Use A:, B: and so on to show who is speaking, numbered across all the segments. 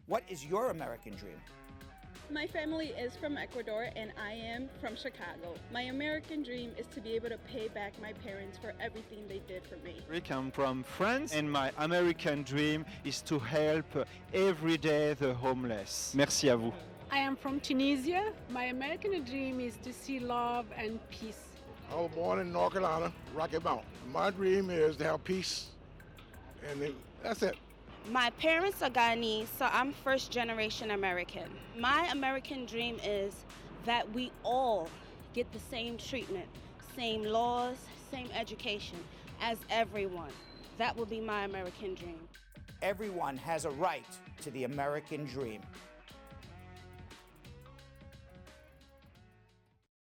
A: What is your American dream?
B: My family is from Ecuador and I am from Chicago. My American dream is to be able to pay back my parents for everything they did for me.
C: I'm from France and my American dream is to help every day the homeless. Merci à vous.
D: I am from Tunisia. My American dream is to see love and peace.
E: I was born in North Carolina, Rocky Mountain. My dream is to have peace, and that's it.
F: My parents are Guyanese, so I'm first generation American. My American dream is that we all get the same treatment, same laws, same education as everyone. That would be my American dream.
A: Everyone has a right to the American dream.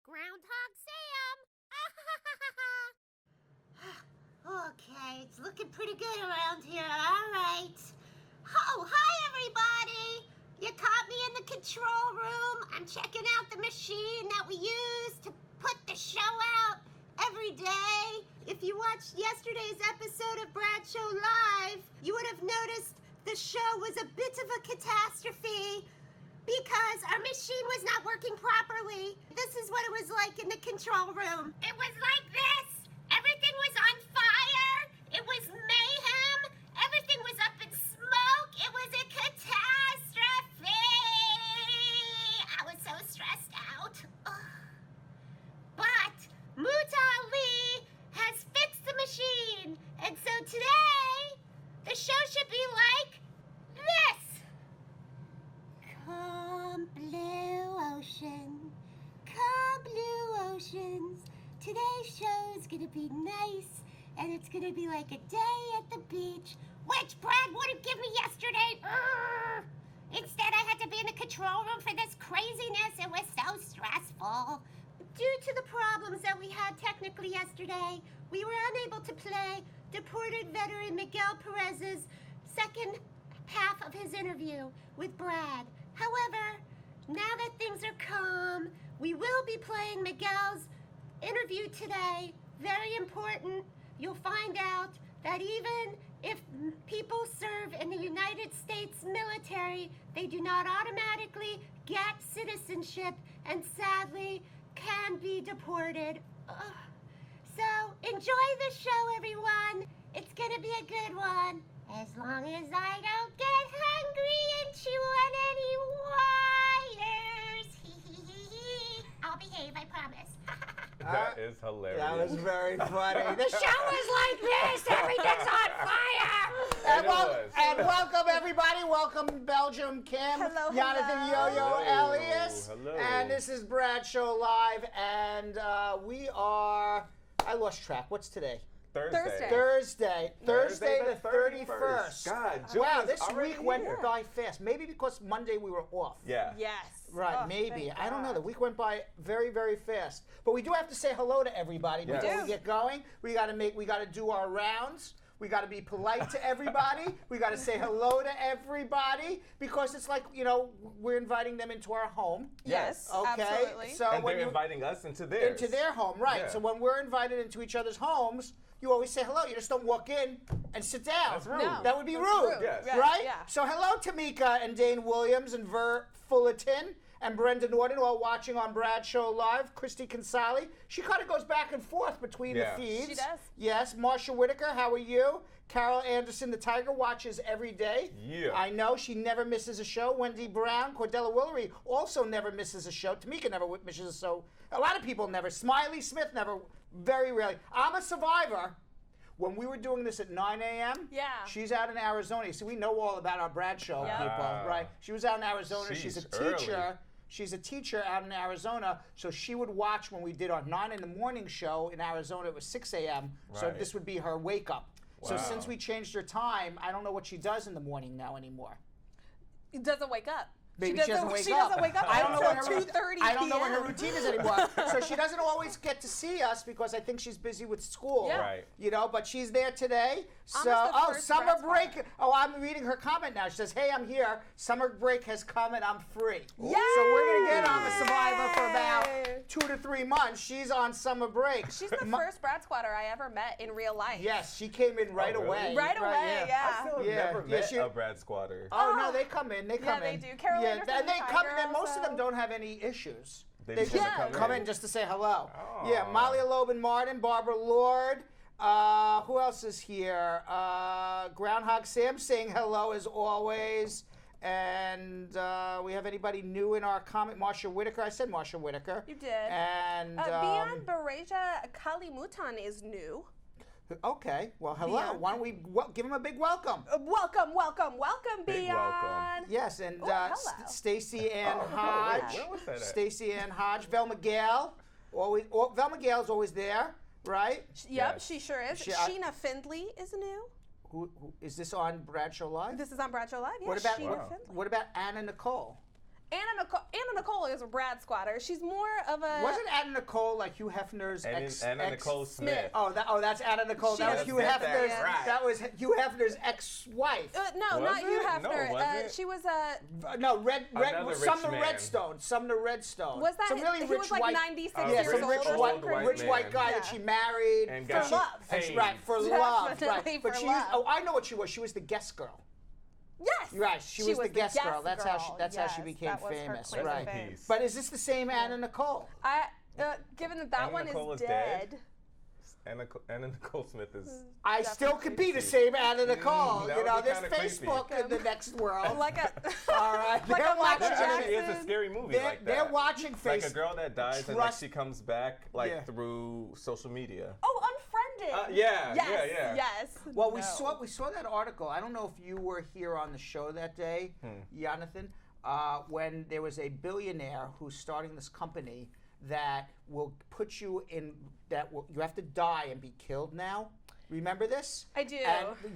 G: Groundhog Sam! Okay, it's looking pretty good around here. All right. Oh, hi, everybody. You caught me in the control room. I'm checking out the machine that we use to put the show out every day. If you watched yesterday's episode of Bradshaw Live, you would have noticed the show was a bit of a catastrophe because our machine was not working properly. This is what it was like in the control room. It was like this. Everything was on fire. It was mayhem. Everything was up in smoke. It was a catastrophe. I was so stressed out. Ugh. But Muta Ali has fixed the machine. And so today, the show should be like this. Come blue ocean, come blue oceans. Today's show is gonna be nice, and it's gonna be like a day at the beach, which Brad wouldn't give me yesterday. Urgh. Instead, I had to be in the control room for this craziness. It was so stressful. Due to the problems that we had technically yesterday, we were unable to play deported veteran Miguel Perez's second half of his interview with Brad. However, now that things are calm, we will be playing Miguel's interview today. Very important. You'll find out that even if people serve in the United States military, they do not automatically get citizenship and sadly can be deported. So enjoy the show, everyone. It's gonna be a good one. As long as I don't get hungry and chew on any wires. I'll behave, I promise.
H: That is hilarious.
I: That was very funny. The
G: show is like this. Everything's on fire.
I: And welcome, everybody. Welcome, Belgium, Kim,
J: Hello,
I: Jonathan,
J: hello.
I: Yo-Yo, Elias.
H: Hello.
I: And this is Bradshaw Live. And we are, I lost track. What's today?
H: Thursday.
I: Thursday the 31st.
H: God, June
I: wow,
H: is
I: this
H: already
I: week went
H: here.
I: by fast. Maybe because Monday we were off.
H: Yeah.
J: Yes.
I: Right,
J: Oh,
I: maybe.
J: thank
I: I don't know.
J: God.
I: The week went by very, very fast. But we do have to say hello to everybody
H: Yes.
I: before we get going. We gotta do our rounds. We gotta be polite to everybody. We gotta say hello to everybody because it's like, we're inviting them into our home.
J: Yes.
I: Okay.
J: Absolutely.
I: So
H: And
I: when
H: they're
I: you
H: inviting us into theirs.
I: into their home, right?
H: Yeah.
I: So when we're invited into each other's homes, you always say hello. You just don't walk in and sit down.
H: That's rude.
J: No.
I: That would be
J: That's
I: rude,
J: rude.
H: Yes.
I: right?
J: Yeah.
I: So hello, Tamika and Dane Williams and Ver Fullerton and Brenda Norton, all watching on Bradshaw Live. Christy Consali. She kind of goes back and forth between
H: Yeah.
I: the feeds.
J: She does.
I: Yes. Marsha Whitaker, how are you? Carol Anderson, the Tiger, watches every day.
H: Yeah.
I: I know she never misses a show. Wendy Brown, Cordella Willery also never misses a show. Tamika never misses a show. A lot of people never. Smiley Smith never, very rarely. I'm a survivor. When we were doing this at 9 a.m.,
J: Yeah.
I: she's out in Arizona. See, we know all about our Bradshaw
J: Yeah.
I: people, right? She was out in Arizona. She's a
H: Sheesh,
I: teacher.
H: early.
I: She's a teacher out in Arizona, so she would watch when we did our 9 in the morning show in Arizona. It was 6 a.m., so
H: Right.
I: this would be her wake up. So
H: Wow.
I: since we changed her time, I don't know what she does in the morning now anymore.
J: It doesn't wake up.
I: Maybe she doesn't wake
J: she
I: up.
J: doesn't wake up
I: I don't know what
J: until
I: her
J: 2:30
I: I don't know what her
J: p.m.
I: routine is anymore. So she doesn't always get to see us because I think she's busy with school.
J: Yeah.
H: Right.
I: You know, but she's there today. So,
J: Almost the first
I: summer
J: bread
I: break. Oh, I'm reading her comment now. She says, "Hey, I'm here. Summer break has come and I'm free."
J: Yay!
I: So we're gonna get on the Survivor for about 2 to 3 months. She's on summer break.
J: She's the first Brad Squatter I ever met in real life.
I: Yes, she came in right
H: really?
I: away.
J: Right away, yeah.
H: I still have
I: Yeah,
H: never
I: yeah,
H: met
I: she-
H: a Brad Squatter.
I: Oh no, they come in. They come
J: they
I: in.
J: do. Carol
I: yeah,
J: Anderson
I: and they
J: and
I: come
J: Ty
I: in. And
J: Girl,
I: most of
J: so-
I: them don't have any issues.
H: They
I: They
H: just
I: just
H: wanna
I: come in just to say hello.
H: Oh.
I: Yeah, Molly Loban Martin, Barbara Lord. Who else is here? Groundhog Sam saying hello as always. And we have anybody new in our comment? Marsha Whitaker. I said Marsha Whitaker.
J: You did.
I: And
J: Beyond Bereja Kalimutan is new.
I: okay. Well, hello.
J: Beyond.
I: Why don't we give him a big welcome?
J: Welcome,
H: Big
J: Beyond.
H: welcome.
I: Yes, and
J: hello.
I: Stacy Ann
H: Oh,
I: Hodge.
H: wait, where was that at?
I: Stacy Ann Hodge. Velma Gale. Velma Gale's always there, right?
J: Yep,
H: Yes.
J: she sure is. Sheena Findley is new.
I: Who is this on Bradshaw Live?
J: This is on Bradshaw Live. Yeah,
I: What about
J: Sheena Findley.
I: what about Anna Nicole?
J: Anna Nicole is a Brad Squatter. She's more of a.
I: Wasn't Anna Nicole like Hugh Hefner's
H: Anna Nicole Smith.
I: That's Anna Nicole.
J: She
I: That was
J: does
I: Hugh
J: that,
I: Hefner's.
J: yeah.
I: That was Hugh Hefner's ex-wife.
J: No,
H: Was
J: not Hugh
H: it? No,
J: Hefner.
H: was it?
J: She was
I: No, Red
H: Another
I: Sumner
H: rich man.
I: Redstone. Sumner Redstone.
J: Was that
I: some really
J: he
I: rich
J: was like
I: white,
J: 96
H: Oh,
J: years
I: some
J: old
I: rich
J: or
I: white,
J: something crazy?
I: rich white guy that
J: Yeah.
I: she married
H: And got
J: For love.
I: and
H: paid.
I: right for love,
J: Definitely
I: right?
J: for
I: But she
J: love.
I: was. Oh, I know what she was. She was the guest girl.
J: Yes.
I: Right, she was the guest girl. That's how she became
J: that was her
I: famous,
J: claim to
I: right?
J: fame.
H: Peace.
I: But is this the same Anna Nicole?
J: Given that
H: Anna
J: one
H: Nicole
J: is
H: is dead?
J: dead.
H: Anna Nicole Smith is.
I: I still could be the same Anna Nicole.
H: that
I: you
H: would
I: know,
H: be
I: there's
H: kinda creepy.
I: Facebook in the next world.
J: Like a.
I: All right,
J: like
I: they're
J: a Michael
I: watching.
J: Jackson.
H: Actually, it's a scary movie like that.
I: They're watching
H: It's like
I: Facebook.
H: a girl that dies and like she comes back like through social media.
J: Oh, Unfriended.
H: Yeah,
J: Yes.
H: yeah.
J: Yes.
I: Well, we
J: No.
I: saw that article. I don't know if you were here on the show that day, Jonathan, when there was a billionaire who's starting this company that will put you in you have to die and be killed now. Remember this?
J: I do.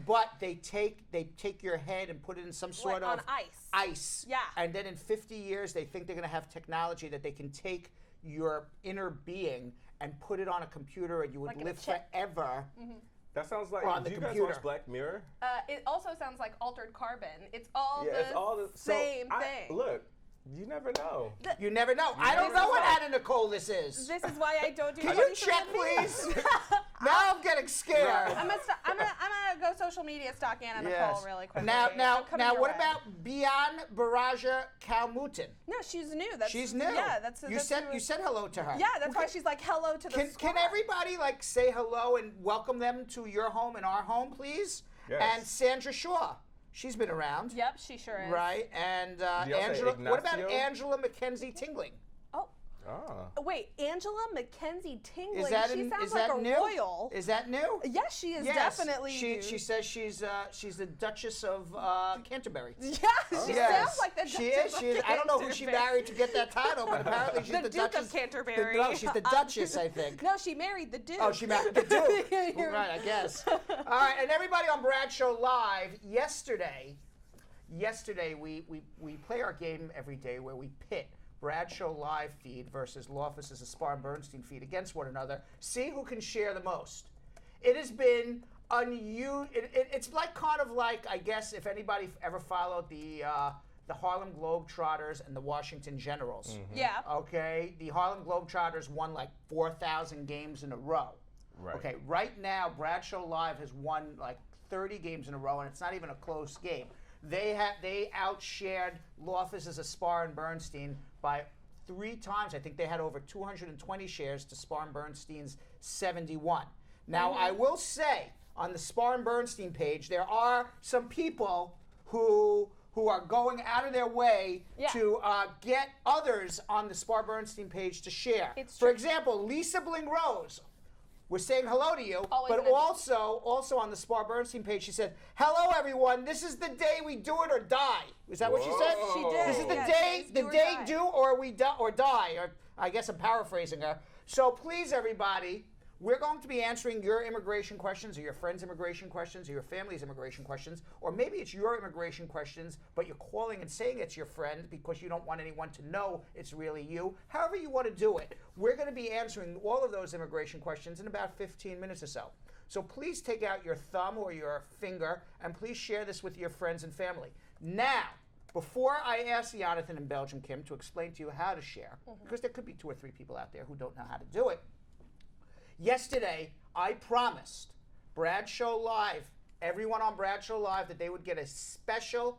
I: But they take your head and put it in some sort
J: Like
I: of
J: on ice.
I: ice.
J: Yeah.
I: And then in 50 years, they think they're going to have technology that they can take your inner being and put it on a computer, and you would
J: Like in a
I: live
J: chip.
I: forever.
H: That sounds like.
I: On the
H: Do you
I: computer.
H: guys watch Black Mirror?
J: It also sounds like Altered Carbon. It's all
H: Yeah, it's all the
J: same thing.
H: Look, you never know.
I: You never know. I don't know what Anna Nicole this is.
J: This is why I don't do.
I: Can you
J: 23
I: check,
J: andMe.
I: please? Now I'm getting scared.
J: I'm gonna go social media stalk Anna Nicole really quickly.
I: Now,
J: I'm coming your
I: what
J: way.
I: about Bian Baraja Kalmutin?
J: No, she's new.
I: She's new.
J: Yeah, that's
I: you said hello to her.
J: Yeah, that's why she's like hello to the
I: Can
J: squad.
I: everybody like say hello and welcome them to your home and our home, please?
H: Yes.
I: And Sandra Shaw, she's been around.
J: Yep, she sure is.
I: Right, and
H: y'all say
I: Angela. What about
H: Ignacio?
I: Angela Mackenzie Tingling?
H: Oh.
J: Wait, Angela Mackenzie Tingling.
I: Is that
J: she sounds
I: is
J: like
I: that
J: a
I: new?
J: royal.
I: Is that new?
J: Yes, she is
I: Yes.
J: definitely
I: She
J: new.
I: says she's the Duchess of Canterbury.
J: Yeah, she
I: Yes.
J: sounds like the
I: She
J: Duchess
I: is.
J: of
I: She is. I don't know who she
J: Canterbury.
I: married to get that title, but apparently she's
J: The
I: the
J: Duke
I: Duchess
J: of Canterbury.
I: No, she's the Duchess, I think.
J: No, she married the Duke.
I: Oh, she married the Duke.
J: You're-
I: Right, I guess. All right, and everybody on Bradshaw Live, yesterday we play our game every day where we pit Bradshaw Live feed versus Law Office's Spar and Bernstein feed against one another. See who can share the most. It has been unusual. It's like kind of like, I guess, if anybody ever followed the Harlem Globetrotters and the Washington Generals.
J: Yeah.
I: Okay, the Harlem Globetrotters won like 4,000 games in a row.
H: Right.
I: Okay, right now Bradshaw Live has won like 30 games in a row, and it's not even a close game. They outshared Law Office's Spar and Bernstein by 3 times. I think they had over 220 shares to Spar and Bernstein's 71. Now, I will say on the Spar and Bernstein page, there are some people who are going out of their way to get others on the Spar Bernstein page to share. For example, Lisa Bling Rose. We're saying hello to you,
J: Always
I: but
J: an
I: also on the Spar Bernstein page, she said, "Hello, everyone. This is the day we do it or die." Is that what she said?
J: She did.
I: This is the
J: Yeah,
I: day,
J: she
I: the
J: says do or
I: day
J: die.
I: do or we die or die. Or I guess I'm paraphrasing her. So please, everybody, We're going to be answering your immigration questions, or your friends' immigration questions, or your family's immigration questions, or maybe it's your immigration questions, but you're calling and saying it's your friend because you don't want anyone to know it's really you. However you want to do it. We're going to be answering all of those immigration questions in about 15 minutes or so. So please take out your thumb or your finger, and please share this with your friends and family. Now, before I ask Jonathan and Belgium Kim to explain to you how to share, because there could be 2 or 3 people out there who don't know how to do it, yesterday I promised Bradshaw Live, everyone on Bradshaw Live, that they would get a special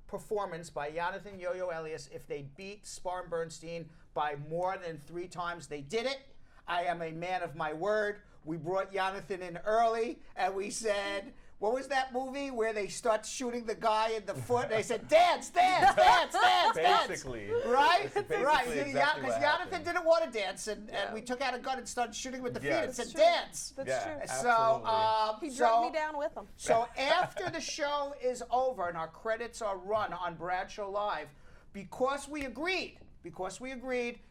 I: performance by Jonathan Yo-Yo Elias if they beat Spar and Bernstein by more than 3 times. They did it. I am a man of my word. We brought Jonathan in early, and we said, what was that movie where they start shooting the guy in the foot? And they said, dance, dance, dance, dance, dance.
H: Basically.
I: Right?
H: Basically
I: Right.
H: exactly
I: Because
H: what
I: Jonathan
H: happened.
I: didn't want to dance, and we took out a gun and started shooting with the feet and said,
J: true.
I: dance.
J: That's true.
H: Absolutely.
J: He drug me down with him.
I: So after the show is over and our credits are run on Bradshaw Live, because we agreed,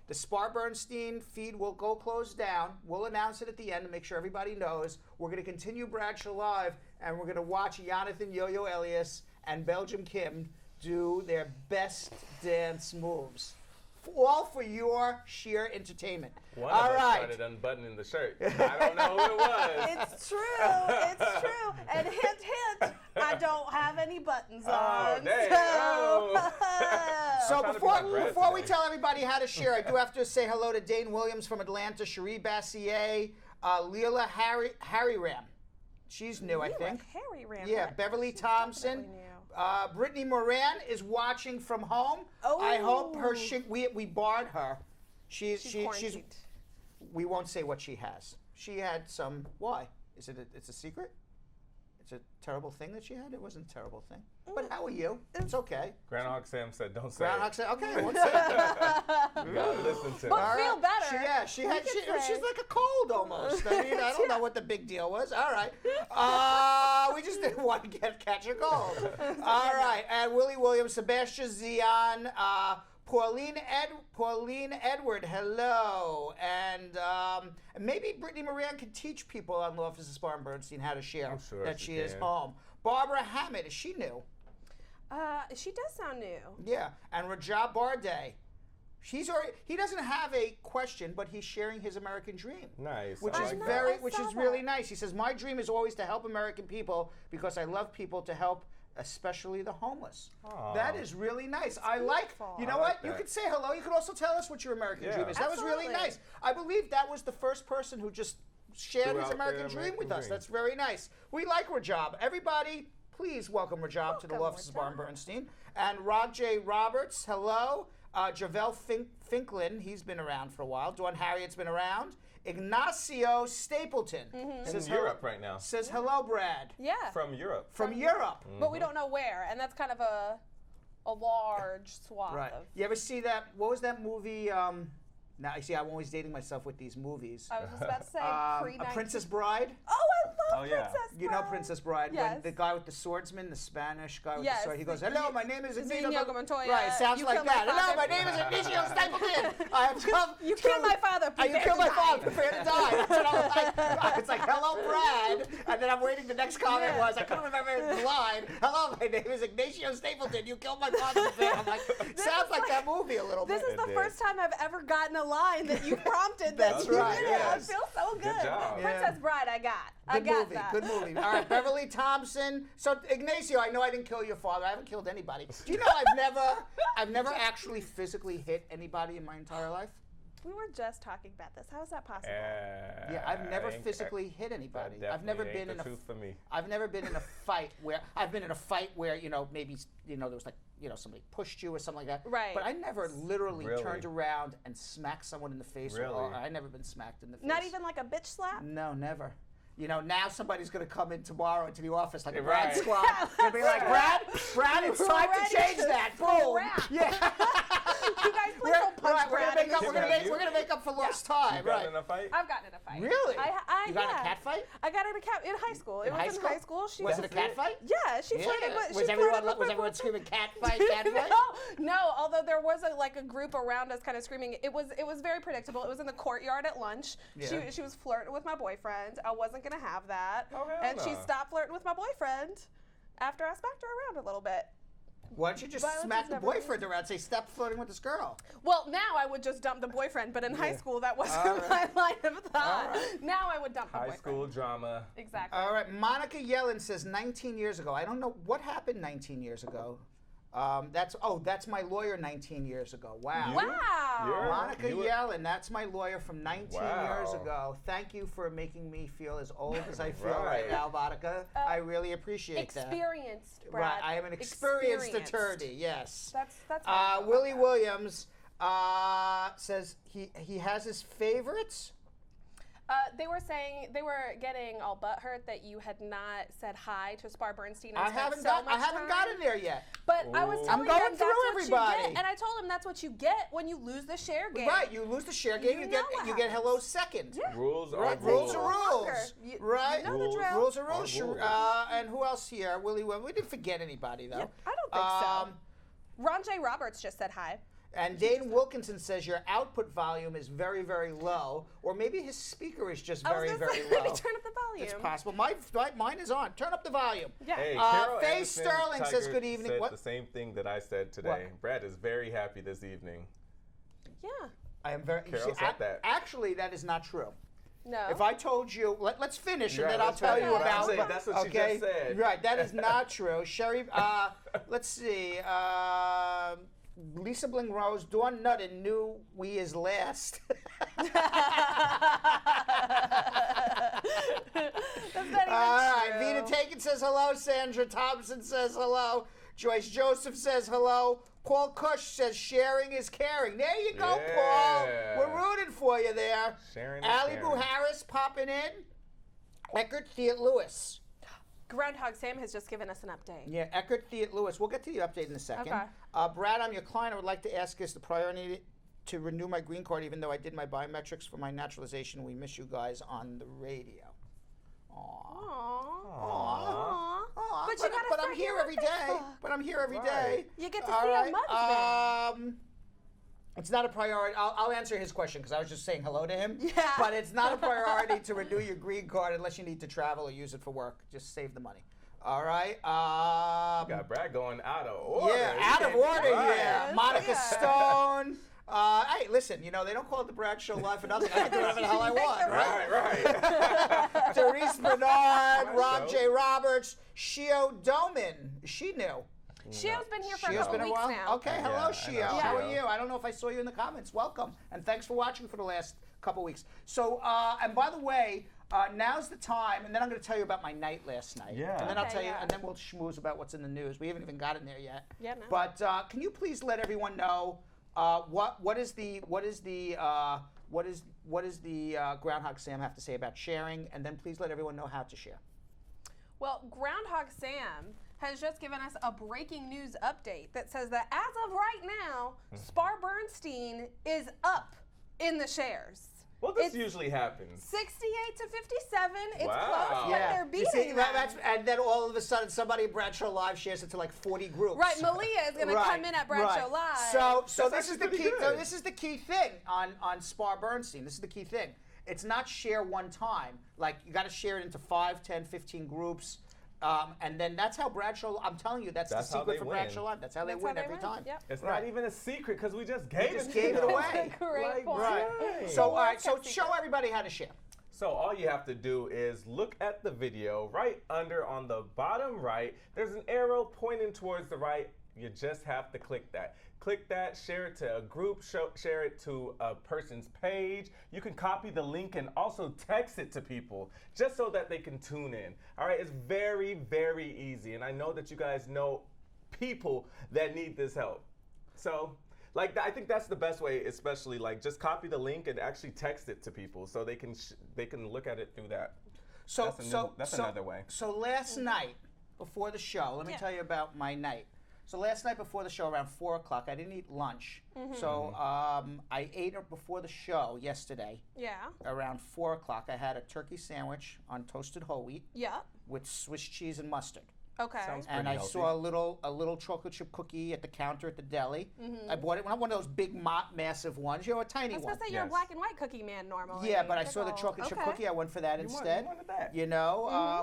I: the Spar Bernstein feed will go close down. We'll announce it at the end to make sure everybody knows. We're going to continue Bradshaw Live, and we're going to watch Jonathan Yo-Yo Elias and Belgium Kim do their best dance moves. All for your sheer entertainment.
H: One
I: All
H: of us
I: right.
H: started unbuttoning the shirt. I don't know who it was.
J: It's true. It's true. And hint, hint, I don't have any buttons on.
H: Dang.
I: So
H: I'm trying to be like Brad
I: before we
H: today.
I: tell everybody how to share, I do have to say hello to Dane Williams from Atlanta, Cherie Bassier, Leela Harry Ram. She's new, I think.
J: Harry ran.
I: Yeah, Beverly Thompson.
J: definitely new.
I: Brittany Moran is watching from home.
J: Oh.
I: I hope her we barred her. She's
J: quarantined.
I: we won't say what she has. She had some. Why? Is it? It's a secret. It's a terrible thing that she had. It wasn't a terrible thing. But how are you? It's okay.
H: Groundhog Sam said, don't say
I: Groundhog
H: it.
I: said, okay, I won't say it.
H: You gotta listen to
J: But
H: it.
J: feel better.
I: She's
J: We could say.
I: like a cold almost. I mean, I don't know what the big deal was. All right. We just didn't want to catch a cold. All right. And Willie Williams, Sebastian Zion, Pauline Edward, hello. And maybe Brittany Moran can teach people on Law Office of Spar and Bernstein how to share
H: I'm sure
I: that
H: she
I: she is
H: can.
I: home. Barbara Hammett, is she new?
J: She does sound new.
I: Yeah. And Rajab Barday. He doesn't have a question, but he's sharing his American dream.
H: Nice.
I: Which
H: I
I: is
H: like that.
I: very,
J: I
I: which
J: saw
I: is really
J: that.
I: nice. He says, my dream is always to help American people because I love people to help, especially the homeless.
H: Aw.
I: That is really nice. I like,
J: beautiful.
I: you know
H: I
I: what?
H: like
I: You
H: that.
I: can say hello. You can also tell us what your American
H: Yeah.
I: dream is. That was really
J: Absolutely.
I: nice. I believe that was the first person who just shared
H: Threw
I: his
H: out
I: American
H: their
I: dream
H: American
I: with us.
H: dream.
I: That's very nice. We like Rajab. Everybody, please welcome Rajab to the
J: Welcome,
I: Law Office of Spar and
J: Rajab.
I: Bernstein. And Rob J. Roberts, hello. Javel Finklin, he's been around for a while. Dawn Harriet's been around. Ignacio Stapleton
H: In Europe right now.
I: says hello, Brad.
J: Yeah.
H: From Europe.
I: From Europe.
J: But we don't know where, and that's kind of a large swath
I: Right.
J: of.
I: You ever see that? What was that movie? Now, you see, I'm always dating myself with these movies.
J: I was just about to say pre-19.
I: A Princess Bride.
J: Oh, I love
H: Oh, yeah.
J: Princess
I: You know Princess Bride, when
J: Yes.
I: the guy with the swordsman, the Spanish guy with
J: Yes,
I: the sword, he goes,
J: the-
I: hello, my name is
J: Inigo
I: Inigo
J: Montoya,
I: Right, it sounds
J: you
I: like
J: killed my
I: that. Hello,
J: father.
I: my name is Ignacio Stapleton. I have come
J: You killed my father.
I: You
J: prepare
I: killed
J: to
I: my
J: die.
I: father, prepare to die. That's what I was like. It's like, hello, Brad. And then I'm waiting, the next comment
J: Yeah.
I: was, I couldn't remember the line. Hello, my name is Ignacio Stapleton. You killed my father. I'm like, sounds like that movie a little
J: This
I: bit.
J: is the
H: did.
J: first time I've ever gotten a line that you prompted.
I: That's
J: that you
I: right,
J: did it.
I: yes.
J: I feel so good.
H: Good job.
J: Princess Bride, I got. I
I: Good
J: got
I: movie,
J: that.
I: good movie. All right, Beverly Thompson. So Ignacio, I know I didn't kill your father. I haven't killed anybody. Do you know I've never actually physically hit anybody in my entire life?
J: We were just talking about this. How is that possible?
I: Yeah, I've never physically hit anybody. I've never been in a
H: truth for me.
I: I've never been in a fight where maybe there was like somebody pushed you or something like that.
J: Right.
I: But I never literally
H: Really?
I: turned around and smacked someone in the face.
H: Really?
I: Or I never been smacked in the face.
J: Not even like a bitch slap?
I: No, never. Now somebody's going to come in tomorrow into the office like a
H: Right.
I: Brad squad. They'll be like, Brad, it's time to
J: Ready
I: change
J: to
I: that. Boom.
J: scrap.
I: Yeah.
J: You guys play so
I: Right, we're
J: Brad.
I: gonna make up for lost time.
H: You got
I: Right.
H: in a fight?
J: I've gotten in a fight.
I: Really?
J: I
I: You got in
J: yeah.
I: a cat fight?
J: I got in a cat in high school. It
I: In
J: was
I: high
J: in
I: school?
J: high school. She
I: Was it a cat fight?
J: Yeah, she flirted with.
I: Was
J: she
I: everyone
J: flirted with
I: was
J: my
I: everyone
J: boyfriend.
I: screaming cat fight, cat fight?
J: No. Although there was a group around us kind of screaming. It was very predictable. It was in the courtyard at lunch.
I: Yeah.
J: She was flirting with my boyfriend. I wasn't gonna have that.
H: Oh, hell
J: and she
H: no.
J: stopped flirting with my boyfriend after I smacked her around a little bit.
I: Why don't you just
J: Violence
I: smack
J: is
I: the
J: never
I: boyfriend around and say, stop flirting with this girl?
J: Well, now I would just dump the boyfriend, but in high school that wasn't
I: right.
J: my line of thought.
I: right.
J: Now I would dump the
H: High
J: boyfriend.
H: school drama.
J: Exactly.
I: All right, Monica Yellen says 19 years ago. I don't know what happened 19 years ago. That's my lawyer 19 years ago. Wow.
J: Wow.
I: Monica Yellen, that's my lawyer from 19 years
H: Wow.
I: ago. Thank you for making me feel as old as I feel right now, Monica. I really appreciate that.
J: Experienced, Brad.
I: Right, I am an experienced attorney. Yes.
J: That's
I: Willie Williams says he has his favorites.
J: They were saying they were getting all butthurt that you had not said hi to Spar Bernstein. And
I: I haven't gotten there yet.
J: But I was telling
I: going
J: him that's
I: through
J: what
I: everybody.
J: you get, and I told him that's what you get when you lose the share game.
I: Right, you lose the share game,
J: You
I: you
J: know
I: get
J: what
I: you get
J: happens.
I: hello second.
J: Yeah.
H: Rules are
I: Right,
H: rules.
I: rules are rules.
J: You-
I: Right?
J: you know the drill.
I: Rules are rules.
H: Rules.
I: And who else here? Willie Williams. We didn't forget anybody though.
J: I don't think so. Ron J. Roberts just said hi.
I: And Dane Wilkinson says your output volume is very, very low, or maybe his speaker is just very, very low.
J: Maybe turn up the volume.
I: It's possible. Mine is on. Turn up the volume.
J: Yeah.
H: Hey, Carol
I: Faye
H: Anderson
I: Sterling says
H: Tiger
I: good evening.
H: Said
I: What?
H: the same thing that I said today.
I: What?
H: Brad is very happy this evening.
J: Yeah.
I: I am very.
H: Carol said that.
I: Actually, that is not true.
J: No.
I: If I told you, let's finish, and
H: Right,
I: then I'll
H: let's
I: tell
H: finish.
I: you
H: But I'm
I: about.
H: saying that's what she just said.
I: Right, that is not true. Sherry, let's see. Lisa Bling Rose, Dawn Nutten knew we is last.
J: That's not even
I: All right,
J: true.
I: Vita Taken says hello. Sandra Thompson says hello. Joyce Joseph says hello. Paul Cush says sharing is caring. There you go, Paul.
H: Yeah.
I: We're rooting for you there.
H: Sharing is
I: Ali Boo
H: caring.
I: Harris popping in. Eckert Theat Lewis.
J: Groundhog Sam has just given us an update.
I: Yeah, Eckert Theat Lewis. We'll get to the update in a second.
J: Okay.
I: Brad, I'm your client. I would like to ask is the priority to renew my green card, even though I did my biometrics for my naturalization. We miss you guys on the radio.
J: Aww.
I: But,
J: you gotta
I: I'm
J: start
I: here
J: your
I: every day.
J: Facebook.
I: But I'm here every day.
H: Right.
J: You get to
I: All
J: see
I: right.
J: a mug's man.
I: It's not a priority. I'll answer his question because I was just saying hello to him.
J: Yeah.
I: But it's not a priority to renew your green card unless you need to travel or use it for work. Just save the money. All right.
H: You got Brad going out of order.
I: Yeah, out of order
H: Right.
I: here. Monica Stone. Hey, listen, they don't call it the Brad Show live for nothing. I can do whatever the hell I want, right?
H: Right.
I: Therese Bernard, Rob
H: show.
I: J. Roberts, Shio Doman. Is she new?
J: Shio's been here for a
I: Shio's
J: couple
I: been a
J: weeks
I: while?
J: now.
I: Okay, hello,
H: Yeah, I
I: Shio.
H: know
I: How are
H: Shio.
I: you? I don't know if I saw you in the comments. Welcome, and thanks for watching for the last couple weeks. So, and by the way, now's the time, and then I'm going to tell you about my night last night.
H: Yeah.
I: And then I'll
J: Okay,
I: tell you,
J: yeah.
I: and then we'll schmooze about what's in the news. We haven't even gotten there yet.
J: Yeah, no.
I: But can you please let everyone know what is the Groundhog Sam have to say about sharing, and then please let everyone know how to share.
J: Well, Groundhog Sam has just given us a breaking news update that says that as of right now, Spar Bernstein is up in the shares.
H: Well, this
J: It's
H: usually happens.
J: 68 to 57. It's
H: Wow.
J: close, but they're beating
I: You see,
J: them.
I: and then all of a sudden somebody at Bradshaw Live shares it to like 40 groups.
J: Right, Malia is going to come in at Bradshaw Live.
I: So
H: That's
I: this is the
H: actually
I: key.
H: pretty
I: So
H: good.
I: this is the key thing on Spar Bernstein. This is the key thing. It's not share one time. Like you got to share it into 5, 10, 15 groups. And then that's how Bradshaw. I'm telling you, that's the
H: That's how
I: secret
H: they
I: for
H: win.
I: Bradshaw Live. That's how they
J: That's
I: win
J: how they
I: every
J: win.
I: time.
J: Yep.
H: It's
I: Right.
H: not even a secret because we just gave
I: just
H: it
I: gave
H: to
I: it
H: them.
I: away.
J: Great point.
I: Right. So all right. So
J: Kept
I: show
J: secret.
I: everybody how to share.
H: So all you have to do is look at the video right under on the bottom right. There's an arrow pointing towards the right. You just have to click that. Click that, share it to a group, share it to a person's page. You can copy the link and also text it to people just so that they can tune in. All right, it's very, very easy. And I know that you guys know people that need this help. So I think that's the best way, especially just copy the link and actually text it to people so they can look at it through that. That's another way.
I: So last night before the show, let me tell you about my night. So last night before the show, around 4 o'clock, I didn't eat lunch. So I ate it before the show yesterday.
J: Yeah.
I: Around 4 o'clock, I had a turkey sandwich on toasted whole wheat
J: Yeah.
I: with Swiss cheese and mustard.
J: Okay.
H: Sounds
I: And
H: pretty
I: I
H: healthy.
I: saw a little chocolate chip cookie at the counter at the deli. I bought it, not one of those big massive ones, a tiny
J: I was
I: one.
J: gonna say you're a
H: Yes.
J: black and white cookie man normally.
I: Yeah, but I saw the
J: Pickle.
I: chocolate chip
J: Okay.
I: cookie. I went for that instead.
H: wanted that.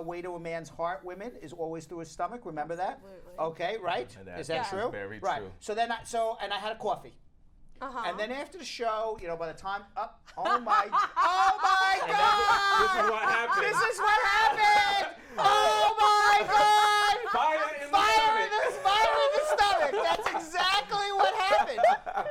I: Way to a man's heart, women, is always through his stomach. Remember that?
J: Absolutely.
I: Okay, right?
H: That
I: Is that
H: is
I: true?
H: very
I: right.
H: true.
I: So then, and I had a coffee. And then after the show, by the time oh my God!
H: This is what happened.
I: This is what happened! Oh my God!
H: Fire in the
I: Fire
H: stomach.
I: in the stomach. That's exactly what happened.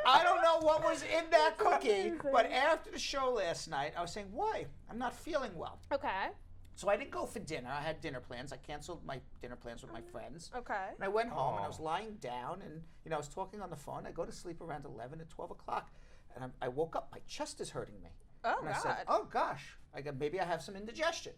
I: I don't know what was in that cookie, but after the show last night, I was saying, why? I'm not feeling well.
J: Okay.
I: So I didn't go for dinner. I had dinner plans. I canceled my dinner plans with my friends.
J: Okay.
I: And I went home and I was lying down and I was talking on the phone. I go to sleep around 11 to 12 o'clock, and I woke up. My chest is hurting me.
J: Oh,
I: and I
J: God.
I: said, oh gosh, maybe I have some indigestion.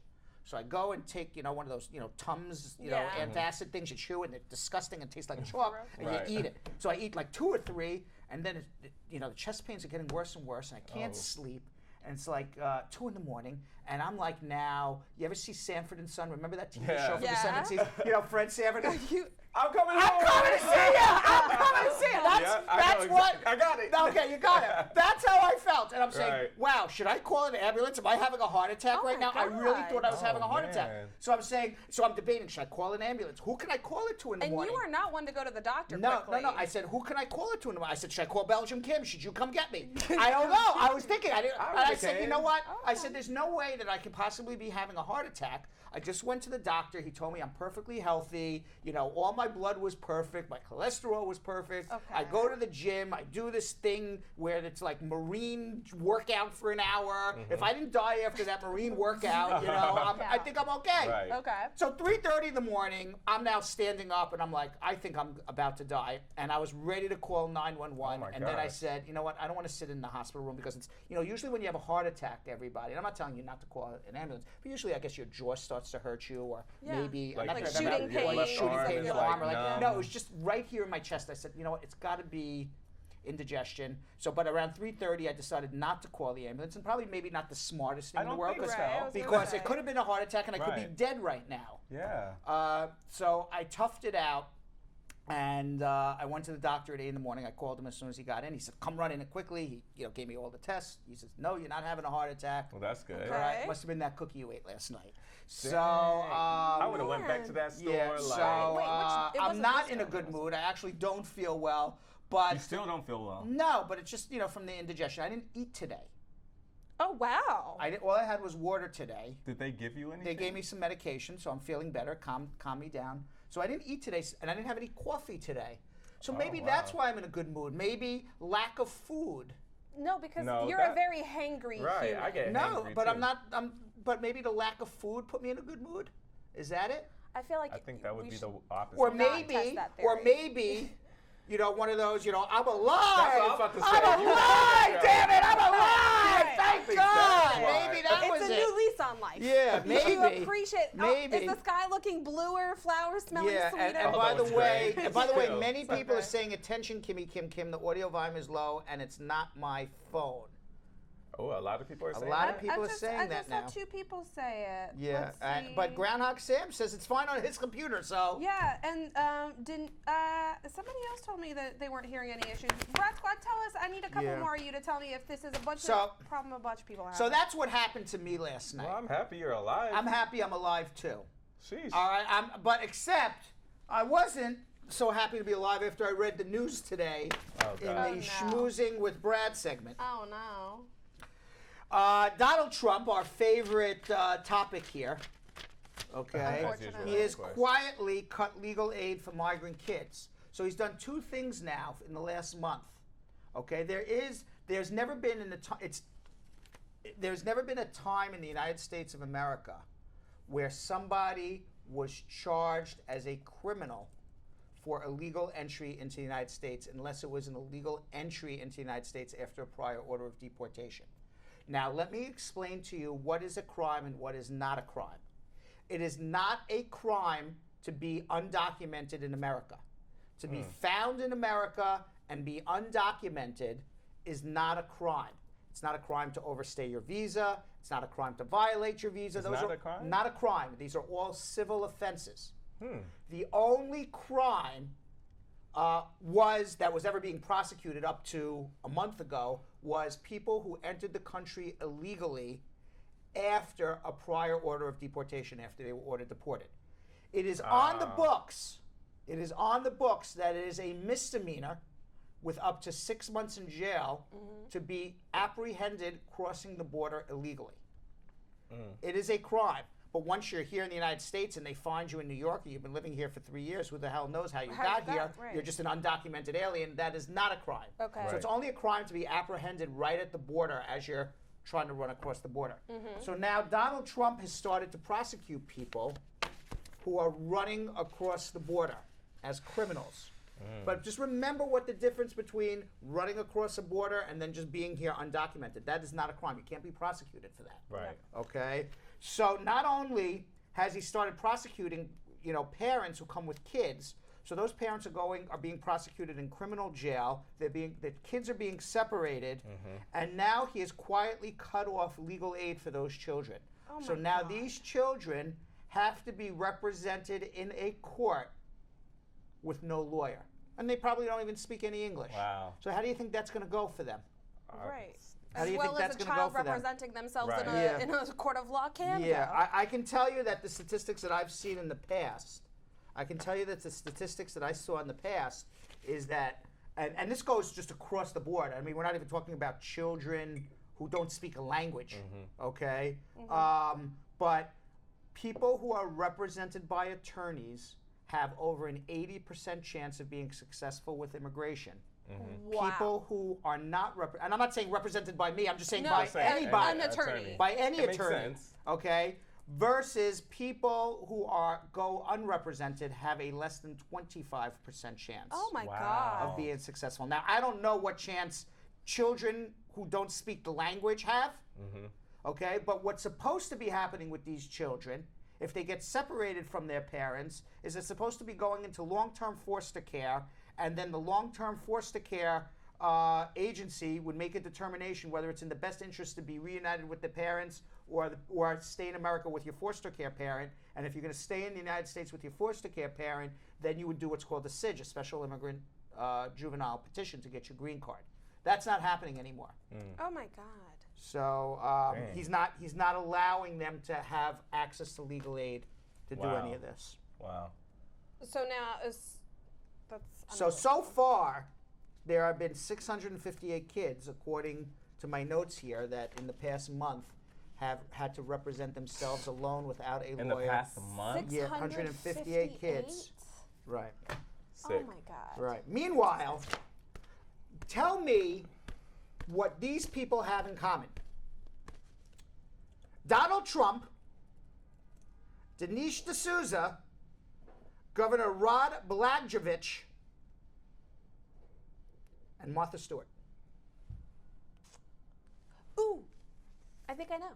I: So I go and take one of those Tums
J: Yeah.
I: antacid things you chew, and they're disgusting and taste like chalk, and
H: Right.
I: you eat it. So I eat like 2 or 3, and then the chest pains are getting worse and worse, and I can't sleep. And it's like 2 in the morning, and I'm like, now, you ever see Sanford and Son? Remember that TV show from the
J: Yeah.
I: 70s? Fred Sanford.
H: I'm coming
I: I'm
H: home.
I: coming to see you! I'm coming to see you! That's what.
H: I got it.
I: Okay, you got it. That's how I felt. And I'm saying,
H: Right.
I: wow, should I call an ambulance? Am I having a heart attack
J: Oh
I: right
J: my
I: now? I really
J: God.
I: thought I was having a heart
H: man.
I: attack. So I'm debating, should I call an ambulance? Who can I call it to in the
J: And
I: morning?
J: you are not one to go to the doctor
I: No.
J: quickly.
I: I said, who can I call it to in the morning? I said, should I call Belgium Kim? Should you come get me? I don't know. I was thinking. And I said, you know what? I said, there's no way that I could possibly be having a heart attack. I just went to the doctor. He told me I'm perfectly healthy. All my blood was perfect. My cholesterol was perfect.
J: Okay.
I: I go to the gym. I do this thing where it's like marine workout for an hour. If I didn't die after that marine workout, I think I'm okay.
H: Right.
J: Okay.
I: So 3:30 in the morning, I'm now standing up and I'm like, I think I'm about to die. And I was ready to call 911.
H: Oh my
I: and then I
H: gosh.
I: said, you know what? I don't want to sit in the hospital room because it's, usually when you have a heart attack, everybody, and I'm not telling you not to call an ambulance, but usually I guess your jaw starts to hurt you or
J: Yeah.
I: maybe,
H: Like
I: I'm not
J: Like
I: gonna remember,
J: shooting pains,
I: shooting
J: left
I: pain in the
J: arm,
I: arm. Or
H: like
I: no,
H: numb.
I: it was just right here in my chest. I said, you know what? It's got to be indigestion. So, but around 3:30, I decided not to call the ambulance, and probably maybe not the smartest thing
H: I
I: in the
H: don't
I: world
H: think so.
J: Right, I was gonna
I: because
J: say.
I: it could have been a heart attack and I could be
H: Right.
I: dead right now.
H: Yeah.
I: So I toughed it out, and I went to the doctor at 8 in the morning. I called him as soon as he got in. He said, "Come running in quickly." He, gave me all the tests. He says, "No, you're not having a heart attack."
H: Well, that's good.
J: Okay.
I: All right, must have been that cookie you ate last night. So
H: I would have went back to that store.
I: yeah,
H: like,
I: so
J: Wait, it
I: I'm
J: wasn't
I: not
J: this
I: in a
J: one,
I: good
J: it
I: mood. I actually don't feel well, but
H: you still don't feel well.
I: no, but it's just from the indigestion. I didn't eat today.
J: Oh wow.
I: All I had was water today.
H: Did they give you anything?
I: They gave me some medication, so I'm feeling better. Calm me down. So I didn't eat today, and I didn't have any coffee today. So maybe
H: wow.
I: that's why I'm in a good mood. Maybe lack of food.
J: No, because
H: No,
J: you're a very hangry
H: Right,
J: human.
H: I get
I: No,
H: hangry,
I: but
H: too.
I: I'm not. But maybe the lack of food put me in a good mood. Is that it?
J: I feel like
H: I think that would
J: we
H: be
J: should-
H: the opposite.
I: Or
J: not
I: maybe,
J: test that
I: or
J: theory.
I: maybe, one of those. I'm alive.
H: That's what I was about to say.
I: I'm
H: You-
I: alive.
H: Yeah.
I: Damn it, I'm alive.
J: Right.
I: Thank
H: think
I: God.
H: that's why.
I: Maybe that was
J: It's a
I: it.
J: new lease on life.
I: Yeah,
J: You
I: maybe.
J: appreciate.
I: Maybe.
J: Is the sky looking bluer? Flowers smelling
I: Yeah,
J: sweeter?
I: and by
H: Although
I: the
H: it's
I: way,
H: gray.
I: and by the way,
H: Still.
I: many
H: It's
I: people are
J: okay.
I: saying, "Attention, Kimmy, Kim, the audio volume is low, and it's not my phone."
H: Oh, a lot of people are saying
I: lot
H: that?
I: of people are saying
J: I
I: that
J: just
I: now.
J: saw 2 people say it.
I: Yeah,
J: Let's see.
I: but Groundhog Sam says it's fine on his computer. So
J: Yeah, and didn't somebody else told me that they weren't hearing any issues. Brad Squad, tell us. I need a couple
I: Yeah.
J: more of you to tell me if this is a bunch
I: So-
J: of problem a bunch of people have.
I: so that's what happened to me last night.
H: Well, I'm happy you're alive.
I: I'm happy I'm alive too.
H: Sheesh.
I: All right, but except I wasn't so happy to be alive after I read the news today
H: Oh,
I: in
H: God.
I: the
J: Oh, no.
I: schmoozing with Brad segment.
J: Oh no.
I: Donald Trump, our favorite topic here, okay,
H: As usual,
I: he has
H: of course.
I: quietly cut legal aid for migrant kids. So he's done 2 things now in the last month. Okay, there's never been there's never been a time in the United States of America where somebody was charged as a criminal for illegal entry into the United States unless it was an illegal entry into the United States after a prior order of deportation. Now, let me explain to you what is a crime and what is not a crime. It is not a crime to be undocumented in America. To be found in America and be undocumented is not a crime. It's not a crime to overstay your visa. It's not a crime to violate your visa.
H: It's
I: Those
H: not
I: are
H: a crime?
I: not a crime. These are all civil offenses. The only crime that was ever being prosecuted up to a month ago was people who entered the country illegally after a prior order of deportation, after they were ordered deported. It is on the books. It is on the books that it is a misdemeanor with up to 6 months in jail to be apprehended crossing the border illegally. It is a crime. But once you're here in the United States and they find you in New York and you've been living here for 3 years, who the hell knows how you got here?
J: Right.
I: You're just an undocumented alien. That is not a crime.
J: Okay.
I: So it's only a crime to be apprehended right at the border as you're trying to run across the border. So now Donald Trump has started to prosecute people who are running across the border as criminals. But just remember what the difference between running across a border and then just being here undocumented. That is not a crime. You can't be prosecuted for that.
H: Right.
I: Okay? So not only has he started prosecuting, parents who come with kids, so those parents are being prosecuted in criminal jail. The kids are being separated, and now he has quietly cut off legal aid for those children. So now these children have to be represented in a court with no lawyer. And they probably don't even speak any English.
H: Wow.
I: So how do you think that's going to go for them?
J: Right.
I: How do
J: As
I: you
J: well
I: think that's
J: as a
I: going to go
J: child
I: for them?
J: representing themselves
H: Right.
J: in a court of law can
I: Yeah,
J: go.
I: I can tell you that the statistics that I've seen in the past, is that, and this goes just across the board. I mean, we're not even talking about children who don't speak a language, okay? But people who are represented by attorneys have over an 80% chance of being successful with immigration.
J: Wow.
I: People who are not and I'm not saying represented by me, I'm just saying
J: No,
I: by
J: an
I: anybody.
J: attorney.
I: By any
H: It makes
I: attorney.
H: sense.
I: Okay? Versus people who go unrepresented have a less than 25% chance
J: Oh my
H: Wow.
J: God.
I: of being successful. Now, I don't know what chance children who don't speak the language have. Okay? But what's supposed to be happening with these children, if they get separated from their parents, is it's supposed to be going into long-term foster care, and then the long-term foster care agency would make a determination whether it's in the best interest to be reunited with the parents or stay in America with your foster care parent. And if you're going to stay in the United States with your foster care parent, then you would do what's called a SIJ, a Special Immigrant Juvenile Petition, to get your green card. That's not happening anymore.
J: Oh my God.
I: So he's not allowing them to have access to legal aid to do any of this.
H: Wow.
J: So now
I: So far, there have been 658 kids, according to my notes here, that in the past month have had to represent themselves alone without a
H: In
I: lawyer.
H: the past month?
I: Yeah, 158 kids. Right.
H: Sick.
J: Oh my God.
I: Right. Meanwhile, tell me what these people have in common. Donald Trump, Dinesh D'Souza, Governor Rod Blagojevich, and Martha Stewart.
J: Ooh, I think I know.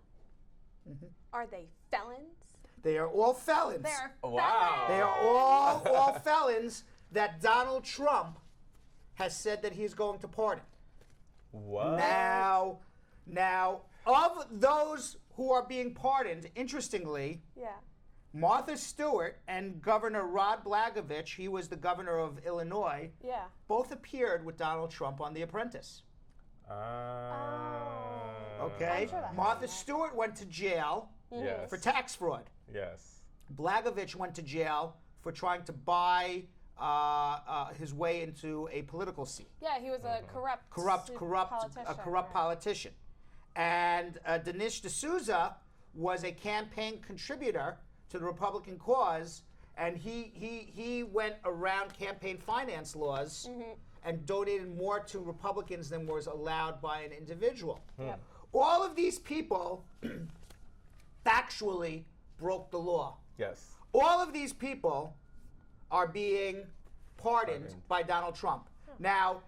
J: Are they felons?
I: They are all felons.
J: They're
H: Wow.
I: They are all felons that Donald Trump has said that he's going to pardon.
H: What?
I: Now, of those who are being pardoned, interestingly,
J: Yeah.
I: Martha Stewart and Governor Rod Blagojevich, he was the governor of Illinois,
J: Yeah.
I: both appeared with Donald Trump on The Apprentice. Okay?
J: I'm sure that
I: Martha Stewart went to jail
H: Yes.
I: for tax fraud.
H: Yes.
I: Blagojevich went to jail for trying to buy his way into a political seat.
J: Yeah, he was a corrupt
I: politician. And Dinesh D'Souza was a campaign contributor to the Republican cause, and he went around campaign finance laws and donated more to Republicans than was allowed by an individual.
J: Yep.
I: All of these people factually broke the law.
H: Yes.
I: All of these people are being pardoned by Donald Trump. Now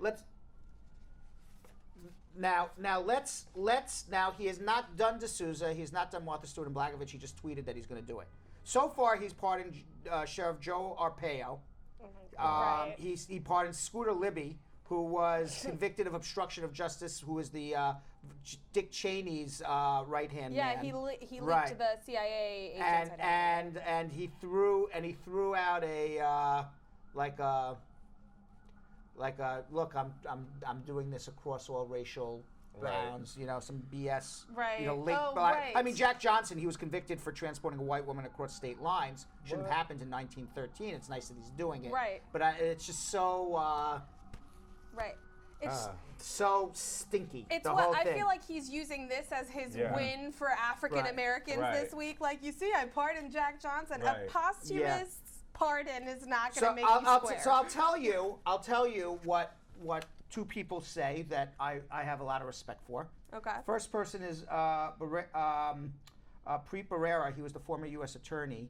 I: he has not done D'Souza, he's not done Martha Stewart and Blagojevich, he just tweeted that he's going to do it. So far, he's pardoned Sheriff Joe Arpaio.
J: Right.
I: He pardoned Scooter Libby, who was convicted of obstruction of justice, who was the Dick Cheney's right-hand man.
J: Yeah, he leaked
I: Right.
J: the CIA agents.
I: And he threw out a look, I'm doing this across all racial bounds, some BS,
J: Right.
I: link.
J: Oh,
I: but
J: right.
I: I mean, Jack Johnson, he was convicted for transporting a white woman across state lines. Shouldn't have happened in 1913. It's nice that he's doing it.
J: Right.
I: But it's just so
J: Right. It's
I: so stinky.
J: It's
I: the
J: what
I: whole
J: I
I: thing.
J: feel like he's using this as his
H: Yeah.
J: win for African Americans
H: Right.
J: this week. Like you see, I pardoned Jack Johnson.
H: Right.
J: A posthumous pardon is not going to make
I: I'll,
J: you
I: I'll
J: square.
I: so I'll tell you what two people say that I have a lot of respect for.
J: Okay.
I: First person is Preet Bharara. He was the former U.S. attorney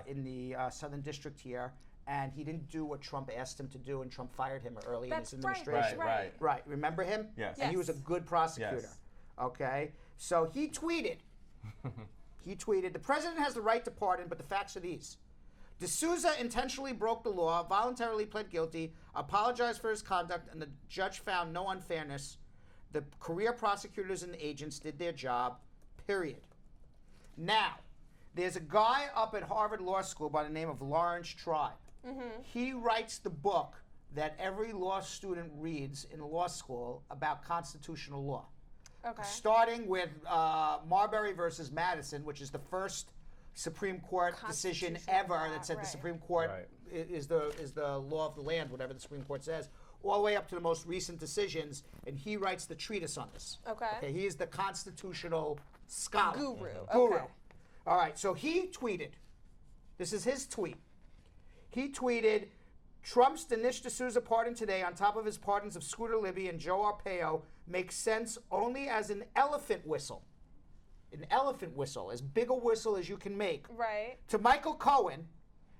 I: in the Southern District here, and he didn't do what Trump asked him to do, and Trump fired him early in his
J: That's right,
I: administration.
J: right.
I: Remember him?
H: Yes.
I: And he was a good prosecutor.
H: Yes.
I: Okay. So he tweeted. The president has the right to pardon, but the facts are these. D'Souza intentionally broke the law, voluntarily pled guilty, apologized for his conduct, and the judge found no unfairness. The career prosecutors and agents did their job, period. Now, there's a guy up at Harvard Law School by the name of Lawrence Tribe. He writes the book that every law student reads in law school about constitutional law.
J: Okay.
I: Starting with Marbury versus Madison, which is the first Supreme Court decision ever that said the Supreme Court is the law of the land, whatever the Supreme Court says, all the way up to the most recent decisions, and he writes the treatise on this.
J: Okay.
I: He is the constitutional scholar.
J: Guru.
I: Guru.
J: Okay.
I: All right, so he tweeted, this is his tweet. He tweeted, Trump's Dinesh D'Souza pardon today on top of his pardons of Scooter Libby and Joe Arpaio makes sense only as an elephant whistle. An elephant whistle, as big a whistle as you can make.
J: Right.
I: To Michael Cohen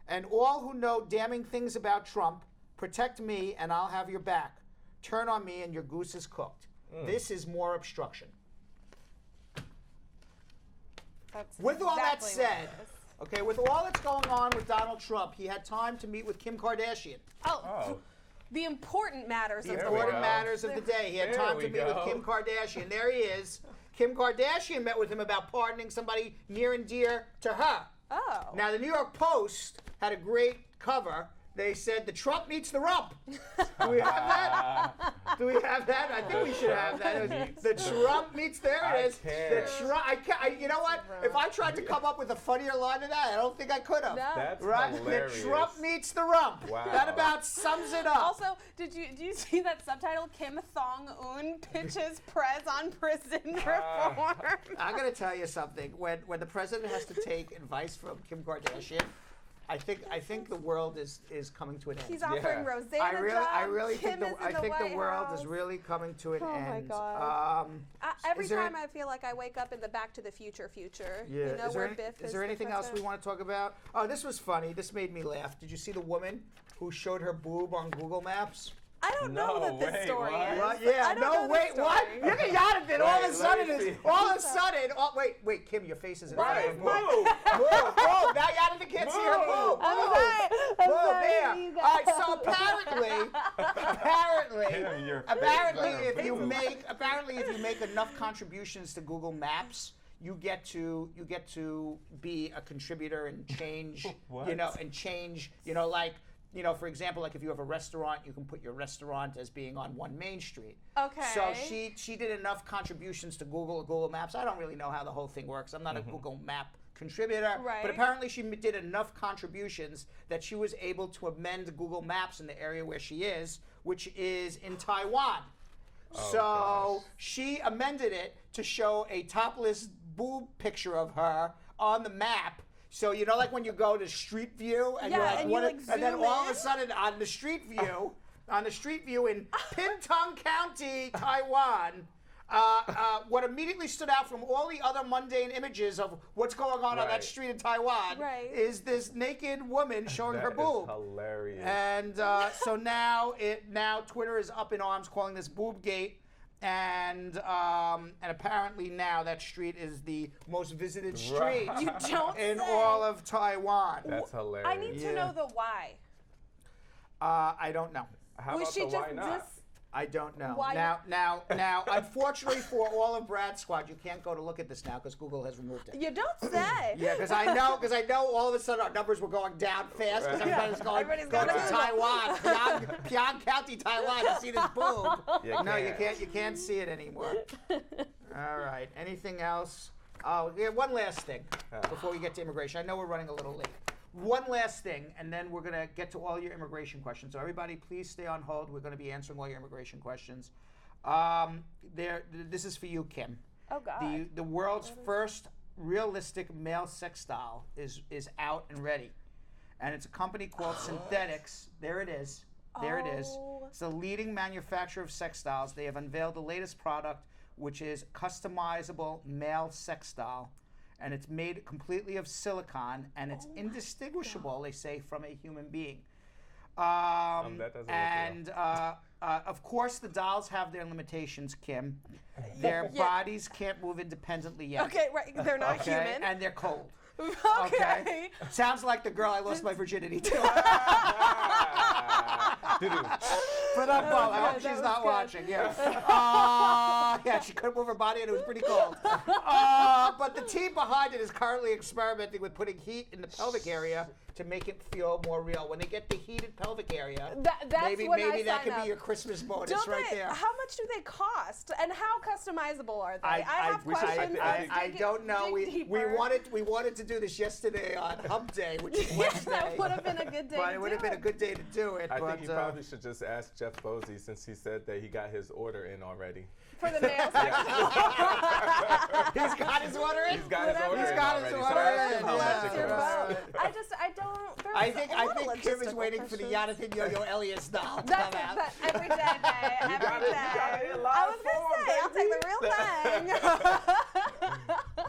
I: and all who know damning things about Trump, protect me and I'll have your back. Turn on me and your goose is cooked. This is more obstruction.
J: That's
I: With all that
J: exactly what
I: said,
J: it is.
I: okay, with all that's going on with Donald Trump, he had time to meet with Kim Kardashian.
J: Oh. The important matters
I: The
J: of the
I: important
J: world.
I: matters of the day. He had time to meet with Kim Kardashian. There he is. Kim Kardashian met with him about pardoning somebody near and dear to her.
J: Oh.
I: Now, the New York Post had a great cover. They said, the Trump meets the rump. Do we have that? Do we have that? I think we should have that. The Trump meets, there it is. The Trump, you know what? If I tried to come up with a funnier line than that, I don't think I could have.
J: No.
H: That's
I: Right?
H: hilarious.
I: The Trump meets the rump.
H: Wow.
I: That about sums it up.
J: Also, do you see that subtitle? Kim Thong-un pitches Prez on prison reform.
I: I got to tell you something. When the president has to take advice from Kim Kardashian, I think the world is coming to an end.
J: He's offering Rosanna
I: I really
J: Kim
I: think
J: is in the White
I: world
J: House.
I: is really coming to an
J: Oh
I: end.
J: my God. Every
I: is there
J: time I feel like I wake up in the Back to the Future.
I: Yeah.
J: You know,
I: is
J: where
I: there,
J: Biff
I: is there
J: the
I: anything else we
J: president.
I: want to talk about? Oh, this was funny. This made me laugh. Did you see the woman who showed her boob on Google Maps?
J: I don't know what this story is.
I: What? Yeah,
J: I don't
I: no,
J: know
I: wait,
J: this
I: what?
J: story.
I: Look at Jonathan. All of a sudden, wait, Kim, your face is in
H: Right,
I: front of
H: move.
I: Move. Now Jonathan can't see her move.
J: I'm
I: Move.
J: sorry. I'm
I: Move
J: sorry,
I: there.
J: you
I: All right,
J: guys.
I: so apparently, if you make enough contributions to Google Maps, you get to be a contributor and change, for example, like if you have a restaurant, you can put your restaurant as being on 1 Main Street.
J: Okay.
I: So she did enough contributions to Google Maps. I don't really know how the whole thing works. I'm not a Google Map contributor,
J: Right.
I: but apparently she did enough contributions that she was able to amend Google Maps in the area where she is, which is in Taiwan. So she amended it to show a topless boob picture of her on the map. So like when you go to Street View and you're like,
J: and you, like,
I: and then
J: zoom
I: all of
J: in?
I: a sudden on the Street View in Pingtung County, Taiwan, what immediately stood out from all the other mundane images of what's going on that street in Taiwan is this naked woman showing her boob.
H: Hilarious.
I: And so now Twitter is up in arms, calling this boob gate. And apparently now that street is the most visited street
J: You don't
I: in
J: say.
I: all of Taiwan.
H: That's hilarious.
J: I need to know the why.
I: I don't know.
H: How
J: Was
H: about
J: she
H: the why
J: just
H: not?
I: I don't know.
J: Why-
I: Now, unfortunately for all of Brad's squad, you can't go to look at this now because Google has removed it.
J: You don't say.
I: Yeah, because I know all of a sudden our numbers were going down fast because everybody's going
J: Everybody's
I: to
J: got
I: Taiwan, Pyongyang County, Taiwan to see this boob. No, you
H: can't.
I: You can't see it anymore. All right. Anything else? Oh, yeah, one last thing before we get to immigration. I know we're running a little late. One last thing, and then we're going to get to all your immigration questions. So everybody, please stay on hold. We're going to be answering all your immigration questions. This is for you, Kim.
J: Oh, God.
I: The world's first realistic male sex doll is out and ready. And it's a company called Synthetics. There it is. There it is. It's a leading manufacturer of sex dolls. They have unveiled the latest product, which is customizable male sex doll. And it's made completely of silicone, and it's indistinguishable, they say, from a human being.
H: That doesn't
I: and of course, the dolls have their limitations, Kim. Their bodies can't move independently yet.
J: Okay, right. They're not human.
I: And they're cold.
J: Okay.
I: Sounds like the girl I lost my virginity to. But I hope she's not watching. Yeah. Yeah, she couldn't move her body and it was pretty cold. But the team behind it is currently experimenting with putting heat in the pelvic area to make it feel more real. When they get the heated pelvic area,
J: That's
I: maybe
J: when I
I: that could
J: sign
I: be
J: up.
I: your Christmas bonus
J: Don't
I: right
J: they,
I: there.
J: How much do they cost, and how customizable are they? I have questions.
I: I don't know. We wanted to do this yesterday on Hump Day, which is Wednesday.
J: That would have been a good day.
I: But it would have been a good day to do it.
H: I
I: but,
H: think you probably should just ask Jeff Bosey since he said that he got his order in already.
J: For the male sex
I: He's got his order in.
H: He's got his order in.
I: He's got his
H: already,
I: order
H: so
I: in.
H: that's how much it costs.
J: I
I: think Kim is waiting for the Jonathan Yo-Yo Elias doll to come out.
J: Every day, babe. Every day. I was going to say, I'll take the real thing.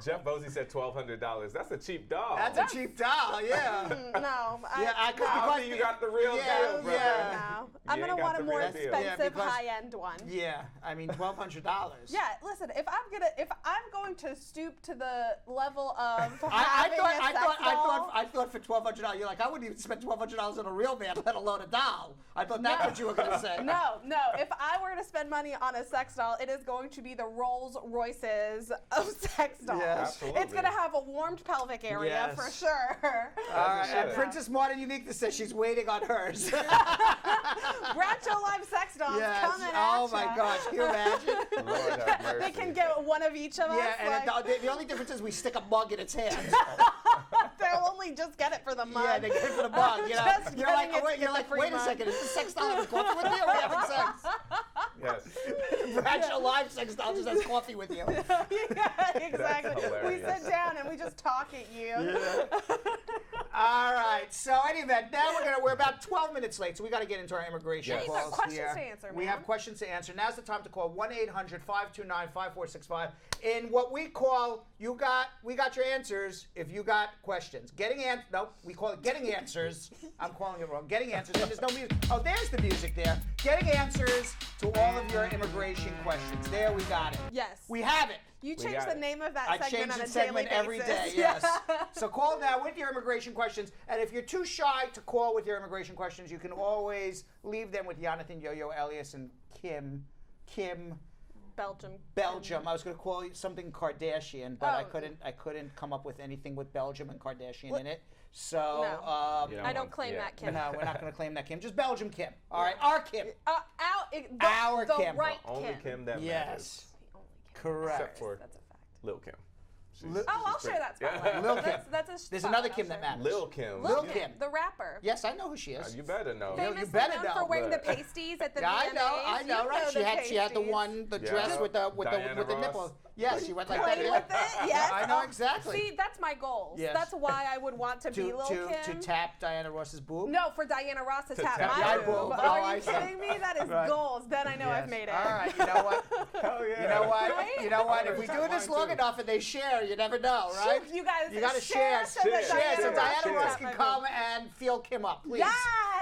H: Jeff Bosey said $1,200. That's a cheap doll.
I: That's a cheap doll, yeah.
J: No.
H: I don't think you got the real deal, brother.
J: No. I'm going to want a more expensive,
I: because-
J: high-end one.
I: Yeah, I mean $1,200.
J: Yeah, listen. If I'm going to stoop to the level of
I: I thought for $1,200, you're like, I wouldn't even spend $1,200 on a real man, let alone a doll. I thought that's what you were going to say.
J: No. If I were to spend money on a sex doll, it is going to be the Rolls Royces of sex dolls.
I: Yes.
H: Absolutely.
J: It's going to have a warmed pelvic area for sure.
I: All right, and Princess Modern Uniqueness says she's waiting on hers.
J: Groucho Live sex dolls coming at
I: Oh my gosh, can you imagine?
H: Lord have mercy.
J: They can get one of each of us.
I: Yeah, and the only difference is we stick a mug in its hand.
J: They'll only just get it for the mug.
I: Yeah, they get it for the mug. You know,
J: Just
I: you're like,
J: getting
I: wait a second, is this sex doll having coffee with me, or are we having sex?
H: Yes.
I: Groucho Live sex doll just has coffee with you.
J: Yeah, exactly. We
H: hilarious.
J: sit down and we just talk at you.
I: Yeah. All right. So anyway, now we're about 12 minutes late, so we got to get into our immigration
H: Yes.
J: These are
I: calls
J: questions
I: here.
J: to answer,
I: We
J: man.
I: have questions to answer. Now's the time to call 1-800-529-5465. In what we call, we got your answers if you got questions. We call it getting answers. I'm calling it wrong. Getting answers. And there's no music. Oh, there's the music there. Getting answers to all of your immigration questions. There, we got it.
J: Yes.
I: We have it.
J: You
H: We
J: change
H: got
J: the
H: it.
J: name of that
I: I
J: segment
I: change
J: on
I: the
J: a
I: segment
J: daily
I: every
J: basis.
I: day, yes. So call now with your immigration questions. And if you're too shy to call with your immigration questions, you can always leave them with Jonathan Yo-Yo Elias and Kim
J: Belgium.
I: I was going to call it something Kardashian, but
J: Oh.
I: I couldn't come up with anything with Belgium and Kardashian
J: What?
I: in it. So
J: No.
H: You
J: I don't claim that, Kim.
I: no, we're not going to claim that Kim. Just Belgium Kim. All right, our Kim.
J: The
I: Kim.
J: right
H: Only Kim that matters.
I: Yes,
J: The only Kim.
I: correct.
H: Except for
J: That's a fact.
H: Lil Kim.
J: I'll share that spotlight.
I: Lil Kim.
J: That's a
I: There's
J: spot
I: another
J: I'll
I: Kim that
J: share.
I: matters.
H: Lil Kim.
J: Lil
I: Lil
J: Kim,
I: Kim.
J: the rapper.
I: Yes, I know who she is.
H: You better know.
I: Famous-
J: Famously
I: better
J: known
I: know,
J: for wearing the
H: but-
J: pasties at the
I: Yeah, I
J: VMAs.
I: know, right?
J: You know
I: She had the
J: pasties.
I: dress
H: Yeah.
I: with the
H: Diana
I: with the
H: Ross.
I: nipple. Yes, she went like
J: Played
I: that.
J: with it, yes.
I: I know exactly.
J: See, that's my goals.
I: Yes.
J: That's why I would want to be Lil
I: to
J: Kim.
I: tap Diana Ross's boob.
J: No, for Diana Ross to tap
H: tap
J: my
H: your
J: boob.
H: boob.
I: Oh,
J: Are
I: I
J: you
I: see.
J: kidding me? That is
I: Right.
J: goals. Then I know I've
I: Yes.
J: made it.
I: All right, you know what?
H: Hell yeah.
I: You know what?
J: Right?
I: You know what? If
H: I'm
I: we
H: gonna
I: do
H: tap
I: this
H: mine
I: long
H: too.
I: enough and they share, you never know, right?
J: You guys
I: You gotta share
J: so that
H: Share.
I: so
J: Ross
I: Diana
J: can
I: Ross
J: tap
I: can
J: my
I: come
J: boob.
I: and feel Kim up, please.
J: Yes!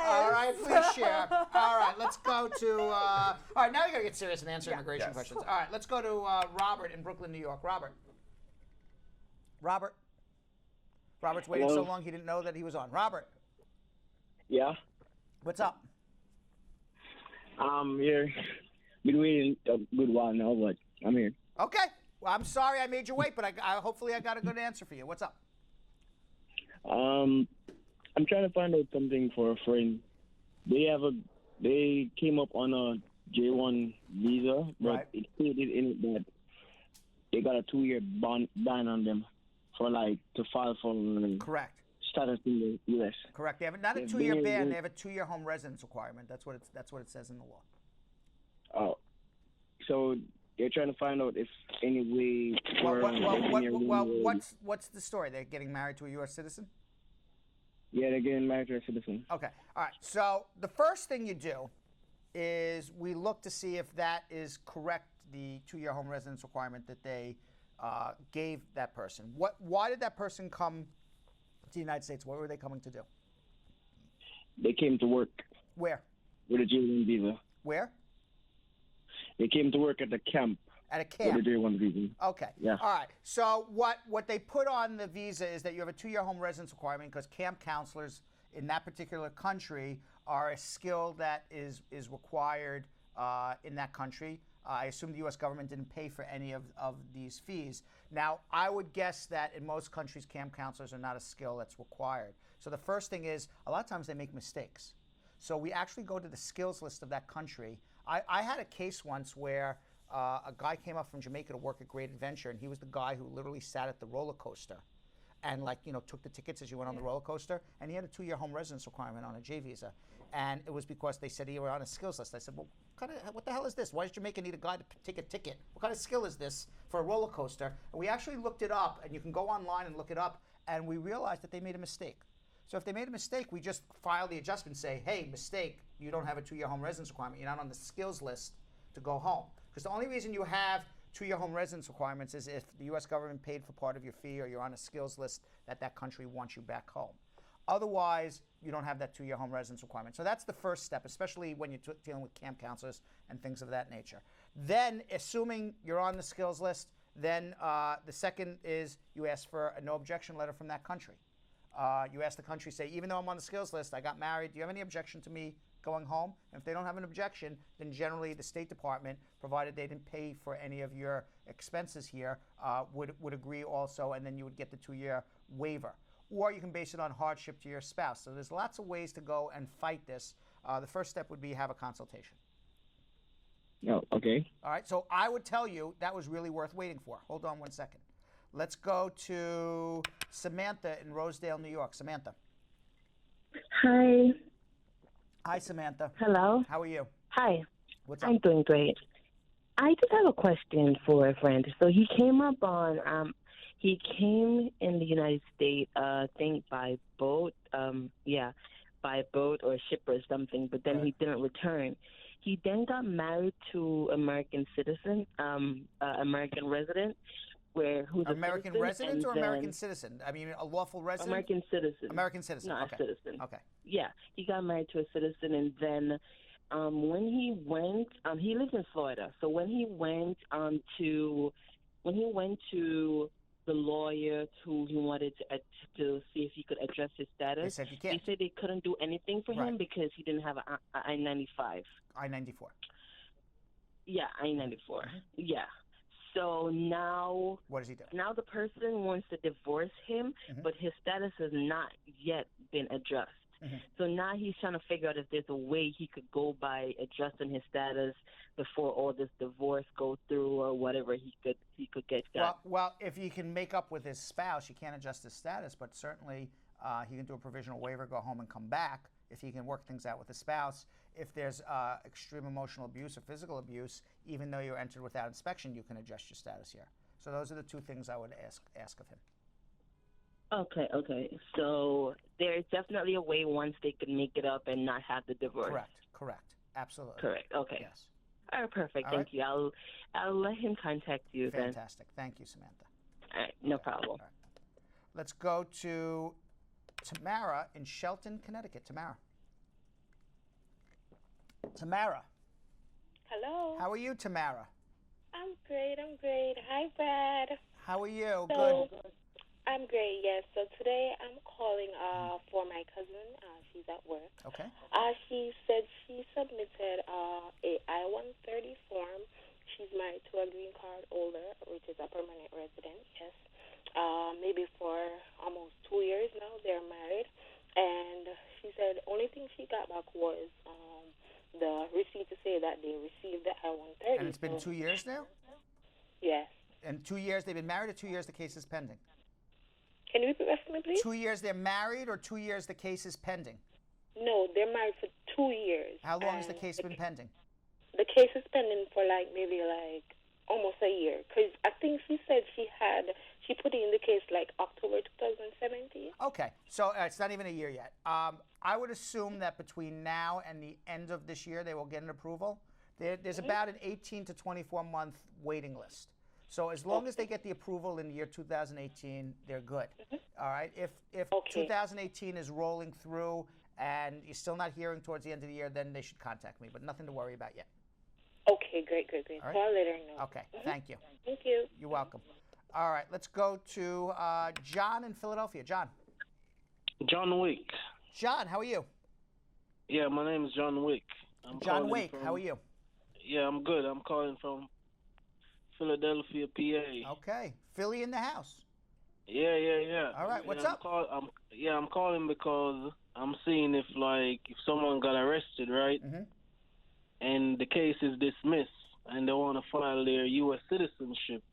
I: All right, please share. All right, let's go to. All right, now you gotta get serious and answer immigration
H: Yes.
I: questions. All right, let's go to Robert in Brooklyn, New York. Robert's waiting so long he didn't know that he was on. Robert,
K: Yeah.
I: what's up?
K: I'm here. Been waiting a good while now, but I'm here.
I: Okay. Well, I'm sorry I made you wait, but hopefully I got a good answer for you. What's up?
K: I'm trying to find out something for a friend. They came up on a J1 visa, but
I: Right.
K: it stated in it that they got a 2-year ban on them for to file for
I: Correct.
K: status in the U.S.
I: Correct. They have not a
K: They've
I: 2-year
K: been-
I: ban. They have a 2-year home residence requirement. That's what it says in the law.
K: Oh, so they're trying to find out if any way.
I: What's the story? They're getting married to a U.S. citizen?
K: Yeah, they're getting married to a citizen.
I: Okay. All right. So the first thing you do is we look to see if that is correct, the 2-year home residence requirement that they gave that person. Why did that person come to the United States? What were they coming to do?
K: They came to work.
I: Where?
K: With a J1 visa.
I: Where?
K: They came to work at the camp.
I: At a camp.
K: With a J1 visa.
I: Okay.
K: Yeah.
I: All right. So what they put on the visa is that you have a 2-year home residence requirement because camp counselors in that particular country are a skill that is required in that country. I assume the U.S. government didn't pay for any of these fees. Now, I would guess that in most countries, camp counselors are not a skill that's required. So the first thing is, a lot of times they make mistakes. So we actually go to the skills list of that country. I had a case once where a guy came up from Jamaica to work at Great Adventure, and he was the guy who literally sat at the roller coaster and took the tickets as you went on the roller coaster, and he had a 2-year home residence requirement on a J visa. And it was because they said he was on a skills list. I said, well, what the hell is this? Why does Jamaica need a guy to take a ticket? What kind of skill is this for a roller coaster? And we actually looked it up, and you can go online and look it up, and we realized that they made a mistake. So if they made a mistake, we just file the adjustment and say, hey, mistake, you don't have a 2-year home residence requirement. You're not on the skills list to go home. Because the only reason you have 2-year home residence requirements is if the U.S. government paid for part of your fee or you're on a skills list that country wants you back home. Otherwise, you don't have that 2-year home residence requirement. So that's the first step, especially when you're dealing with camp counselors and things of that nature. Then, assuming you're on the skills list, then the second is you ask for a no objection letter from that country. You ask the country, say, even though I'm on the skills list, I got married, do you have any objection to me going home? And if they don't have an objection, then generally the State Department, provided they didn't pay for any of your expenses here, would agree also, and then you would get the 2-year waiver. Or you can base it on hardship to your spouse. So there's lots of ways to go and fight this. The first step would be have a consultation.
K: Oh, okay.
I: All right, so I would tell you that was really worth waiting for. Hold on one second. Let's go to Samantha in Rosedale, New York. Samantha.
L: Hi.
I: Hi, Samantha.
L: Hello.
I: How are you?
L: Hi.
I: What's up?
L: I'm doing great. I just have a question for a friend. So he came up on, he came in the United States, I think by boat, by boat or ship or something, but then he didn't return. He then got married to American citizen, American resident, who's
I: American resident or American citizen? I mean, a lawful resident?
L: American citizen.
I: American citizen.
L: Not
I: okay.
L: a citizen.
I: Okay.
L: Yeah, he got married to a citizen, and then when he went, he lives in Florida. So when he went to the lawyer who he wanted to see if he could address his status,
I: They said you can't.
L: they said they couldn't do anything for him because he didn't have an I-95.
I: I-94.
L: Yeah, I-94. Yeah. So now,
I: what does he do?
L: Now the person wants to divorce him, but his status has not yet been addressed. So now he's trying to figure out if there's a way he could go by adjusting his status before all this divorce goes through or whatever he could get done.
I: Well, if he can make up with his spouse, you can't adjust his status, but certainly he can do a provisional waiver, go home and come back if he can work things out with his spouse. If there's extreme emotional abuse or physical abuse, even though you're entered without inspection, you can adjust your status here. So those are the two things I would ask of him.
L: Okay. So there's definitely a way once they could make it up and not have the divorce.
I: Correct. Absolutely.
L: Correct. Okay.
I: Yes.
L: All right, perfect.
I: All
L: Thank
I: right.
L: you. I'll let him contact you then.
I: Fantastic. Thank you, Samantha.
L: All right, no problem.
I: All right. Let's go to Tamara in Shelton, Connecticut. Tamara.
M: Hello.
I: How are you, Tamara?
M: I'm great. Hi, Brad.
I: How are you?
M: So,
I: Good.
M: I I'm great, yes. So today I'm calling for my cousin. She's at work.
I: Okay.
M: She said she submitted a I-130 form. She's married to a green card holder, which is a permanent resident, yes. Maybe for almost 2 years now they're married. And she said only thing she got back was the receipt to say that they received the I-130.
I: And it's been 2 years now?
M: Yes.
I: And 2 years, they've been married, or 2 years the case is pending?
M: Can you repeat that for me, please?
I: 2 years they're married, or 2 years the case is pending?
M: No, they're married for 2 years.
I: How long has the case been pending?
M: The case is pending for maybe almost a year. Because I think she said she put in the case October 2017.
I: Okay, so it's not even a year yet. I would assume that between now and the end of this year, they will get an approval. There's about an 18 to 24 month waiting list. So as long as they get the approval in the year 2018, they're good. All right. If 2018 is rolling through and you're still not hearing towards the end of the year, then they should contact me. But nothing to worry about yet.
M: Okay, great.
I: All right?
M: So I'll let her know.
I: Okay, thank you.
M: Thank you.
I: You're welcome. All right, let's go to John in Philadelphia. John.
N: John Wick.
I: John, how are you?
N: Yeah, my name is John Wick.
I: John Wake, how are you?
N: Yeah, I'm good. I'm calling from Philadelphia, PA.
I: Okay. Philly in the house.
N: Yeah.
I: All right, what's up?
N: I'm calling because I'm seeing if someone got arrested, right?
I: Mm-hmm.
N: And the case is dismissed, and they want to file their U.S. citizenship.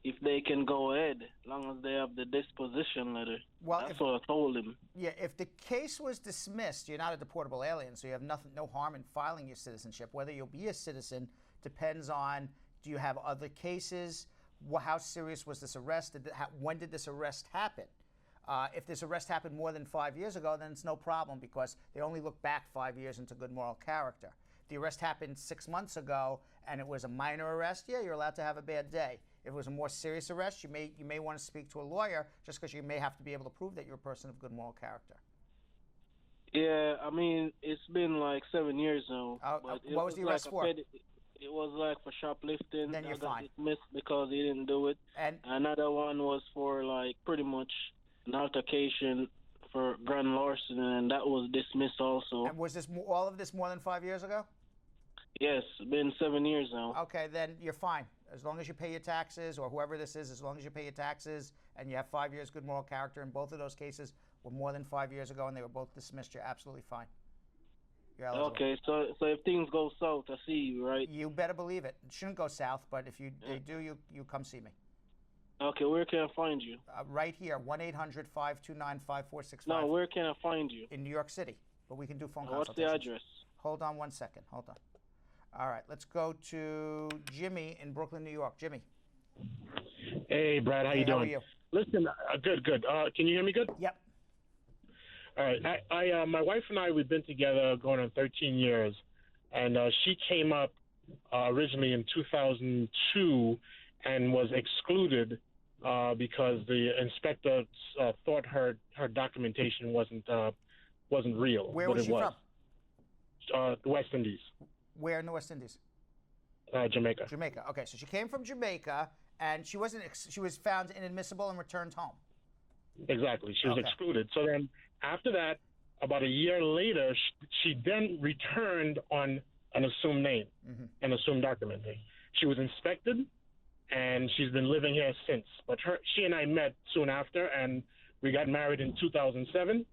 N: If they can go ahead, as long as they have the disposition letter.
I: Well,
N: that's what I told him.
I: Yeah, if the case was dismissed, you're not a deportable alien, so you have no harm in filing your citizenship. Whether you'll be a citizen depends on, do you have other cases? How serious was this arrest? When did this arrest happen? If this arrest happened more than 5 years ago, then it's no problem because they only look back 5 years into good moral character. If the arrest happened 6 months ago and it was a minor arrest, yeah, you're allowed to have a bad day. If it was a more serious arrest, you may want to speak to a lawyer just because you may have to be able to prove that you're a person of good moral character.
N: Yeah, I mean, it's been 7 years now.
I: What was the arrest for?
N: It was for shoplifting.
I: Then you're fine.
N: It missed because he didn't do it.
I: And
N: another one was for pretty much an altercation for grand larceny, and that was dismissed also.
I: And was all of this more than 5 years ago?
N: Yes, it's been 7 years now.
I: Okay, then you're fine. As long as you pay your taxes, or whoever this is, as long as you pay your taxes and you have 5 years good moral character, and both of those cases were more than 5 years ago and they were both dismissed, you're absolutely fine. You're eligible.
N: Okay, so if things go south, I see you, right?
I: You better believe it. It shouldn't go south, but if they do, you come see me.
N: Okay, where can I find you?
I: Right here, 1-800-529-5465.
N: No, where can I find you?
I: In New York City, but we can do phone
N: What's
I: consultations.
N: the address?
I: Hold on 1 second. Hold on. All right, let's go to Jimmy in Brooklyn, New York. Jimmy.
O: Hey, Brad, how you doing?
I: How are you?
O: Listen, good. Can you hear me good?
I: Yep.
O: All right. My wife and I, we've been together going on 13 years, and she came up originally in 2002 and was excluded because the inspector thought her documentation wasn't real.
I: Where was she from?
O: The West Indies.
I: Where in the West Indies?
O: Jamaica.
I: Jamaica. Okay, so she came from Jamaica, and she was found inadmissible and returned home.
O: Exactly. She was excluded. So then after that, about a year later, she then returned on an assumed name, an assumed document. She was inspected, and she's been living here since. But she and I met soon after, and we got married in 2007.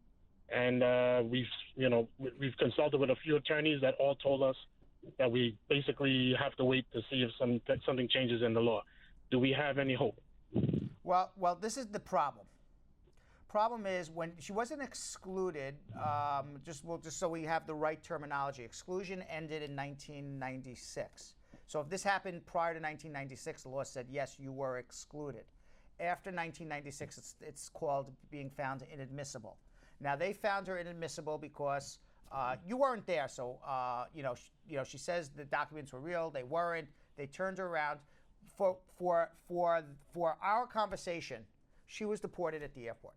O: And we've consulted with a few attorneys that all told us that we basically have to wait to see if something changes in the law. Do we have any hope?
I: Well, this is the problem. Problem is when she wasn't excluded. Just so we have the right terminology, exclusion ended in 1996. So if this happened prior to 1996, the law said yes, you were excluded. After 1996, it's called being found inadmissible. Now they found her inadmissible because you weren't there. So she says the documents were real. They weren't. They turned her around. For our conversation, she was deported at the airport.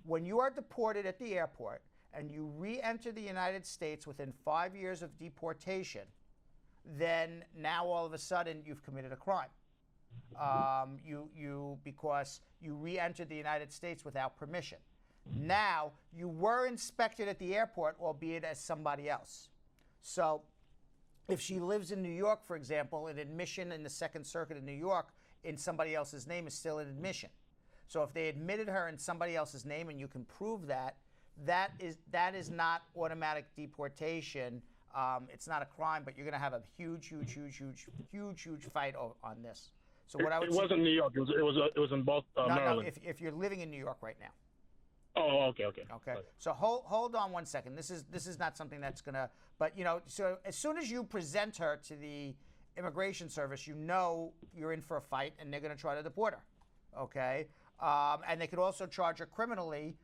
I: When you are deported at the airport and you re-enter the United States within 5 years of deportation, then now all of a sudden you've committed a crime. because you re-entered the United States without permission. Now, you were inspected at the airport, albeit as somebody else. So if she lives in New York, for example, an admission in the Second Circuit in New York in somebody else's name is still an admission. So if they admitted her in somebody else's name and you can prove that, that is not automatic deportation. It's not a crime, but you're going to have a huge fight on this. So what I would
O: it wasn't New York. It was in both Maryland.
I: No. If you're living in New York right now.
O: Oh, okay.
I: Okay. So hold on one second. This is not something that's gonna. But so as soon as you present her to the Immigration Service, you're in for a fight, and they're gonna try to deport her. Okay. And they could also charge her criminally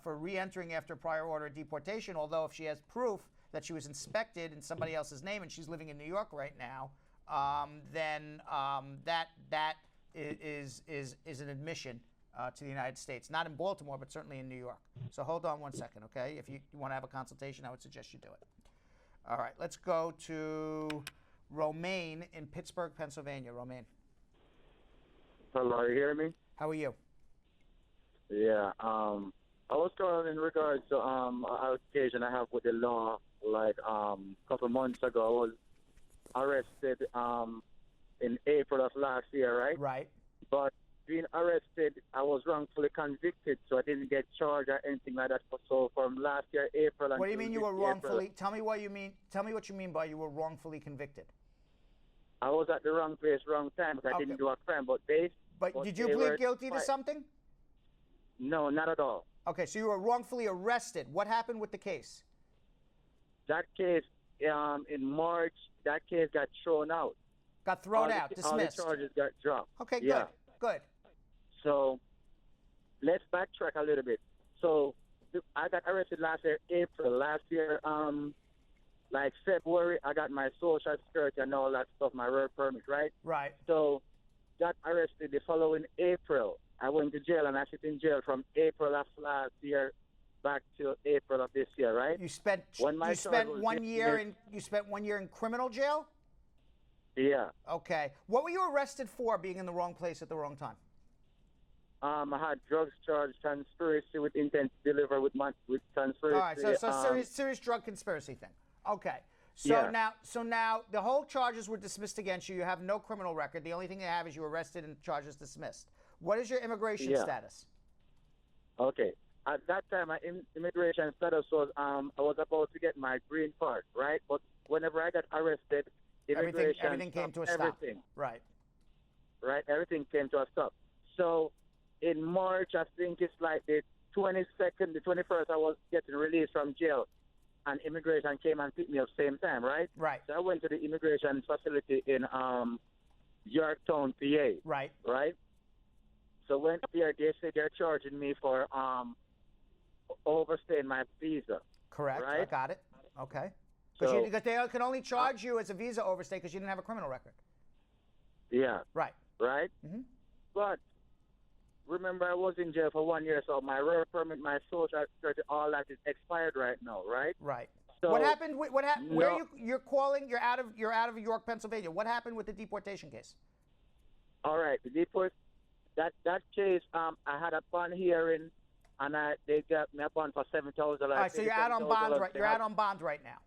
I: for re-entering after prior order of deportation. Although if she has proof that she was inspected in somebody else's name and she's living in New York right now, then that is an admission to the United States. Not in Baltimore, but certainly in New York. So hold on one second, okay? If you want to have a consultation, I would suggest you do it. All right, let's go to Romaine in Pittsburgh, Pennsylvania. Romaine.
P: Hello, are you hearing me?
I: How are you?
P: Yeah, I was calling in regards to an occasion I have with the law. Like a couple months ago, I was arrested in April of last year, right?
I: Right.
P: But being arrested, I was wrongfully convicted, so I didn't get charged or anything like that. So from last year, April.
I: What do you mean you were wrongfully? Tell me what you mean. Tell me what you mean by you were wrongfully convicted.
P: I was at the wrong place, wrong time, because I didn't do a crime. But
I: did you plead guilty to something?
P: No, not at all.
I: Okay, so you were wrongfully arrested. What happened with the case?
P: That case, in March, that case got thrown out.
I: Got thrown out, dismissed.
P: All the charges got dropped.
I: Okay,
P: yeah.
I: Good.
P: So let's backtrack a little bit. So I got arrested last year, April. Last year, like February, I got my social security and all that stuff, my work permit, right?
I: Right.
P: So got arrested the following April. I went to jail, and I sit in jail from April of last year back to April of this year, right?
I: You spent 1 year in criminal jail?
P: Yeah.
I: Okay. What were you arrested for, being in the wrong place at the wrong time?
P: I had drugs charge, conspiracy with intent to deliver with conspiracy.
I: All right, so serious drug conspiracy thing. Okay. So now the whole charges were dismissed against you. You have no criminal record. The only thing you have is you were arrested and charges dismissed. What is your immigration status?
P: Okay. At that time, my immigration status was I was about to get my green card, right? But whenever I got arrested,
I: everything came to a stop. Right.
P: Right. Everything came to a stop. So in March, I think it's like the 22nd, the 21st, I was getting released from jail, and immigration came and picked me up same time, right?
I: Right.
P: So I went to the immigration facility in Yorktown, PA.
I: Right.
P: Right. So when here, they say they're charging me for overstaying my visa.
I: Correct.
P: Right?
I: I got it. Okay.
P: So,
I: because they can only charge you as a visa overstay because you didn't have a criminal record.
P: Yeah.
I: Right.
P: Right?
I: Mm-hmm.
P: But remember, I was in jail for 1 year, so my work permit, my social security, all that is expired right now, right?
I: Right.
P: So,
I: what happened? What happened?
P: No.
I: Where you're calling? You're out of York, Pennsylvania. What happened with the deportation case?
P: All right. That case, I had a bond hearing, and they got me a bond for $7,000.
I: All right. So you're out on bond. You're out on bond right now.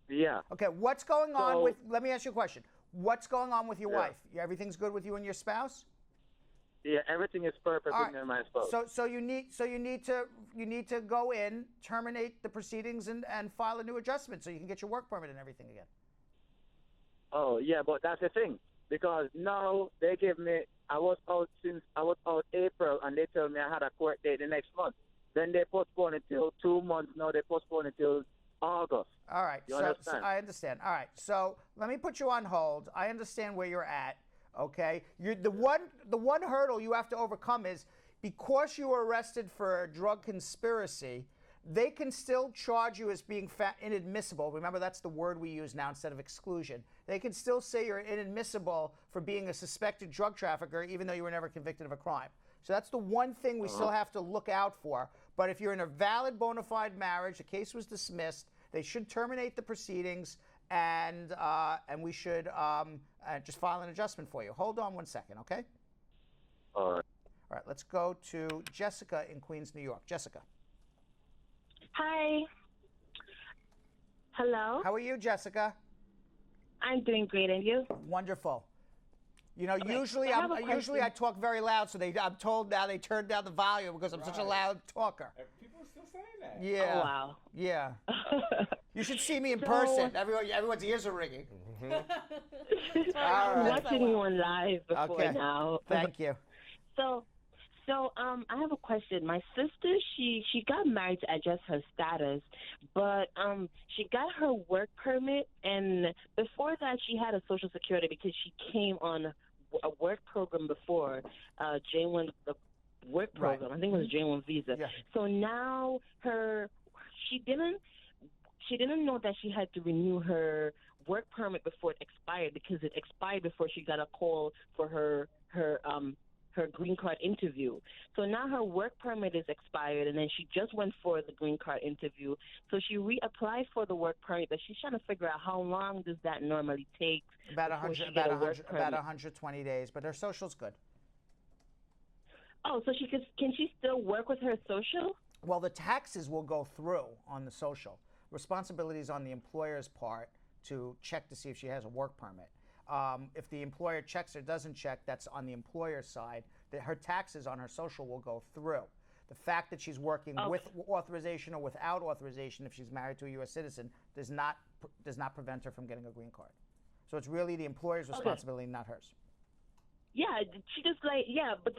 P: Yeah.
I: Okay, what's going on with, let me ask you a question. What's going on with your wife? Everything's good with you and your spouse?
P: Yeah, everything is perfect with me and my spouse.
I: So you need to go in, terminate the proceedings and file a new adjustment so you can get your work permit and everything again.
P: Oh, yeah, but that's the thing. Because now they give me, I was out April, and they tell me I had a court date the next month. Then they postpone it till 2 months. Now they postpone it till August.
I: All right. So I understand. All right. So let me put you on hold. I understand where you're at. Okay. The one hurdle you have to overcome is because you were arrested for a drug conspiracy, they can still charge you as being inadmissible. Remember, that's the word we use now instead of exclusion. They can still say you're inadmissible for being a suspected drug trafficker, even though you were never convicted of a crime. So that's the one thing we still have to look out for. But if you're in a valid bona fide marriage, the case was dismissed, they should terminate the proceedings, and we should just file an adjustment for you. Hold on 1 second, okay?
P: All right.
I: All right, let's go to Jessica in Queens, New York. Jessica.
L: Hi. Hello.
I: How are you, Jessica?
L: I'm doing great, and you?
I: Wonderful. You know,
L: Okay,
I: usually
L: I have a
I: usually I
L: question.
I: talk very loud, so I'm told now they turned down the volume because I'm such a loud talker.
H: People are still saying that.
I: Yeah.
L: Oh, wow.
I: Yeah. You should see me in
L: So-
I: person. Everyone's ears are ringing.
L: I'm watching you on live before
I: Okay.
L: now.
I: Thank you.
L: So, I have a question. My sister, she got married to adjust her status, but she got her work permit, and before that, she had a Social Security because she came on a work program before, J1, the work program. I think it was J1 visa.
I: Yeah.
L: So now she didn't know that she had to renew her work permit before it expired because it expired before she got a call for her green card interview. So now her work permit is expired, and then she just went for the green card interview. So she reapplied for the work permit, but she's trying to figure out how long does that normally take.
I: About
L: before she
I: 100,
L: get
I: about
L: a work
I: 100, about
L: permit.
I: 120 days, but her social's good.
L: Oh, so can she still work with her social?
I: Well, the taxes will go through on the social. Responsibility is on the employer's part to check to see if she has a work permit. If the employer checks or doesn't check, that's on the employer's side. Her taxes on her social will go through. The fact that she's working with authorization or without authorization, if she's married to a U.S. citizen, does not prevent her from getting a green card. So it's really the employer's responsibility, not hers.
L: Yeah, she just but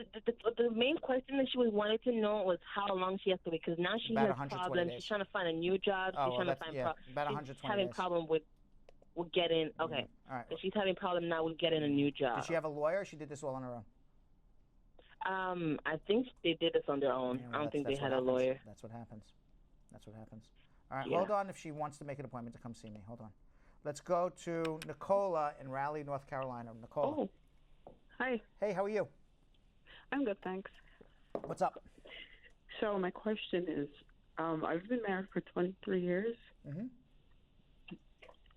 L: the main question that she wanted to know was how long she has to wait, because now she
I: About
L: has
I: 120
L: problems.
I: days.
L: She's trying to find a new job.
I: Oh,
L: She's
I: well,
L: trying to
I: that's-
L: find
I: yeah, about
L: she's
I: 120
L: having
I: days.
L: problem with getting
I: All right.
L: So she's having problem now with getting a new job.
I: Did she have a lawyer or she did this all on her own?
L: I think they did this on their own.
I: Yeah,
L: I don't think they
I: that's
L: had
I: what
L: a
I: happens.
L: lawyer.
I: That's what happens. That's what happens. All right,
L: Yeah.
I: hold on if she wants to make an appointment to come see me. Hold on. Let's go to Nicola in Raleigh, North Carolina. Nicola.
Q: Oh, hi.
I: Hey, how are you?
Q: I'm good, thanks.
I: What's up?
Q: So my question is, I've been married for 23 years,
I: Mm-hmm.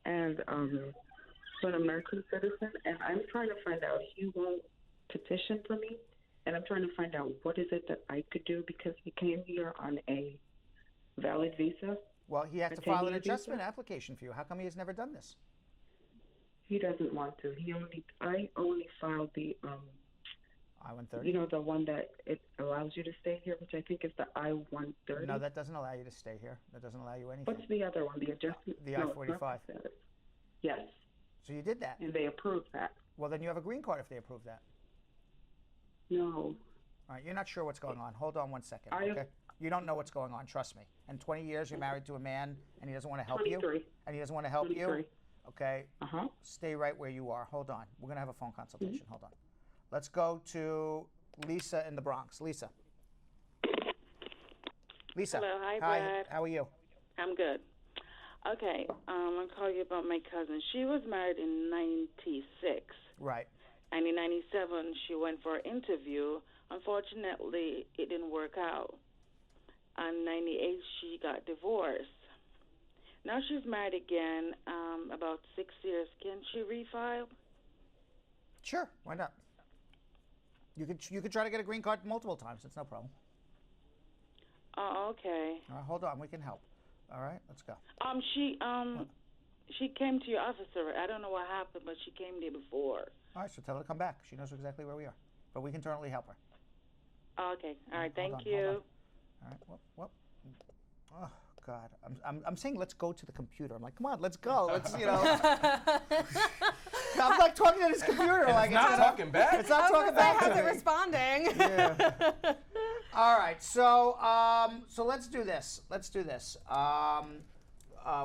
Q: and so an American citizen, and I'm trying to find out. He won't petition for me, and I'm trying to find out what is it that I could do because he came here on a valid visa.
I: Well, he had
Q: A
I: to file an
Q: 10-year
I: adjustment
Q: visa?
I: application for you. How come he has never done this?
Q: He doesn't want to. I only filed the
I: I-130?
Q: you know, the one that it allows you to stay here, which I think is the I-130.
I: No, that doesn't allow you to stay here. That doesn't allow you anything.
Q: What's the other one? The adjustment?
I: The
Q: no,
I: I-45.
Q: not status. Yes.
I: So you did that.
Q: And they approved that.
I: Well, then you have a green card if they approve that.
Q: No.
I: All right, you're not sure what's going on. Hold on 1 second,
Q: I-
I: okay? You don't know what's going on, trust me. In 20 years, you're married to a man, and he doesn't want to help you?
Q: 23.
I: And he doesn't want to help you?
Q: 23.
I: Okay?
Q: Uh-huh.
I: Stay right where you are. Hold on. We're going to have a phone consultation.
Q: Mm-hmm.
I: Hold on. Let's go to Lisa in the Bronx. Lisa. Lisa.
R: Hello, hi, Brad.
I: How are you?
R: I'm good. Okay, I'm calling you about my cousin. She was married in '96,
I: Right.
R: and in '97 she went for an interview. Unfortunately, it didn't work out. In '98 she got divorced. Now she's married again, about 6 years. Can she refile?
I: Sure. Why not? You could try to get a green card multiple times. It's no problem.
R: Oh, okay.
I: All right, hold on. We can help. All right, let's go.
R: She came to your office already. I don't know what happened, but she came there before.
I: All right, so tell her to come back. She knows exactly where we are. But we can certainly help her.
R: Okay. All right.
I: Hold
R: Thank
I: on,
R: you.
I: hold on. All right. Whoop. Oh God, I'm saying let's go to the computer. I'm like, come on, let's go. Let's I'm like talking to this computer.
H: And
I: like
H: it's not talking back.
I: It's not talking back.
J: How's
I: to
J: it
I: me.
J: responding?
I: Yeah. All right. So let's do this.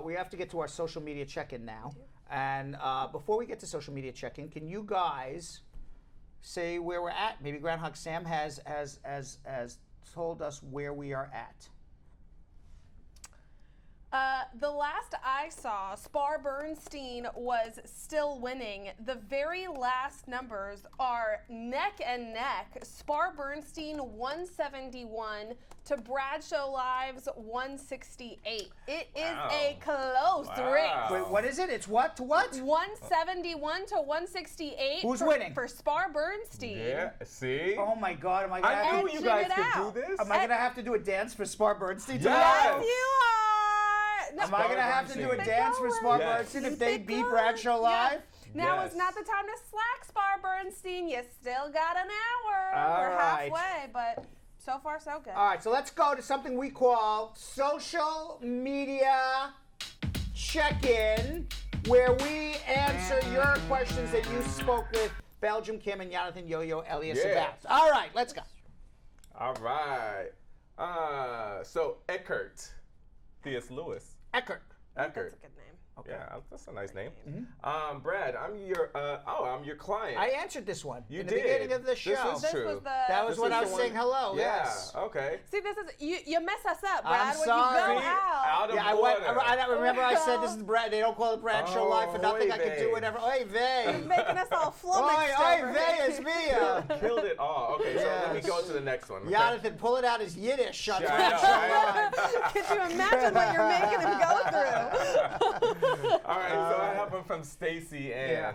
I: We have to get to our social media check-in now. And before we get to social media check-in, can you guys say where we're at? Maybe Groundhog Sam has told us where we are at.
J: The last I saw, Spar Bernstein was still winning. The very last numbers are neck and neck. Spar Bernstein 171 to Bradshaw Live's 168. It is a close race.
I: Wait, what is it? It's what to what?
J: 171 to 168.
I: Who's winning?
J: For Spar Bernstein.
H: Yeah, see?
I: Oh my God, am I gonna
H: I knew you guys could do this.
I: Am I gonna have to do a dance for Spar Bernstein tonight?
J: Yes, you are. No.
I: Am I going to have to do a dance for Spar Bernstein if they beat Bradshaw Live?
J: Now is not the time to slack, Spar Bernstein. You still got an hour. We're halfway, but so far so good.
I: All right, so let's go to something we call social media check-in, where we answer your questions that you spoke with Belgium Kim and Jonathan Yo-Yo Elias about. All right, let's go.
H: All right. So Eckert T.S. Lewis.
I: Eckert.
J: That's a good name.
H: Okay. Yeah, that's a nice name. Brad, I'm your client.
I: I answered this one
H: in
I: the beginning of the show.
H: This is true.
I: That was when I was saying hello.
H: Yeah.
I: Yes.
H: Okay.
J: See, this is you mess us up, Brad.
I: I'm
J: when
I: sorry.
J: you go out.
I: I remember I said this is Brad. They don't call it Bradshaw Live for nothing. I can do whatever. Oy vey.
J: You're making us all flummoxed.
I: Oy vey is me.
H: Killed it all. Okay, so let me go to the next one. Okay?
I: Jonathan, pull it out as Yiddish on Bradshaw Live.
J: Could you imagine what you're making him go through?
H: All right. So I have one from Stacy Ann.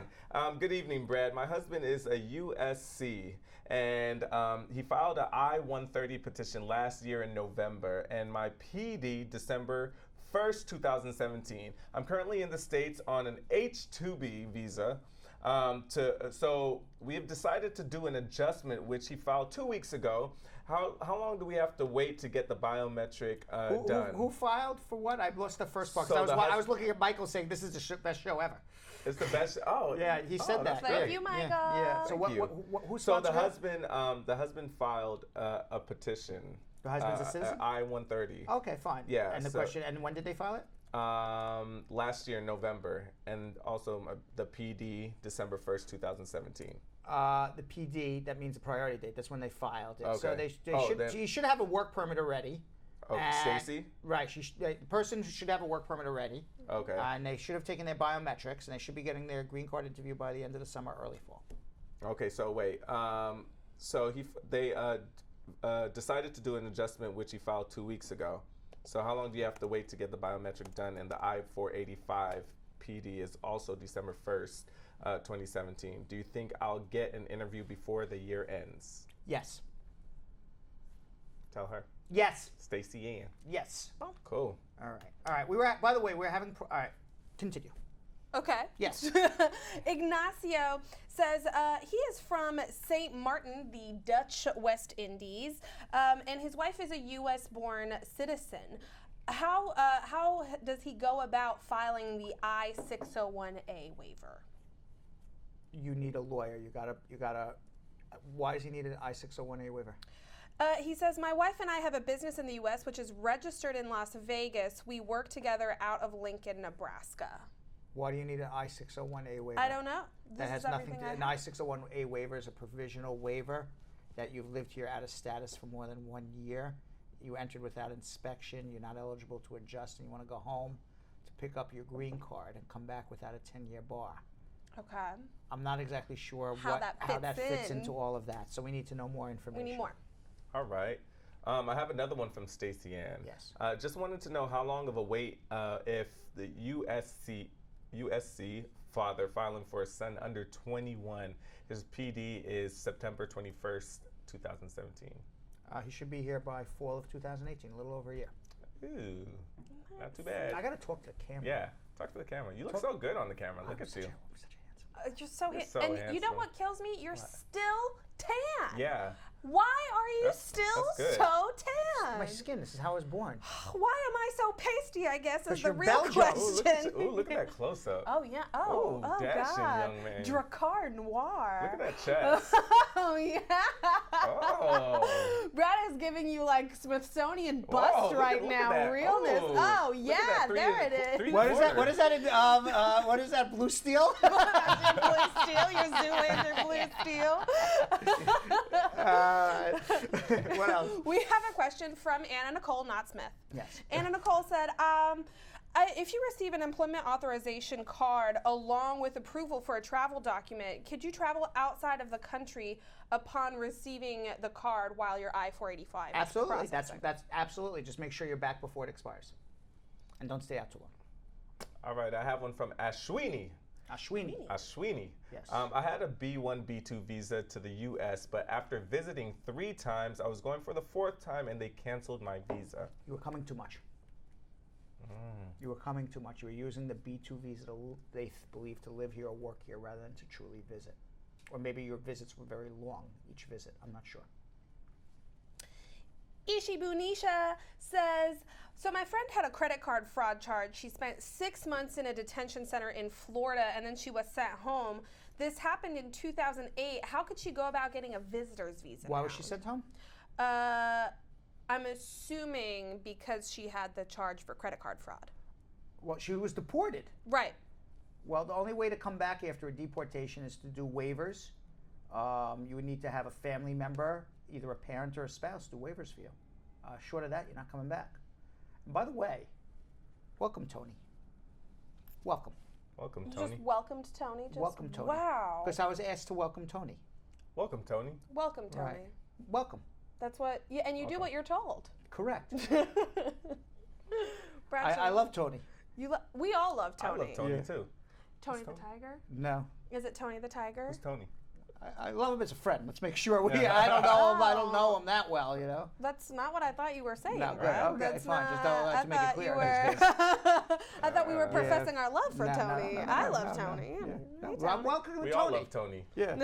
H: Good evening, Brad. My husband is a USC, and he filed an I-130 petition last year in November, and my PD December 1st, 2017. I'm currently in the States on an H-2B visa. So we have decided to do an adjustment, which he filed 2 weeks ago. How long do we have to wait to get the biometric done?
I: Who filed for what? I lost the first part.
H: So
I: I was looking at Michael saying this is the best show ever.
H: It's the best. Oh,
I: yeah, he said that.
J: Thank you, Michael.
I: Yeah. So who sponsored
H: the husband filed a petition.
I: The husband's a citizen?
H: I-130.
I: Okay, fine.
H: Yeah.
I: And the question, and when did they file it?
H: Last year in November, and also the PD December 1st, 2017.
I: The PD, that means a priority date. That's when they filed it.
H: Okay.
I: So she should have a work permit already.
H: Oh, Stacy?
I: Right. The person should have a work permit already.
H: Okay.
I: And they should have taken their biometrics, and they should be getting their green card interview by the end of the summer, early fall.
H: Okay, so wait. So they decided to do an adjustment, which he filed 2 weeks ago. So how long do you have to wait to get the biometric done? And the I-485 PD is also December 1st, 2017. Do you think I'll get an interview before the year ends?
I: Yes.
H: Tell her.
I: Yes.
H: Stacy Ann.
I: Yes.
H: Cool.
I: All right. By the way, we're having. All right. Continue.
J: Okay.
I: Yes.
J: Ignacio says he is from St. Martin, the Dutch West Indies, and his wife is a U.S.-born citizen. How does he go about filing the I-601A waiver?
I: You need a lawyer. You gotta. Why does he need an I-601A waiver?
J: He says, my wife and I have a business in the U.S. which is registered in Las Vegas. We work together out of Lincoln, Nebraska.
I: Why do you need an I-601A waiver?
J: I don't know.
I: That has nothing to. An I-601A waiver is a provisional waiver that you've lived here out of status for more than 1 year. You entered without inspection. You're not eligible to adjust, and you want to go home to pick up your green card and come back without a 10-year bar.
J: Okay.
I: I'm not exactly sure
J: how that
I: fits into all of that. So we need to know more information.
J: We need more.
H: All right. I have another one from Stacy Ann.
I: Yes.
H: Just wanted to know how long of a wait if the USC father filing for a son under 21. His PD is September 21st, 2017.
I: He should be here by fall of 2018, a little over a year.
H: Ooh, not too bad.
I: I got to talk to the camera.
H: Yeah, talk to the camera. You look so good on the camera. Look at you.
J: You're so
H: handsome.
J: And you know what kills me? You're still tan.
H: Yeah.
J: Why are you still so tan?
I: My skin. This is how I was born.
J: Why am I so pasty, I guess, is the real
I: Belgian.
J: question.
H: Ooh, look at that close-up.
J: Oh, yeah. Oh,
H: dashing
J: God.
H: young man.
J: Dracar Noir.
H: Look at that chest.
J: Oh, yeah.
H: Oh.
J: Brad is giving you like Smithsonian bust right now. Realness. Oh yeah, there it is.
I: What is that? What is that? What is that? Blue steel?
J: Blue steel. Your Zoolander blue steel.
I: What else?
J: We have a question from Anna Nicole, not Smith.
I: Yes.
J: Anna Nicole said, if you receive an employment authorization card along with approval for a travel document, could you travel outside of the country upon receiving the card while your I-485
I: Absolutely.
J: is
I: That's
J: processing?
I: absolutely. Just make sure you're back before it expires, and don't stay out too long.
H: All right, I have one from Ashwini.
I: Ashwini.
H: Yes. I had a B1, B2 visa to the U.S., but after visiting 3 times, I was going for the 4th time, and they canceled my visa.
I: You were coming too much. You were coming too much. You were using the B2 visa they believe to live here or work here rather than to truly visit. Or maybe your visits were very long, each visit. I'm not sure.
J: Ishibunisha says, so my friend had a credit card fraud charge. She spent 6 months in a detention center in Florida, and then she was sent home. This happened in 2008. How could she go about getting a visitor's visa
I: Why
J: now?
I: was she sent home?
J: I'm assuming because she had the charge for credit card fraud.
I: Well, she was deported.
J: Right.
I: Well, the only way to come back after a deportation is to do waivers. You would need to have a family member, either a parent or a spouse, do waivers for you. Short of that, you're not coming back. And by the way, welcome, Tony. Welcome.
H: Welcome,
J: You
H: Tony.
J: just welcomed Tony?
I: Welcome, Tony.
J: Wow.
I: Because I was asked to welcome Tony.
H: Welcome, Tony.
J: Welcome, Tony.
I: Right. Welcome.
J: That's what, yeah, and you do what you're told.
I: Correct.
J: Braxton,
I: I love Tony.
J: We all love Tony.
H: I love Tony, too.
J: Tony the Tiger?
I: No.
J: Is it Tony the Tiger?
H: Who's Tony?
I: I love him as a friend. Let's make sure I don't know him. I don't know him that well, you know.
J: That's not what I thought you were saying,
I: No,
J: Brad.
I: okay,
J: That's
I: fine.
J: not,
I: Just to make it clear.
J: I thought we were professing our love for
I: No,
J: Tony. I love Tony. Hey,
I: Well, welcome to
H: We
I: Tony.
H: all love Tony.
I: Yeah.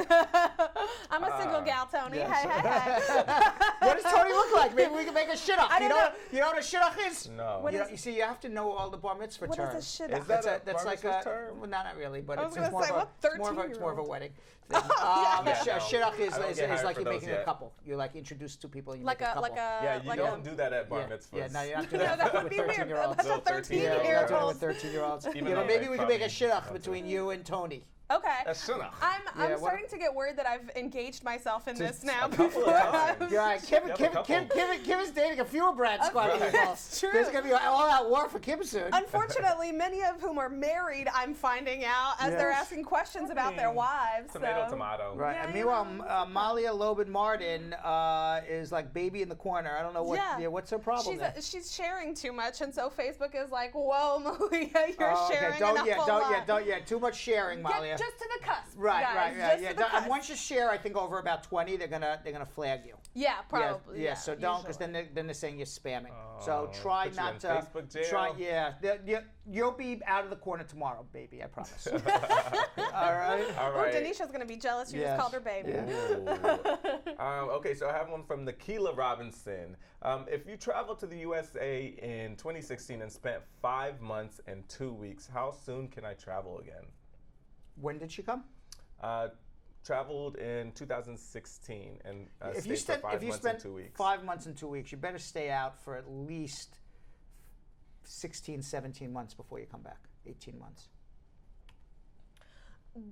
J: I'm a single gal, Tony.
I: Yes.
J: Hey.
I: What does Tony look like? Maybe we can make a shidduch.
J: I don't know.
I: You know what a shidduch is?
H: No.
I: You see, you have to know all the bar mitzvah
J: What
I: terms.
J: is a shidduch?
H: Is that
I: That's
H: a
I: like
H: bar
I: a
H: mitzvah term?
I: well, not really, but
J: I
I: it's
J: was
I: more
J: gonna
I: of
J: say,
I: it's more of a wedding thing.
H: Yeah,
I: A shidduch
H: I don't get
I: is
H: hired
I: like
H: for
I: you're
H: those
I: making
H: yet.
I: a couple. You like introduce 2 people and you
J: Like
I: make a couple.
H: Yeah, you don't do that at bar mitzvahs.
I: Yeah, no, you don't do
J: No,
I: that
J: that would
I: with
J: be weird.
I: 13-year-olds.
J: That's a
H: Little
J: 13-year-old.
I: Yeah, you don't do it
J: girls.
I: with 13-year-olds.
H: Even
I: Yeah,
H: though
I: but maybe
H: they
I: we can make a
H: probably
I: shidduch between you and Tony.
J: Okay.
H: A shidduch.
J: I'm
I: Yeah, what-
J: starting to get worried that I've engaged myself in this now.
H: a couple of
J: before
H: times.
J: I'm-
I: You're right. Kim is dating a fewer Brad Squad people.
J: That's true.
I: There's going to be an all-out war for Kim soon.
J: Unfortunately, many of whom are married, I'm finding out as they're
I: Yes.
J: asking questions about their wives.
H: Tomato,
J: so.
H: tomato.
I: Right.
J: Yeah,
I: and
J: you
I: meanwhile, Malia Lobin Martin is like baby in the corner. I don't know what's her problem there.
J: She's sharing too much, and so Facebook is like, "Whoa, Malia, you're sharing
I: Don't
J: an
I: yet,
J: awful
I: don't
J: lot."
I: yet, don't yet. Too much sharing, Malia.
J: Get just to the cusp,
I: Right,
J: guys,
I: right,
J: just
I: yeah.
J: to the
I: And
J: cusp.
I: once you share, I think over about 20, they're gonna flag you.
J: Yeah, probably.
I: Yeah. So don't, because
J: usually.
I: then they're saying you're spamming. So try
H: put you
I: not
H: in
I: to.
H: Facebook jail.
I: Try, yeah. You'll be out of the corner tomorrow, baby. I promise. All right.
H: All
J: Oh,
H: right.
J: Denisha's gonna be jealous. You
I: Yes.
J: just called her baby.
H: Okay, so I have one from Nikila Robinson. If you traveled to the USA in 2016 and spent 5 months and 2 weeks, how soon can I travel again?
I: When did she come?
H: Traveled in 2016 and
I: If
H: stayed
I: you
H: for
I: spent
H: 5 months and 2 weeks.
I: 5 months and 2 weeks, you better stay out for at least 16, 17 months before you come back. 18 months.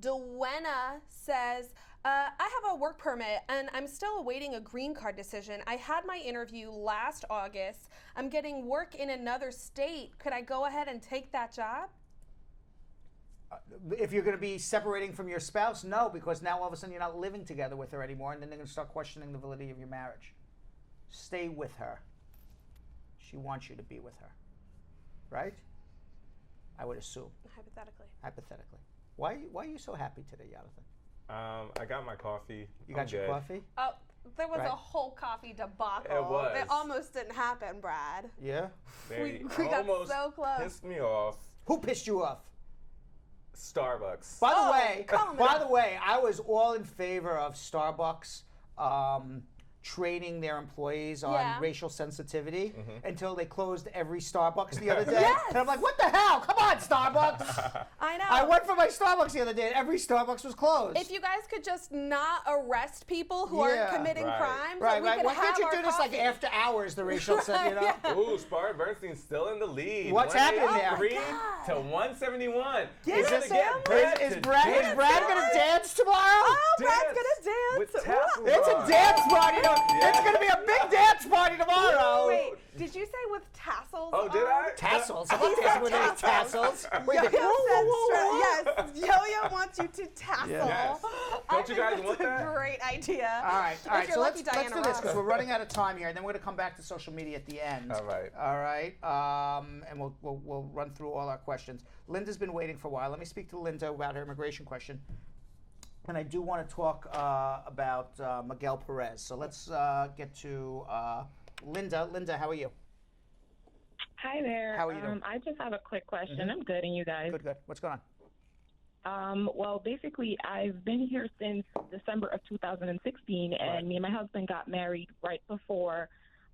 J: Duena says, I have a work permit and I'm still awaiting a green card decision. I had my interview last August. I'm getting work in another state. Could I go ahead and take that job?
I: If you're going to be separating from your spouse, no, because now all of a sudden you're not living together with her anymore, and then they're going to start questioning the validity of your marriage. Stay with her. She wants you to be with her. Right? I would assume. Hypothetically. Why are you so happy today, Jonathan?
H: I got my coffee.
I: You got your coffee?
J: Oh, there was
I: Right.
J: a whole coffee debacle.
H: It was.
J: It almost didn't happen, Brad.
I: Yeah?
H: They
J: We got
H: almost
J: so close.
H: pissed me off.
I: Who pissed you off?
H: Starbucks.
I: By
J: Oh,
I: the way,
J: calm
I: by
J: down.
I: the way, I was all in favor of Starbucks training their employees on
J: Yeah.
I: racial sensitivity until they closed every Starbucks the other day. And I'm like, what the hell? Come on, Starbucks.
J: I know.
I: I went for my Starbucks the other day and every Starbucks was closed.
J: If you guys could just not arrest people who aren't committing crimes,
I: Right,
J: we
I: right.
J: could
I: Why can't
J: have
I: you
J: our
I: do this like
J: coffee.
I: after hours, the racial stuff, you know?
H: Ooh, Spar Bernstein's still in the lead.
I: What's happening there?
H: 183 to 171.
I: Is
H: We're
I: this
H: gonna get Brad
I: is
H: to
I: Brad
H: dance.
I: going to dance tomorrow?
J: Oh, Brad's gonna dance.
H: With tassels
I: It's a
H: on.
I: dance party. It's going to be a big dance party tomorrow.
J: Wait, did you say with tassels?
H: Oh, did I?
I: Tassels? I'm
J: He
I: not
J: said
I: dancing with any
J: tassels.
I: tassels. Wait,
J: Yo-Yo
I: the-
J: said yes. Yo-Yo wants you to tassel.
H: Yes.
J: I
H: Don't you
J: think
H: guys
J: that's
H: want
J: a
H: that?
J: great idea.
I: All right.
J: If you're
I: So
J: lucky,
I: let's
J: Diana
I: do this because
J: Ross.
I: we're running out of time here, and then we're going to come back to social media at the end.
H: All right.
I: All right. And we'll run through all our questions. Linda's been waiting for a while. Let me speak to Linda about her immigration question. And I do want to talk about Miguel Perez. So let's get to Linda. Linda, how are you?
S: Hi there.
I: How are you doing?
S: I just have a quick question. I'm good, and you guys?
I: Good, good. What's going on?
S: Well, basically, I've been here since December of 2016, and me and my husband got married right before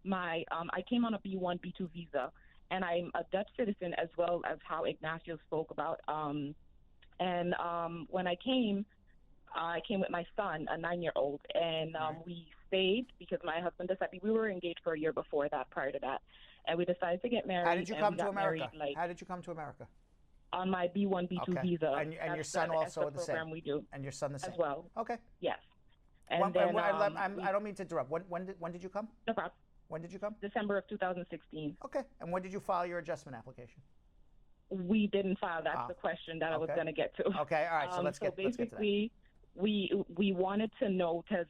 S: my. I came on a B1, B2 visa, and I'm a Dutch citizen as well as how Ignacio spoke about. When I came with my son, a 9-year-old, and we stayed because my husband decided we were engaged for a year before that, prior to that, and we decided to get married.
I: How did you
S: and
I: come
S: we
I: to
S: got
I: America?
S: married,
I: How did you come to America?
S: On my B1, B2
I: Okay.
S: visa.
I: And your
S: That's
I: son
S: the
I: also
S: ESTA
I: the same?
S: program we do.
I: And your son the same?
S: As well.
I: Okay.
S: Yes. And then,
I: I don't mean to interrupt. When did you come?
S: No problem.
I: When did you come?
S: December of 2016.
I: Okay. And when did you file your adjustment application?
S: We didn't file. That's the question that I was
I: okay.
S: going to get to.
I: Okay. All right. So let's get to that.
S: Basically, we wanted to know because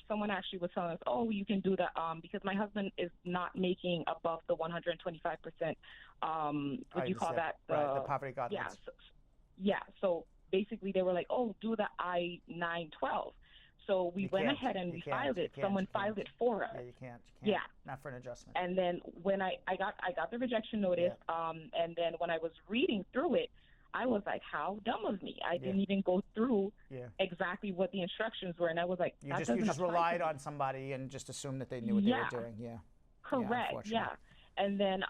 S: someone actually was telling us, oh, you can do that because my husband is not making above the 125%. What do you call that?
I: Right, the poverty guidelines.
S: Yeah. So basically, they were like, oh, do the I-912. So we went ahead and we filed it. Someone filed it for us.
I: Yeah, you can't.
S: Yeah.
I: Not for an adjustment.
S: And then when I got the rejection notice, and then when I was reading through it, I was like, how dumb of me. I didn't even go through exactly what the instructions were. And I was like,
I: You just relied on somebody and just assumed that they knew what they were doing. Yeah.
S: Correct. Yeah. And then,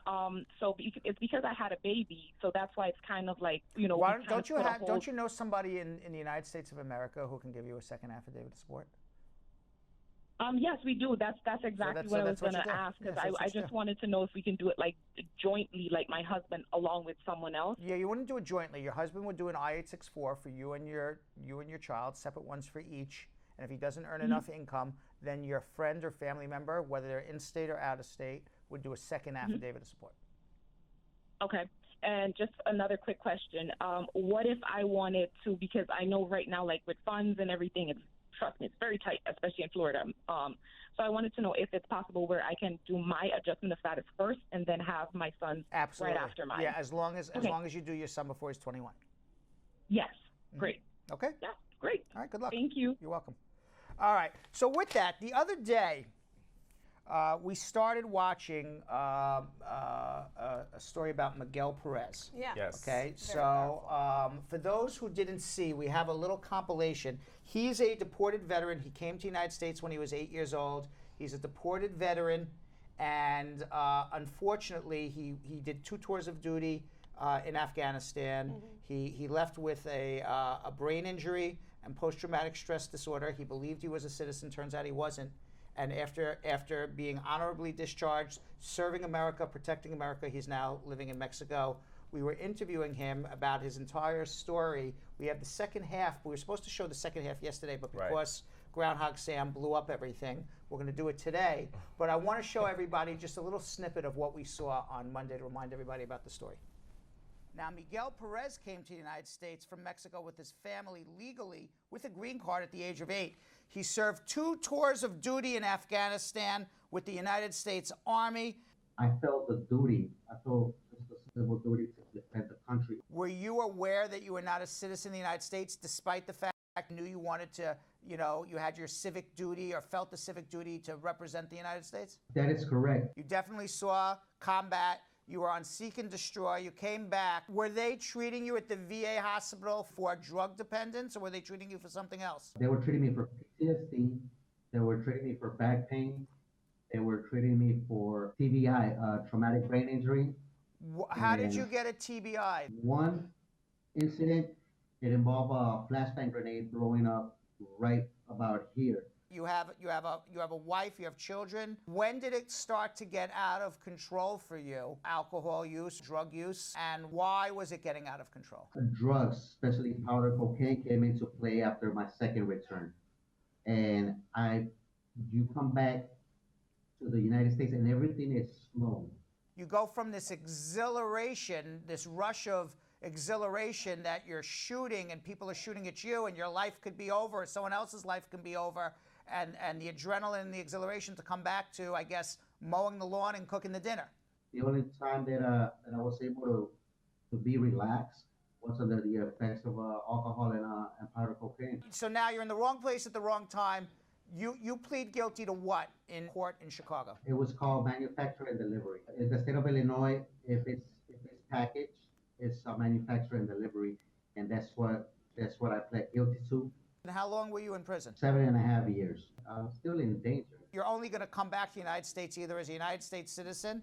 S: so it's because I had a baby, so that's why it's kind of like,
I: Don't you know somebody in the United States of America who can give you a second affidavit of support?
S: Yes, we do. That's exactly what I was going to ask because I just wanted to know if we can do it like jointly, like my husband along with someone else.
I: Yeah, you wouldn't do it jointly. Your husband would do an I-864 for you and your child, separate ones for each. And if he doesn't earn enough income, then your friend or family member, whether they're in state or out of state, would do a second affidavit of support.
S: Okay. And just another quick question. What if I wanted to, because I know right now, like with funds and everything, trust me, it's very tight, especially in Florida. So I wanted to know if it's possible where I can do my adjustment of status first and then have my son right after mine.
I: Yeah, as long as you do your son before he's 21.
S: Yes. Great.
I: Okay.
S: Yeah. Great.
I: All right. Good luck.
S: Thank you.
I: You're welcome. All right. So with that, the other day, we started watching a story about Miguel Perez.
J: Yeah.
H: Yes.
I: Okay. So for those who didn't see, we have a little compilation. He's a deported veteran. He came to the United States when he was 8 years old. He's a deported veteran, and unfortunately, he did 2 tours of duty in Afghanistan. He left with a brain injury and post-traumatic stress disorder. He believed he was a citizen. Turns out he wasn't. And after being honorably discharged, serving America, protecting America, he's now living in Mexico. We were interviewing him about his entire story. We have the second half. We were supposed to show the second half yesterday, but because Groundhog Sam blew up everything, we're going to do it today. But I want to show everybody just a little snippet of what we saw on Monday to remind everybody about the story. Now, Miguel Perez came to the United States from Mexico with his family legally with a green card at the age of 8. He served 2 tours of duty in Afghanistan with the United States Army.
T: I felt the duty. I felt just a civil duty to defend the country.
I: Were you aware that you were not a citizen of the United States, despite the fact you knew you wanted to, you had your civic duty or felt the civic duty to represent the United States?
T: That is correct.
I: You definitely saw combat. You were on seek and destroy. You came back. Were they treating you at the VA hospital for drug dependence, or were they treating you for something else?
T: They were treating me for PTSD They were treating me for back pain. They were treating me for TBI, traumatic brain injury.
I: How did
T: And
I: you get a TBI?
T: one incident, it involved a flashbang grenade blowing up right about here.
I: You have a wife, you have children. When did it start to get out of control for you? Alcohol use, drug use, and why was it getting out of control?
T: Drugs, especially powder cocaine, came into play after my second return. And you come back to the United States and everything is slow.
I: You go from this exhilaration, this rush of exhilaration that you're shooting and people are shooting at you and your life could be over, or someone else's life can be over, and the adrenaline and the exhilaration to come back to, I guess, mowing the lawn and cooking the dinner.
T: The only time that I was able to be relaxed was under the effects of alcohol and powder cocaine.
I: So now you're in the wrong place at the wrong time. You plead guilty to what in court in Chicago?
T: It was called manufacture and delivery. In the state of Illinois, if it's packaged, it's a manufacture and delivery, and that's what I pled guilty to.
I: And how long were you in prison?
T: 7.5 years. I'm still in danger.
I: You're only going to come back to the United States either as a United States citizen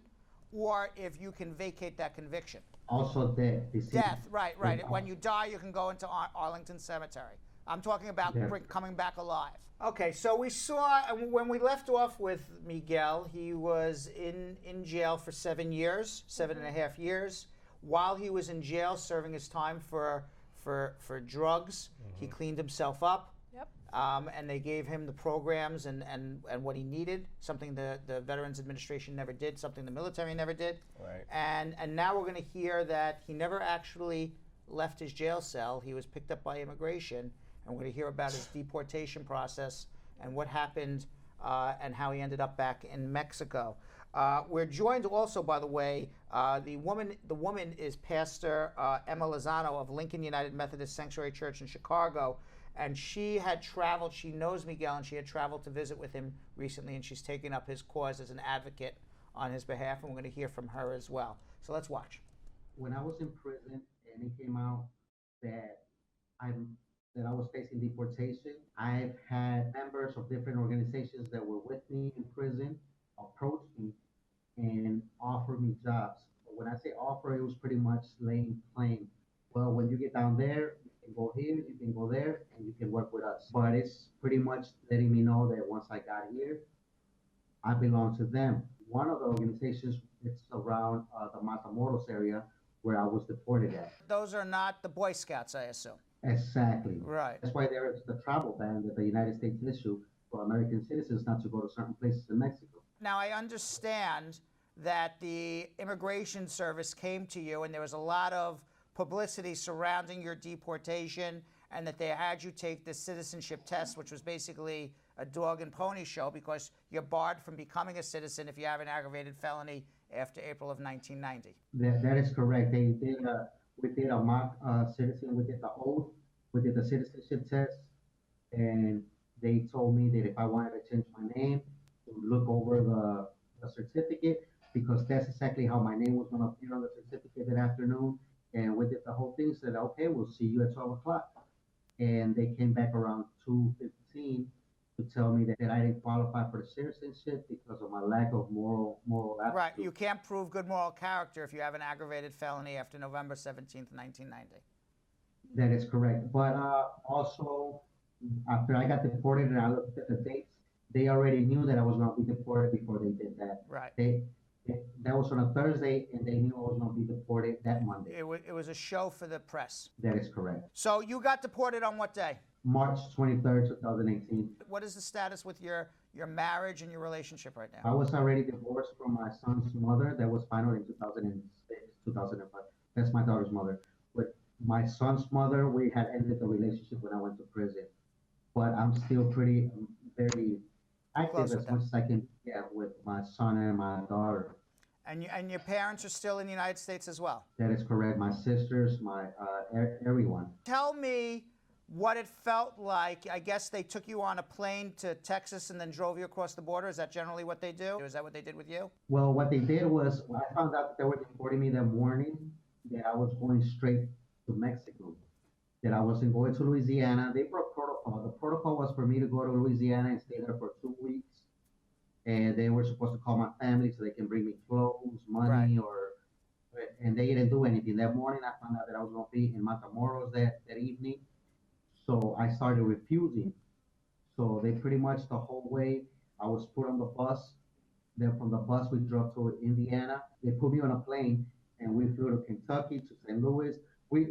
I: or if you can vacate that conviction.
T: Also death.
I: Death, right. When you die, you can go into Arlington Cemetery. I'm talking about coming back alive. Okay, so we saw, when we left off with Miguel, he was in jail for 7 years, 7.5 years. While he was in jail serving his time for drugs, he cleaned himself up.
J: Yep.
I: And they gave him the programs and what he needed, something the Veterans Administration never did, something the military never did.
H: Right.
I: And now we're going to hear that he never actually left his jail cell. He was picked up by immigration, and we're going to hear about his deportation process and what happened and how he ended up back in Mexico. We're joined also, by the way, the woman is Pastor Emma Lozano of Lincoln United Methodist Sanctuary Church in Chicago, and she had traveled. She knows Miguel, and she had traveled to visit with him recently, and she's taken up his cause as an advocate on his behalf, and we're going to hear from her as well. So let's watch.
T: When I was in prison and it came out that I was facing deportation, I've had members of different organizations that were with me in prison approach me and offer me jobs. But when I say offer, it was pretty much laying claim. Well, when you get down there, you can go here, you can go there, and you can work with us. But it's pretty much letting me know that once I got here, I belong to them. One of the organizations, it's around the Matamoros area where I was deported at.
I: Those are not the Boy Scouts, I assume.
T: Exactly.
I: Right.
T: That's why there is the travel ban that the United States issued for American citizens not to go to certain places in Mexico.
I: Now, I understand that the Immigration Service came to you and there was a lot of publicity surrounding your deportation and that they had you take the citizenship test, which was basically a dog and pony show because you're barred from becoming a citizen if you have an aggravated felony after April of 1990.
T: That is correct. We did a mock citizen, we did the oath, we did the citizenship test, and they told me that if I wanted to change my name, to look over the certificate, because that's exactly how my name was going to appear on the certificate that afternoon. And we did the whole thing, said, okay, we'll see you at 12 o'clock. And they came back around 2:15 to tell me that I didn't qualify for the citizenship because of my lack of moral aptitude.
I: Right, you can't prove good moral character if you have an aggravated felony after November 17th, 1990.
T: That is correct. But also, after I got deported and I looked at the dates, they already knew that I was going to be deported before they did that.
I: Right.
T: That was on a Thursday, and they knew I was going to be deported that Monday.
I: It was a show for the press.
T: That is correct.
I: So you got deported on what day?
T: March 23rd, 2018.
I: What is the status with your marriage and your relationship right now?
T: I was already divorced from my son's mother. That was final in 2006, 2005. That's my daughter's mother. With my son's mother, we had ended the relationship when I went to prison. But I'm still very active as much as I can get with my son and my daughter.
I: And your parents are still in the United States as well?
T: That is correct. My sisters, everyone.
I: Tell me what it felt like. I guess they took you on a plane to Texas and then drove you across the border. Is that generally what they do? Is that what they did with you?
T: Well, what they did was, when I found out that they were deporting me that morning, that I was going straight to Mexico. that I wasn't going to Louisiana. They broke protocol. The protocol was for me to go to Louisiana and stay there for 2 weeks. And they were supposed to call my family so they can bring me clothes, money, and they didn't do anything. That morning, I found out that I was going to be in Matamoros that evening. So I started refusing. So they pretty much the whole way, I was put on the bus. Then from the bus, we drove to Indiana. They put me on a plane, and we flew to Kentucky, to St. Louis. We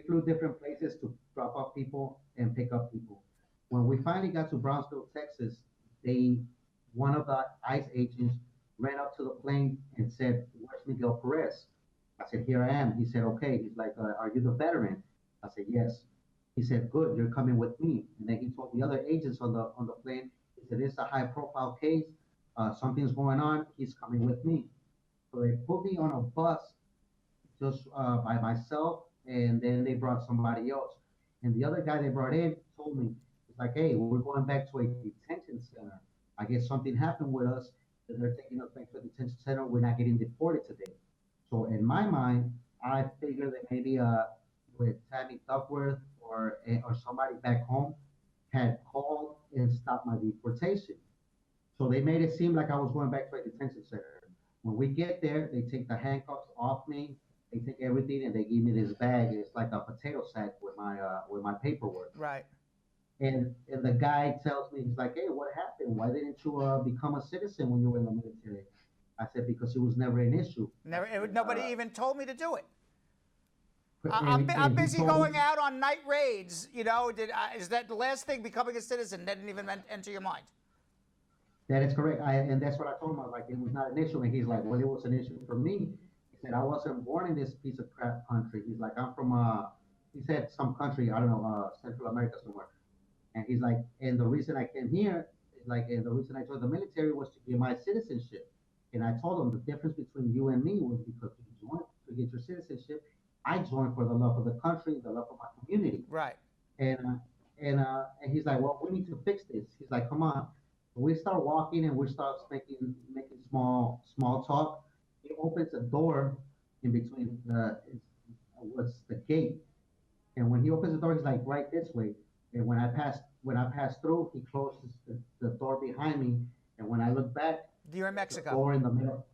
T: flew different places to drop off people and pick up people. When we finally got to Brownsville, Texas, one of the ICE agents ran up to the plane and said, "Where's Miguel Perez?" I said, "Here I am." He said, "Okay." He's like, "Are you the veteran?" I said, "Yes." He said, "Good, you're coming with me." And then he told the other agents on the plane, he said, "It's a high profile case. Something's going on. He's coming with me." So they put me on a bus just by myself, and then they brought somebody else. And the other guy they brought in told me, it's like, "Hey, we're going back to a detention center. I guess something happened with us, that they're taking us back to a detention center. We're not getting deported today." So in my mind, I figured that maybe with Tammy Duckworth or somebody back home had called and stopped my deportation. So they made it seem like I was going back to a detention center. When we get there, they take the handcuffs off me, they take everything, and they give me this bag. It's like a potato sack with my paperwork.
I: Right.
T: And the guy tells me, he's like, "Hey, what happened? Why didn't you become a citizen when you were in the military?" I said, "Because it was never an issue."
I: Nobody even told me to do it.
T: And
I: I'm
T: he
I: busy
T: told
I: going
T: me-
I: out on night raids. You know, is that the last thing? Becoming a citizen didn't even enter your mind?
T: That is correct. And that's what I told him. I was like, it was not an issue. And he's like, "Well, it was an issue for me." He said, "I wasn't born in this piece of crap country." He's like, "I'm from he said some country, I don't know, Central America somewhere." And he's like, "And the reason I came here is like, and the reason I joined the military was to get my citizenship." And I told him the difference between you and me was because you joined to get your citizenship. I joined for the love of the country, the love of my community.
I: Right.
T: And he's like, "Well, we need to fix this." He's like, "Come on." We start walking and we start making small talk. He opens a door in between what's the gate, and when he opens the door, he's like, "Right this way." And when I pass through, he closes the door behind me. And when I look back,
I: you're in Mexico.
T: Door in the middle.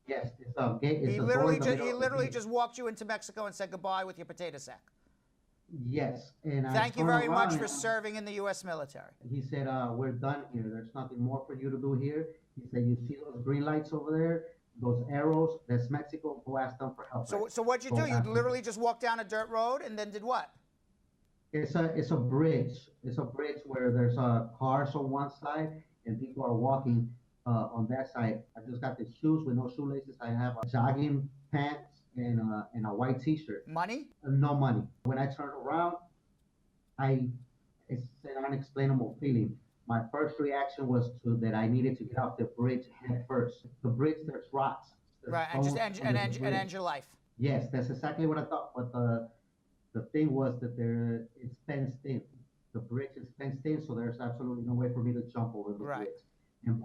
T: Yes, it's a gate. It's
I: He
T: a door
I: literally
T: in the
I: just
T: middle
I: he
T: of the
I: literally
T: gate.
I: just walked you into Mexico and said goodbye with your potato sack.
T: Yes, and
I: Thank you
T: I
I: very
T: turned
I: much
T: around
I: for
T: and
I: serving in the U.S. military.
T: he said, "We're done here. There's nothing more for you to do here." He said, "You see those green lights over there? Those arrows? That's Mexico. Go ask them for help."
I: So what'd you
T: Go
I: do? You
T: ask them.
I: literally just walked down a dirt road and then did what?
T: It's a bridge. It's a bridge where there's cars on one side and people are walking on that side. I just got the shoes with no shoelaces. I have a jogging pants and a white T-shirt.
I: Money?
T: No money. When I turned around, it's an unexplainable feeling. My first reaction was that I needed to get off the bridge head first. The bridge, there's rocks. There's
I: Right, and just
T: stones
I: end,
T: under the
I: end
T: bridge.
I: your life.
T: Yes, that's exactly what I thought. But the thing was that it's fenced in. The bridge is fenced in, so there's absolutely no way for me to jump over the
I: Right.
T: bridge. And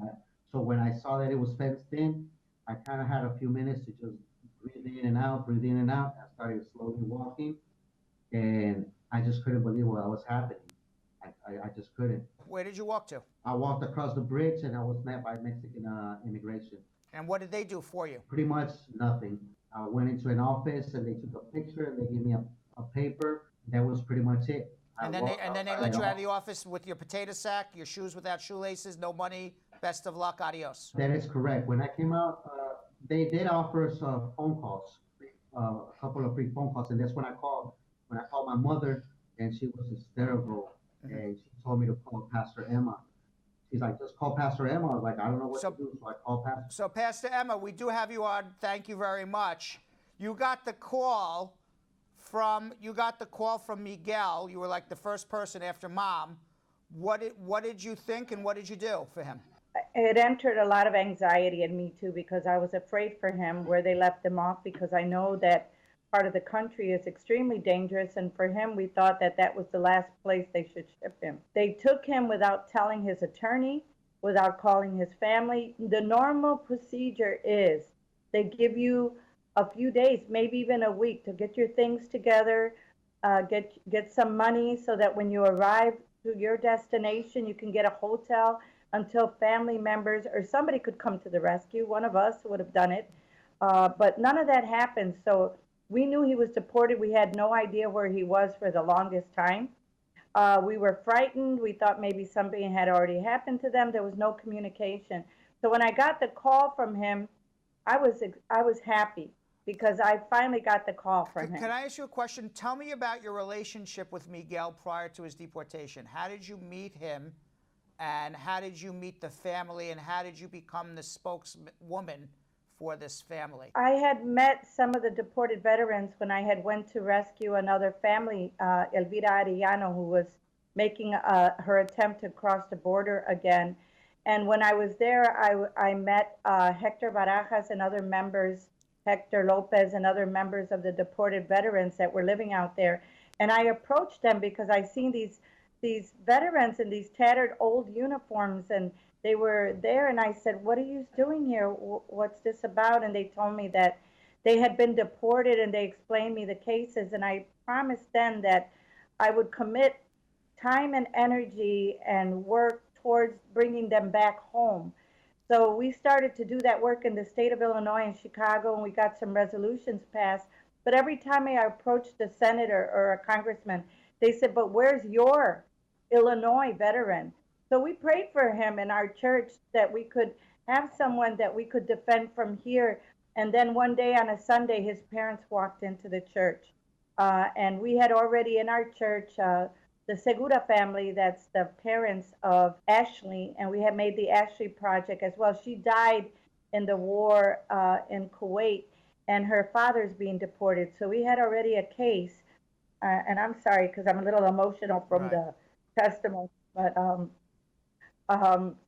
T: so when I saw that it was fenced in, I kind of had a few minutes to just breathe in and out, breathe in and out. I started slowly walking, and I just couldn't believe what was happening. I just couldn't.
I: Where did you walk to?
T: I walked across the bridge, and I was met by Mexican immigration.
I: And what did they do for you?
T: Pretty much nothing. I went into an office, and they took a picture, and they gave me a paper. That was pretty much it.
I: And then they let you out of the office with your potato sack, your shoes without shoelaces, no money. Best of luck, adios.
T: That is correct. When I came out, they did offer us phone calls, a couple of free phone calls, and that's when I called. When I called my mother, and she was hysterical, and she told me to call Pastor Emma. She's like, "Just call Pastor Emma." I was like, "I don't know what to do," so I called Pastor.
I: So Pastor Emma, we do have you on. Thank you very much. You got the call from Miguel. You were like the first person after Mom. What did you think and what did you do for him?
U: It entered a lot of anxiety in me too, because I was afraid for him where they left him off, because I know that part of the country is extremely dangerous, and for him we thought that that was the last place they should ship him. They took him without telling his attorney, without calling his family. The normal procedure is they give you a few days, maybe even a week, to get your things together, get some money so that when you arrive to your destination, you can get a hotel until family members or somebody could come to the rescue. One of us would have done it. But none of that happened. So we knew he was deported. We had no idea where he was for the longest time. We were frightened. We thought maybe something had already happened to them. There was no communication. So when I got the call from him, I was happy because I finally got the call from him.
A: Can I ask you a question? Tell me about your relationship with Miguel prior to his deportation. How did you meet him, and how did you meet the family, and how did you become the spokeswoman for this family?
U: I had met some of the deported veterans when I had went to rescue another family, Elvira Arellano, who was making her attempt to cross the border again. And when I was there, I met Hector Barajas and other members, Hector Lopez and other members of the deported veterans that were living out there. And I approached them because I seen these veterans in these tattered old uniforms, and they were there, and I said, "What are you doing here? What's this about?" And they told me that they had been deported, and they explained me the cases, and I promised them that I would commit time and energy and work towards bringing them back home. So we started to do that work in the state of Illinois and Chicago, and we got some resolutions passed. But every time I approached a senator or a congressman, they said, "But where's your Illinois veteran?" So we prayed for him in our church that we could have someone that we could defend from here. And then one day on a Sunday, his parents walked into the church. And we had already in our church, the Segura family, that's the parents of Ashley, and we had made the Ashley Project as well. She died in the war in Kuwait, and her father's being deported. So we had already a case, and I'm sorry because I'm a little emotional from the testimony, but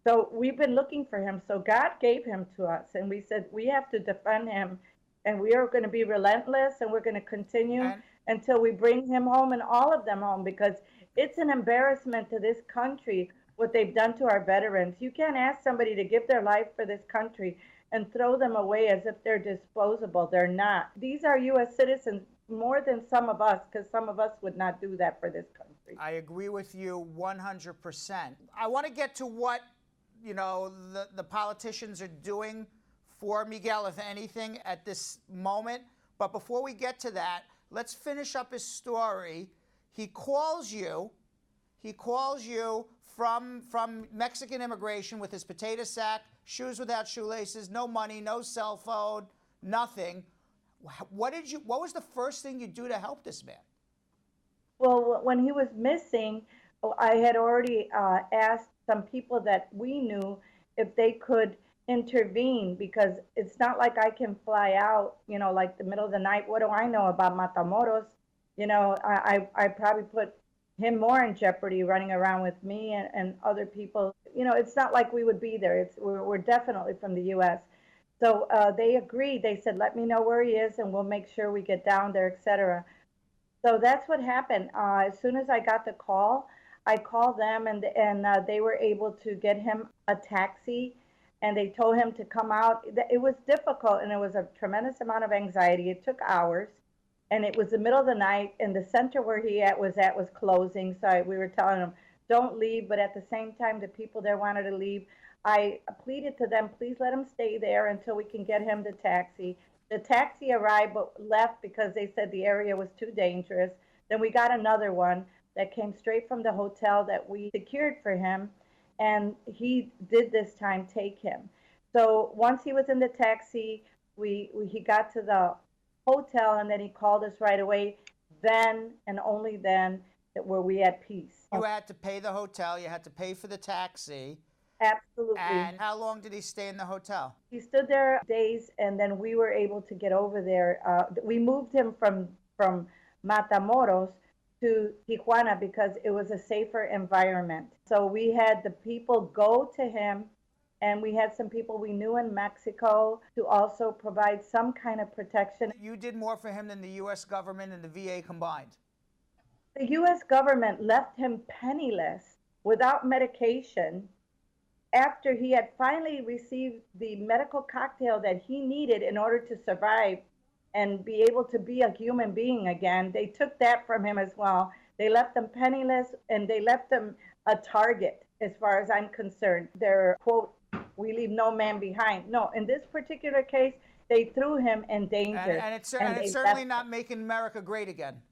U: so we've been looking for him. So God gave him to us, and we said we have to defend him, and we are going to be relentless, and we're going to continue until we bring him home and all of them home, because it's an embarrassment to this country what they've done to our veterans. You can't ask somebody to give their life for this country and throw them away as if they're disposable. They're not. These are U.S. citizens more than some of us, because some of us would not do that for this country.
A: I agree with you 100%. I want to get to what, the politicians are doing for Miguel, if anything, at this moment. But before we get to that, let's finish up his story. He calls you from Mexican immigration with his potato sack, shoes without shoelaces, no money, no cell phone, nothing. What was the first thing you do to help this man?
U: Well, when he was missing, I had already asked some people that we knew if they could intervene, because it's not like I can fly out, like the middle of the night. What do I know about Matamoros? I probably put him more in jeopardy running around with me and other people. It's not like we would be there. We're definitely from the U.S. So they agreed. They said, "Let me know where he is, and we'll make sure we get down there, etc." So that's what happened. As soon as I got the call, I called them, and they were able to get him a taxi, and they told him to come out. It was difficult, and it was a tremendous amount of anxiety. It took hours, and it was the middle of the night, and the center where he was closing. So we were telling him, "Don't leave," but at the same time, the people there wanted to leave. I pleaded to them, "Please let him stay there until we can get him the taxi." The taxi arrived but left because they said the area was too dangerous. Then we got another one that came straight from the hotel that we secured for him, and he did this time take him. So once he was in the taxi, he got to the hotel, and then he called us right away. Then and only then were we at peace.
A: You had to pay the hotel, you had to pay for the taxi.
U: Absolutely.
A: And how long did he stay in the hotel?
U: He stood there days, and then we were able to get over there. We moved him from Matamoros to Tijuana because it was a safer environment. So we had the people go to him, and we had some people we knew in Mexico to also provide some kind of protection.
A: You did more for him than the U.S. government and the VA combined.
U: The U.S. government left him penniless, without medication, after he had finally received the medical cocktail that he needed in order to survive and be able to be a human being again. They took that from him as well. They left him penniless, and they left him a target, as far as I'm concerned. Their quote, "We leave no man behind." No, in this particular case, they threw him in danger.
A: And it's
U: they
A: certainly
U: left
A: not making America great again.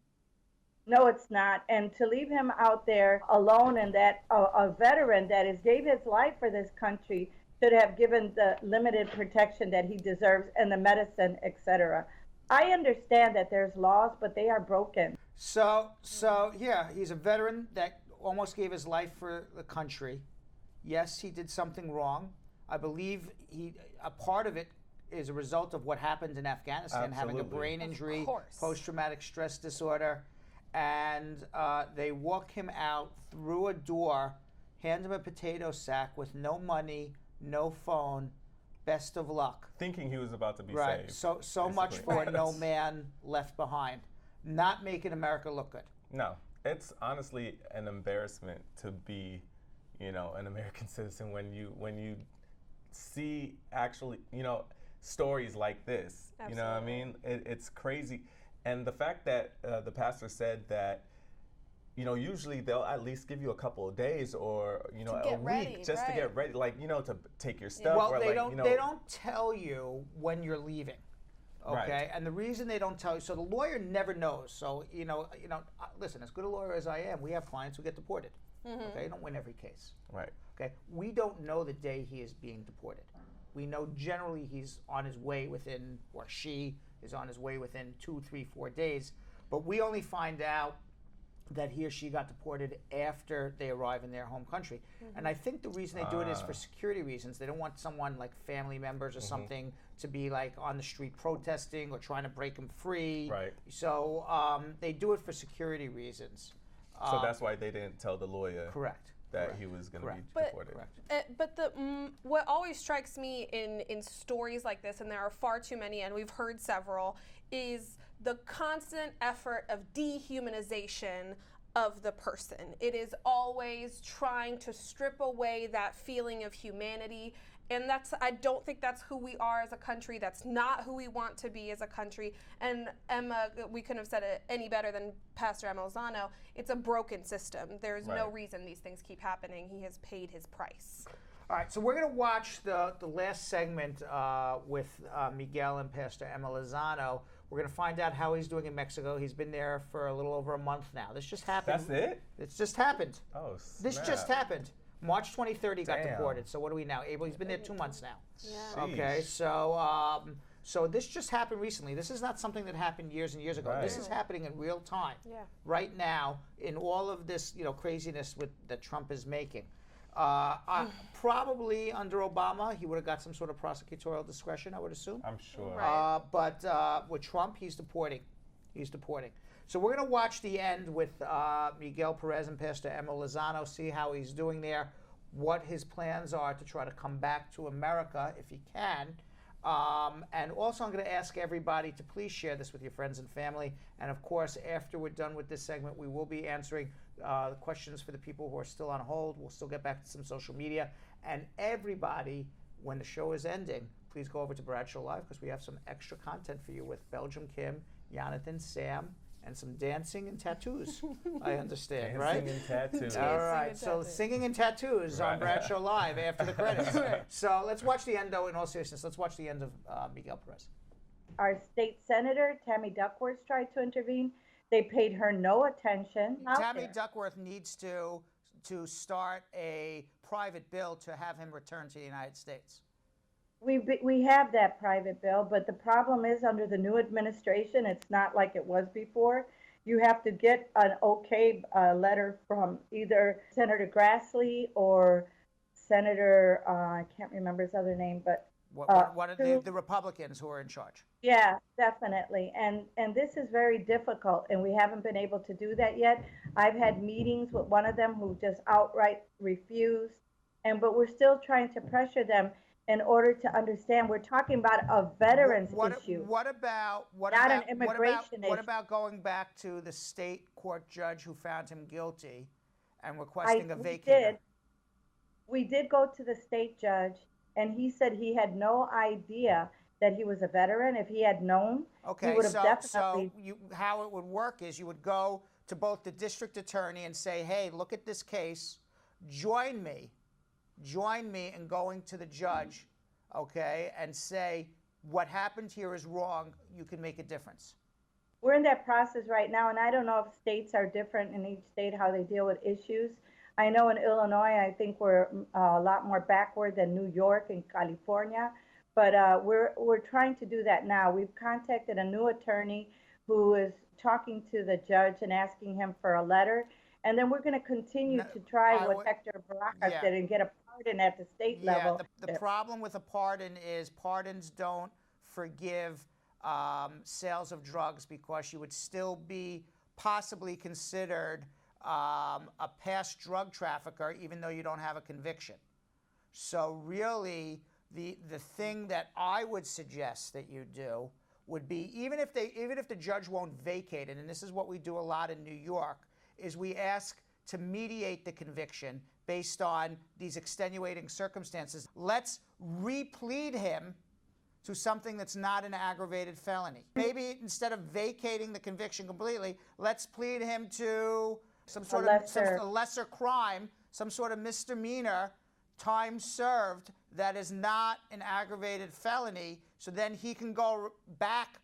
U: No, it's not. And to leave him out there alone, and that a veteran that gave his life for this country should have given the limited protection that he deserves, and the medicine, etc. I understand that there's laws, but they are broken.
A: So yeah, he's a veteran that almost gave his life for the country. Yes, he did something wrong. I believe a part of it is a result of what happened in Afghanistan, having a brain injury, post-traumatic stress disorder. And they walk him out through a door, hand him a potato sack with no money, no phone, best of luck.
H: Thinking he was about to be
A: right.
H: saved.
A: So much for no man left behind. Not making America look good.
H: No, it's honestly an embarrassment to be, an American citizen when you see actually, stories like this.
J: Absolutely.
H: You know what I mean? It's crazy. And the fact that the pastor said that, usually they'll at least give you a couple of days or, a week just to get ready, to take your stuff.
A: Well,
H: or
A: they don't tell you when you're leaving. Okay,
H: Right.
A: And the reason they don't tell you, so the lawyer never knows. So listen, as good a lawyer as I am, we have clients who get deported.
J: Mm-hmm.
A: Okay, you don't win every case.
H: Right.
A: Okay, we don't know the day he is being deported. We know generally he's on his way within, or she is on his way within 2, 3, 4 days. But we only find out that he or she got deported after they arrive in their home country.
J: Mm-hmm.
A: And I think the reason they do it is for security reasons. They don't want someone like family members or something to be like on the street protesting or trying to break them free.
H: Right.
A: So they do it for security reasons.
H: So that's why they didn't tell the lawyer.
A: Correct.
H: That he was going to be deported.
J: But what always strikes me in stories like this, and there are far too many, and we've heard several, is the constant effort of dehumanization of the person. It is always trying to strip away that feeling of humanity. And I don't think that's who we are as a country. That's not who we want to be as a country. And Emma, we couldn't have said it any better than Pastor Emma Lozano. It's a broken system. There's no reason these things keep happening. He has paid his price.
A: All right, so we're going to watch the last segment with Miguel and Pastor Emma Lozano. We're going to find out how he's doing in Mexico. He's been there for a little over a month now. This just happened.
H: That's it?
A: It's just happened.
H: Oh,
A: This
H: snap.
A: just happened. March 23rd, he got
H: Damn.
A: deported. So what are we now? April? He's been there 2 months now.
J: Yeah.
A: Okay, so this just happened recently. This is not something that happened years and years ago.
H: Right.
A: This is happening in real time.
J: Yeah.
A: Right now, in all of this, craziness that Trump is making. Probably under Obama, he would have got some sort of prosecutorial discretion, I would assume.
H: I'm sure.
J: Right.
A: But with Trump, he's deporting. So we're going to watch the end with Miguel Perez and Pastor Emma Lozano, see how he's doing there, what his plans are to try to come back to America if he can. And also I'm going to ask everybody to please share this with your friends and family. And of course, after we're done with this segment, we will be answering questions for the people who are still on hold. We'll still get back to some social media. And everybody, when the show is ending, please go over to Bradshaw Live because we have some extra content for you with Belgium Kim, Jonathan, Sam, and some dancing and tattoos, I understand, right?
H: Dancing and tattoos.
A: All right, so singing and tattoos on Bradshaw Live after the credits. So let's watch the end, though, in all seriousness. Let's watch the end of Miguel Perez.
U: Our state senator, Tammy Duckworth, tried to intervene. They paid her no attention.
A: Tammy Duckworth needs to start a private bill to have him return to the United States.
U: We have that private bill, but the problem is under the new administration, it's not like it was before. You have to get an okay letter from either Senator Grassley or Senator, I can't remember his other name, but
A: What are the Republicans who are in charge?
U: Yeah, definitely. And this is very difficult, and we haven't been able to do that yet. I've had meetings with one of them who just outright refused, but we're still trying to pressure them in order to understand we're talking about a veterans issue.
A: What about
U: an immigration
A: what
U: issue.
A: about going back to the state court judge who found him guilty and requesting a vacater?
U: We did go to the state judge, and he said he had no idea that he was a veteran. If he had known, he
A: Okay,
U: would have
A: so
U: definitely.
A: how it would work is you would go to both the district attorney and say, hey, look at this case, join me in going to the judge, okay, and say what happened here is wrong, you can make a difference.
U: We're in that process right now, and I don't know if states are different in each state how they deal with issues. I know in Illinois, I think we're a lot more backward than New York and California, but we're trying to do that now. We've contacted a new attorney who is talking to the judge and asking him for a letter, and then we're going to continue to try what Hector Barajas did and get a pardon at the state level.
A: The problem with a pardon is pardons don't forgive sales of drugs because you would still be possibly considered a past drug trafficker even though you don't have a conviction. So really, the thing that I would suggest that you do would be, even if the judge won't vacate it, and this is what we do a lot in New York, is we ask to mediate the conviction based on these extenuating circumstances. Let's replead him to something that's not an aggravated felony. Maybe instead of vacating the conviction completely, let's plead him to some sort of lesser crime, some sort of misdemeanor, time served that is not an aggravated felony, so then he can go back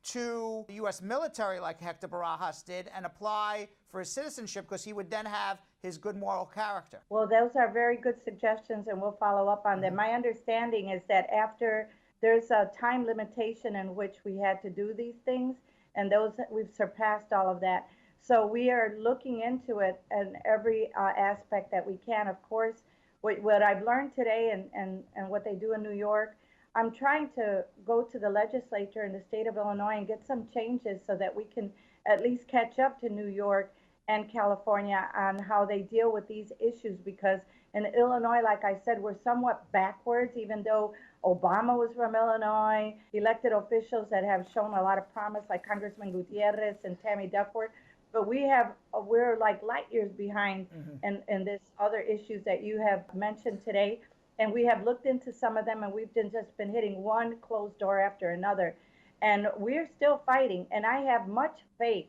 A: to the U.S. military like Hector Barajas did and apply for his citizenship because he would then have his good moral character.
U: Well, those are very good suggestions, and we'll follow up on them. My understanding is that after there's a time limitation in which we had to do these things, and those we've surpassed all of that. So we are looking into it in every aspect that we can. Of course, what I've learned today and what they do in New York, I'm trying to go to the legislature in the state of Illinois and get some changes so that we can at least catch up to New York and California on how they deal with these issues, because in Illinois, like I said, we're somewhat backwards, even though Obama was from Illinois, elected officials that have shown a lot of promise like Congressman Gutierrez and Tammy Duckworth, but we're like light years behind in this other issues that you have mentioned today. And we have looked into some of them, and we've just been hitting one closed door after another. And we're still fighting, and I have much faith.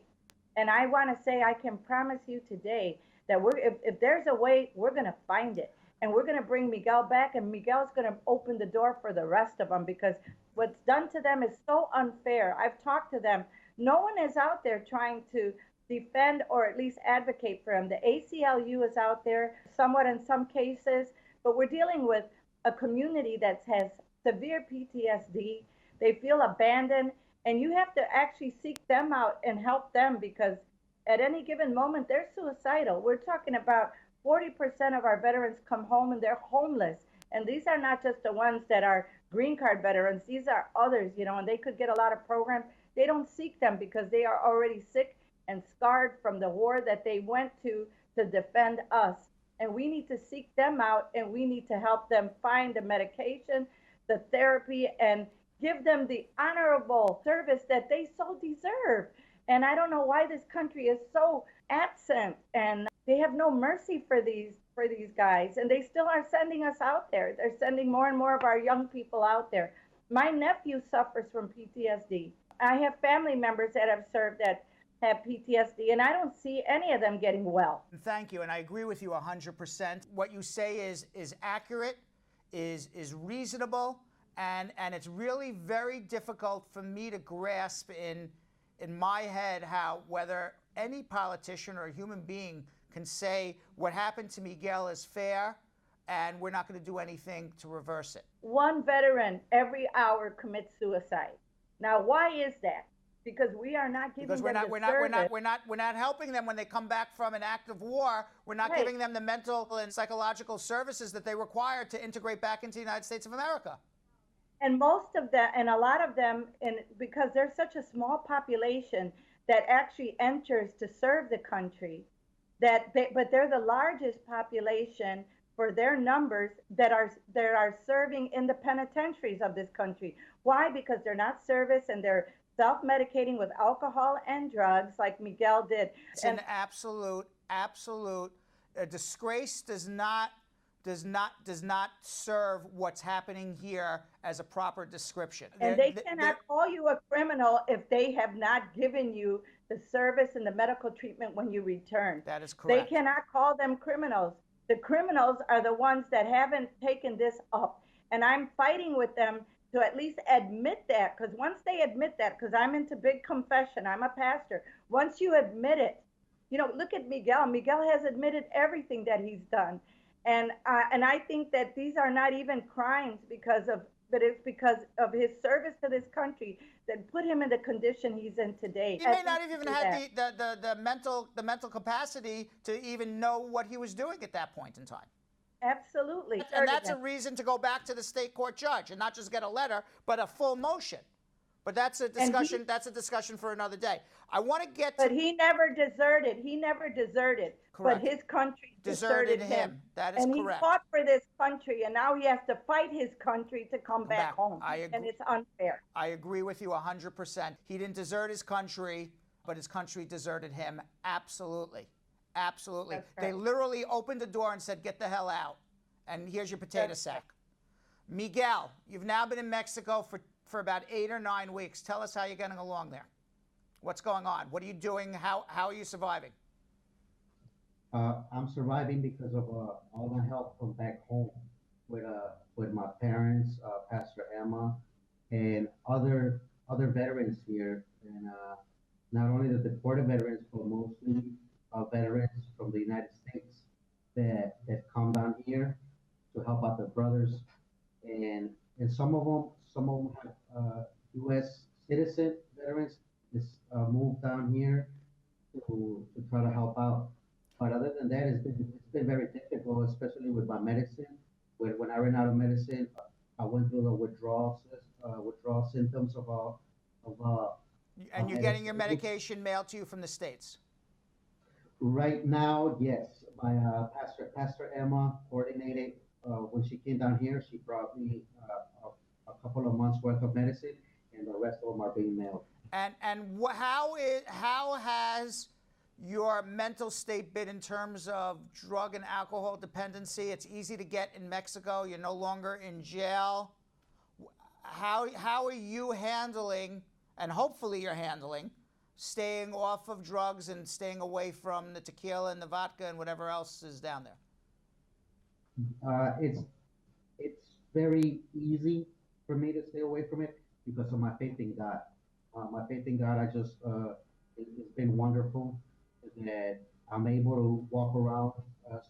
U: And I want to say, I can promise you today that if there's a way, we're going to find it. And we're going to bring Miguel back, and Miguel's going to open the door for the rest of them, because what's done to them is so unfair. I've talked to them. No one is out there trying to defend or at least advocate for them. The ACLU is out there somewhat in some cases, but we're dealing with a community that has severe PTSD. They feel abandoned, and you have to actually seek them out and help them, because at any given moment, they're suicidal. We're talking about 40% of our veterans come home and they're homeless. And these are not just the ones that are green card veterans. These are others, and they could get a lot of programs. They don't seek them because they are already sick and scarred from the war that they went to defend us. And we need to seek them out, and we need to help them find the medication, the therapy, and give them the honorable service that they so deserve. And I don't know why this country is so absent, and they have no mercy for these guys, and they still are sending us out there. They're sending more and more of our young people out there. My nephew suffers from PTSD. I have family members that have served that have PTSD, and I don't see any of them getting well.
A: Thank you, and I agree with you 100%. What you say is accurate, is reasonable, and it's really very difficult for me to grasp in my head how whether any politician or a human being can say what happened to Miguel is fair and we're not going to do anything to reverse it.
U: One veteran every hour commits suicide. Now, why is that? Because we are not giving them
A: we're not helping them when they come back from an act of war. We're not giving them the mental and psychological services that they require to integrate back into the United States of America.
U: And most of them, and a lot of them, because there's such a small population that actually enters to serve the country, but they're the largest population for their numbers that are serving in the penitentiaries of this country. Why? Because they're not serviced, and they're self-medicating with alcohol and drugs like Miguel did.
A: It's an absolute disgrace does not does not serve what's happening here as a proper description.
U: And they cannot call you a criminal if they have not given you the service and the medical treatment when you return.
A: That is correct.
U: They cannot call them criminals. The criminals are the ones that haven't taken this up. And I'm fighting with them to at least admit that, because once they admit that, because I'm into big confession, I'm a pastor. Once you admit it, look at Miguel. Miguel has admitted everything that he's done. And I think that these are not even crimes but it's because of his service to this country that put him in the condition he's in today.
A: He may not have even had the mental capacity to even know what he was doing at that point in time.
U: Absolutely.
A: And that's a reason to go back to the state court judge and not just get a letter, but a full motion. But that's a discussion. That's a discussion for another day. I want to get to.
U: But he never deserted. He never deserted.
A: Correct.
U: But his country deserted him.
A: That is correct.
U: And he fought for this country, and now he has to fight his country to come back home.
A: I agree.
U: And it's unfair.
A: I agree with you 100%. He didn't desert his country, but his country deserted him. Absolutely. Absolutely.
U: That's
A: They
U: right.
A: literally opened the door and said, "Get the hell out. And here's your potato sack." Miguel, you've now been in Mexico for about 8 or 9 weeks. Tell us how you're getting along there. What's going on? What are you doing? How are you surviving?
T: I'm surviving because of all the help from back home with my parents, Pastor Emma, and other veterans here, and not only the deported veterans, but mostly veterans from the United States that come down here to help out their brothers, and some of them have U.S. citizen veterans just moved down here to try to help out. But other than that, it's been very difficult, especially with my medicine. When I ran out of medicine, I went through the withdrawal symptoms of
A: And you're getting your medication mailed to you from the States?
T: Right now, yes. My Pastor Emma coordinated when she came down here. She brought me a couple of months worth of medicine, and the rest of them are being mailed.
A: And how has your mental state been in terms of drug and alcohol dependency? It's easy to get in Mexico. You're no longer in jail. How are you handling, and hopefully you're handling, staying off of drugs and staying away from the tequila and the vodka and whatever else is down there?
T: It's very easy for me to stay away from it because of my faith in God. My faith in God, it's been wonderful that I'm able to walk around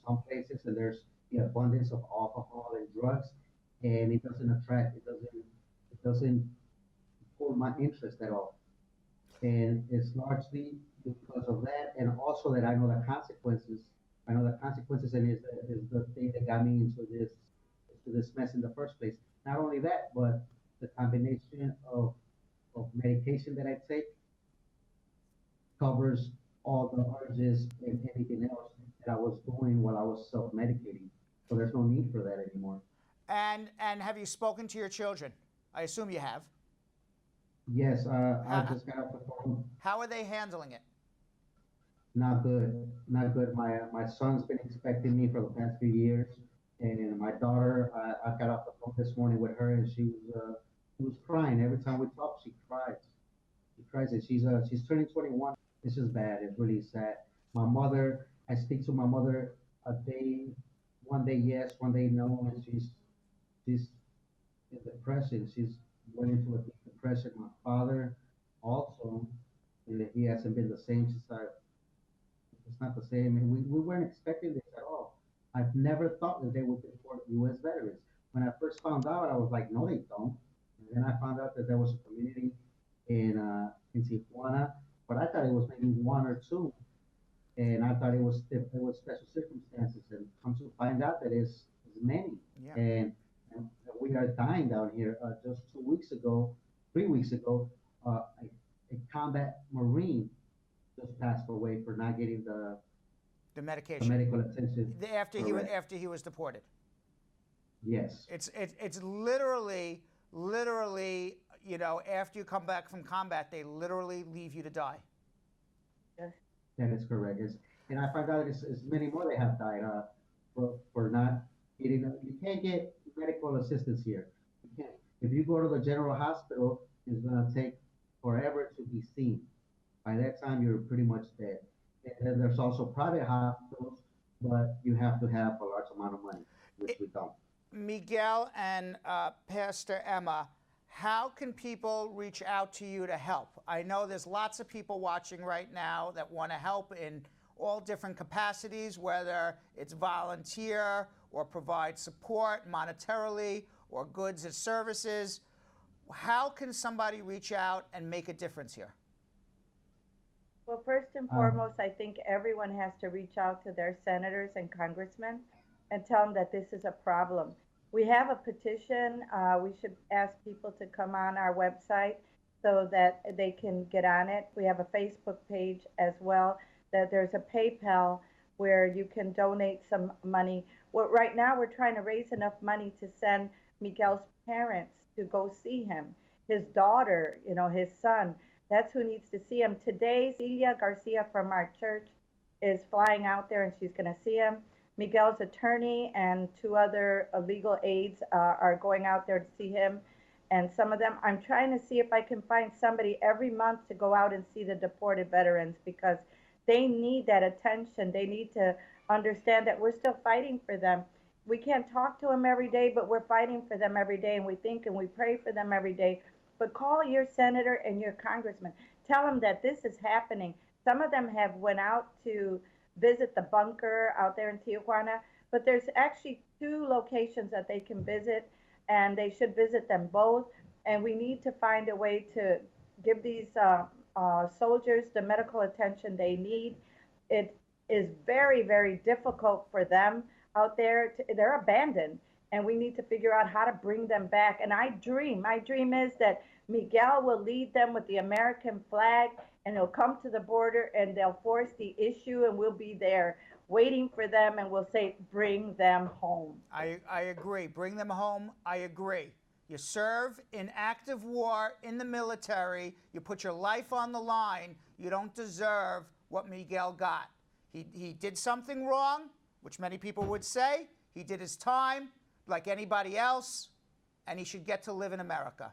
T: some places and there's the abundance of alcohol and drugs, and it doesn't pull my interest at all. And it's largely because of that, and also that I know the consequences. And is the thing that got me into this mess in the first place. Not only that, but the combination of medication that I take covers all the urges and anything else that I was doing while I was self-medicating. So there's no need for that anymore.
A: And have you spoken to your children? I assume you have.
T: Yes, I just got off the phone.
A: How are they handling it?
T: Not good. My son's been expecting me for the past few years, and my daughter, I got off the phone this morning with her, and she was crying every time we talk. She cries. She cries, and she's turning 21. This is bad. It's really sad. My mother, I speak to my mother one day yes, one day no, and she's in depression. She's going into a deep depression. My father also, he hasn't been the same since it's not the same. And we weren't expecting this at all. I've never thought that they would deport U.S. veterans. When I first found out, I was like, no, they don't. And then I found out that there was a community in Tijuana, but I thought it was maybe one or two. And I thought it was special circumstances. And come to find out that it's many.
A: Yeah.
T: And we are dying down here. Just 3 weeks ago, a combat Marine just passed away for not getting the
A: medication,
T: medical attention
A: after he was deported.
T: Yes.
A: It's literally, after you come back from combat, they literally leave you to die.
U: Yes.
T: That is correct. And I found out it's many more that have died for You can't get medical assistance here. You can't. If you go to the general hospital, it's gonna take forever to be seen. By that time, you're pretty much dead. And then there's also private hospitals, but you have to have a large amount of money, which we don't.
A: Miguel and Pastor Emma, how can people reach out to you to help? I know there's lots of people watching right now that want to help in all different capacities, whether it's volunteer or provide support monetarily or goods and services. How can somebody reach out and make a difference here?
U: Well, first and foremost, I think everyone has to reach out to their senators and congressmen and tell them that this is a problem. We have a petition. We should ask people to come on our website so that they can get on it. We have a Facebook page as well. That there's a PayPal where you can donate some money. Well, right now we're trying to raise enough money to send Miguel's parents to go see him. His daughter, his son, that's who needs to see him. Today, Celia Garcia from our church is flying out there and she's going to see him. Miguel's attorney and 2 other legal aides are going out there to see him. And some of them, I'm trying to see if I can find somebody every month to go out and see the deported veterans, because they need that attention. They need to understand that we're still fighting for them. We can't talk to them every day, but we're fighting for them every day, and we think and we pray for them every day. But call your senator and your congressman. Tell them that this is happening. Some of them have went out to visit the bunker out there in Tijuana, but there's actually 2 locations that they can visit, and they should visit them both. And we need to find a way to give these soldiers the medical attention they need. It is very, very difficult for them out there. They're abandoned, and we need to figure out how to bring them back. And my dream is that Miguel will lead them with the American flag, and he'll come to the border and they'll force the issue, and we'll be there waiting for them, and we'll say, bring them home.
A: I agree. Bring them home. I agree. You serve in active war in the military. You put your life on the line. You don't deserve what Miguel got. He did something wrong, which many people would say. He did his time like anybody else, and he should get to live in America.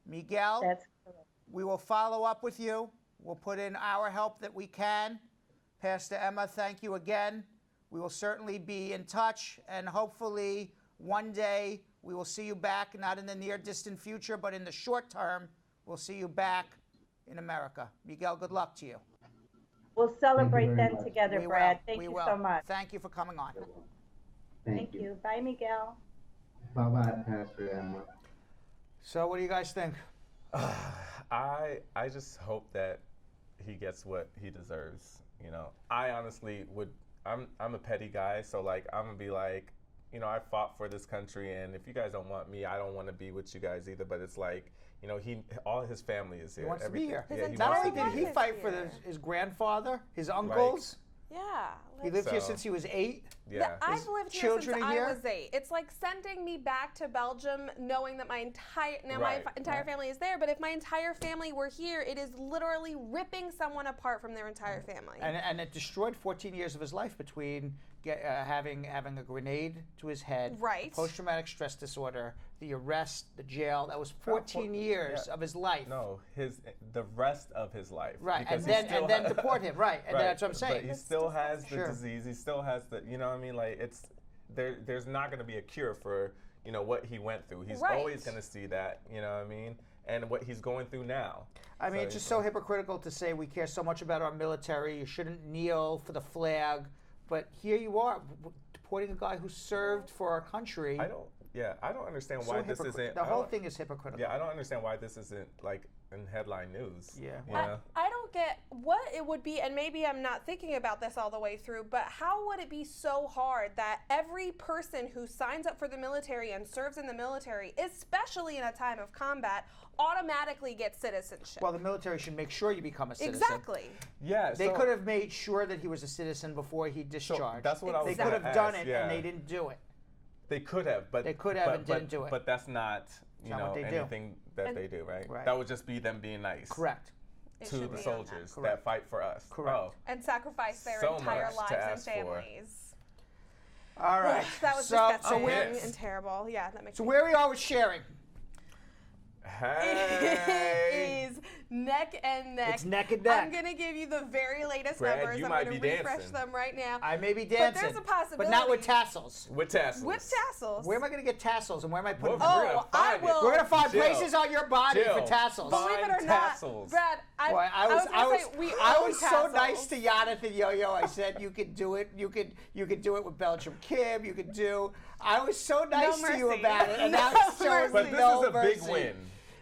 A: Miguel,
U: that's correct.
A: We will follow up with you. We'll put in our help that we can. Pastor Emma, thank you again. We will certainly be in touch, and hopefully one day we will see you back, not in the near distant future, but in the short term, we'll see you back in America. Miguel, good luck to you.
U: We'll celebrate then
T: much.
U: together,
A: We
U: Brad.
A: will.
U: Thank
A: We
U: you
A: will.
U: so much.
A: Thank you for coming on.
T: Thank
U: you. Bye, Miguel.
T: Bye-bye, Pastor Emma.
A: So what do you guys think?
H: I just hope that he gets what he deserves. I honestly would. I'm a petty guy, so like I'm gonna be like, I fought for this country, and if you guys don't want me, I don't want to be with you guys either. But it's like, all his family is here.
A: He wants to be here.
H: Yeah,
A: Not only did he fight for his grandfather, his uncles.
J: Yeah.
A: He lived here since he was 8.
H: Yeah.
J: I've lived here since
A: children are
J: I
A: here?
J: was 8. It's like sending me back to Belgium knowing that my entire
H: Right.
J: family is there, but if my entire family were here, it is literally ripping someone apart from their entire family.
A: And it destroyed 14 years of his life between having a grenade to his head,
J: Right.
A: post-traumatic stress disorder, the arrest, the jail. That was 14 years of his life.
H: No, the rest of his life.
A: Right,
H: Because
A: and then deport him. Right, and that's what I'm saying.
H: But he still has the
A: Sure.
H: disease. He still has the. You know what I mean? Like there's not going to be a cure for what he went through. He's
J: Right.
H: always going to see that. You know what I mean? And what he's going through now.
A: I mean, it's just so hypocritical to say we care so much about our military. You shouldn't kneel for the flag, but here you are deporting a guy who served for our country.
H: I don't understand why this isn't.
A: The whole thing is hypocritical.
H: Yeah, I don't understand why this isn't like in headline news.
A: Yeah.
J: I don't get what it would be, and maybe I'm not thinking about this all the way through, but how would it be so hard that every person who signs up for the military and serves in the military, especially in a time of combat, automatically gets citizenship?
A: Well, the military should make sure you become a citizen.
J: Exactly.
H: Yeah.
A: They could have made sure that he was a citizen before he discharged.
H: that's what I was
A: They could
H: gonna
A: have done
H: ask,
A: it, and they didn't do it.
H: They could have, but
A: They could have and didn't do it.
H: But that's not,
A: not what they do.
H: anything that they do, right?
A: Right.
H: That would just be them being nice.
A: Correct.
J: It
H: To
J: should
H: the
J: be on
H: soldiers
A: that.
H: that fight for us.
A: Correct.
H: Oh.
J: And sacrifice their
H: So
J: entire
H: much to
J: lives and
H: ask for.
J: families.
A: All right.
J: That was disgusting and terrible. Yeah, that makes
A: So
J: me
A: where we are with sharing.
H: Hey.
J: It is neck and neck.
A: It's neck and neck.
J: I'm going to give you the very latest
H: Brad,
J: numbers.
H: you
J: I'm
H: might
J: going to
H: be
J: refresh
H: dancing.
J: them right now.
A: I may be dancing.
J: But there's a possibility.
A: But not with tassels.
H: With tassels.
J: With tassels.
A: Where am I going to get tassels and where am I putting
H: Well,
A: them?
H: we're gonna find it.
A: We're going to find
H: Jill.
A: places on your body
H: Jill.
A: for tassels.
J: Believe it or
H: tassels.
J: not, Brad, I
A: was so
J: tassels.
A: nice to Yonith and Yo-Yo. I said you could do it. You could do it with Belgium Kim. You could do. I was so nice to you
J: mercy.
A: about it, and
J: No
A: now it's showing
H: But
A: me
H: this
A: no
H: is a big
A: mercy.
H: win.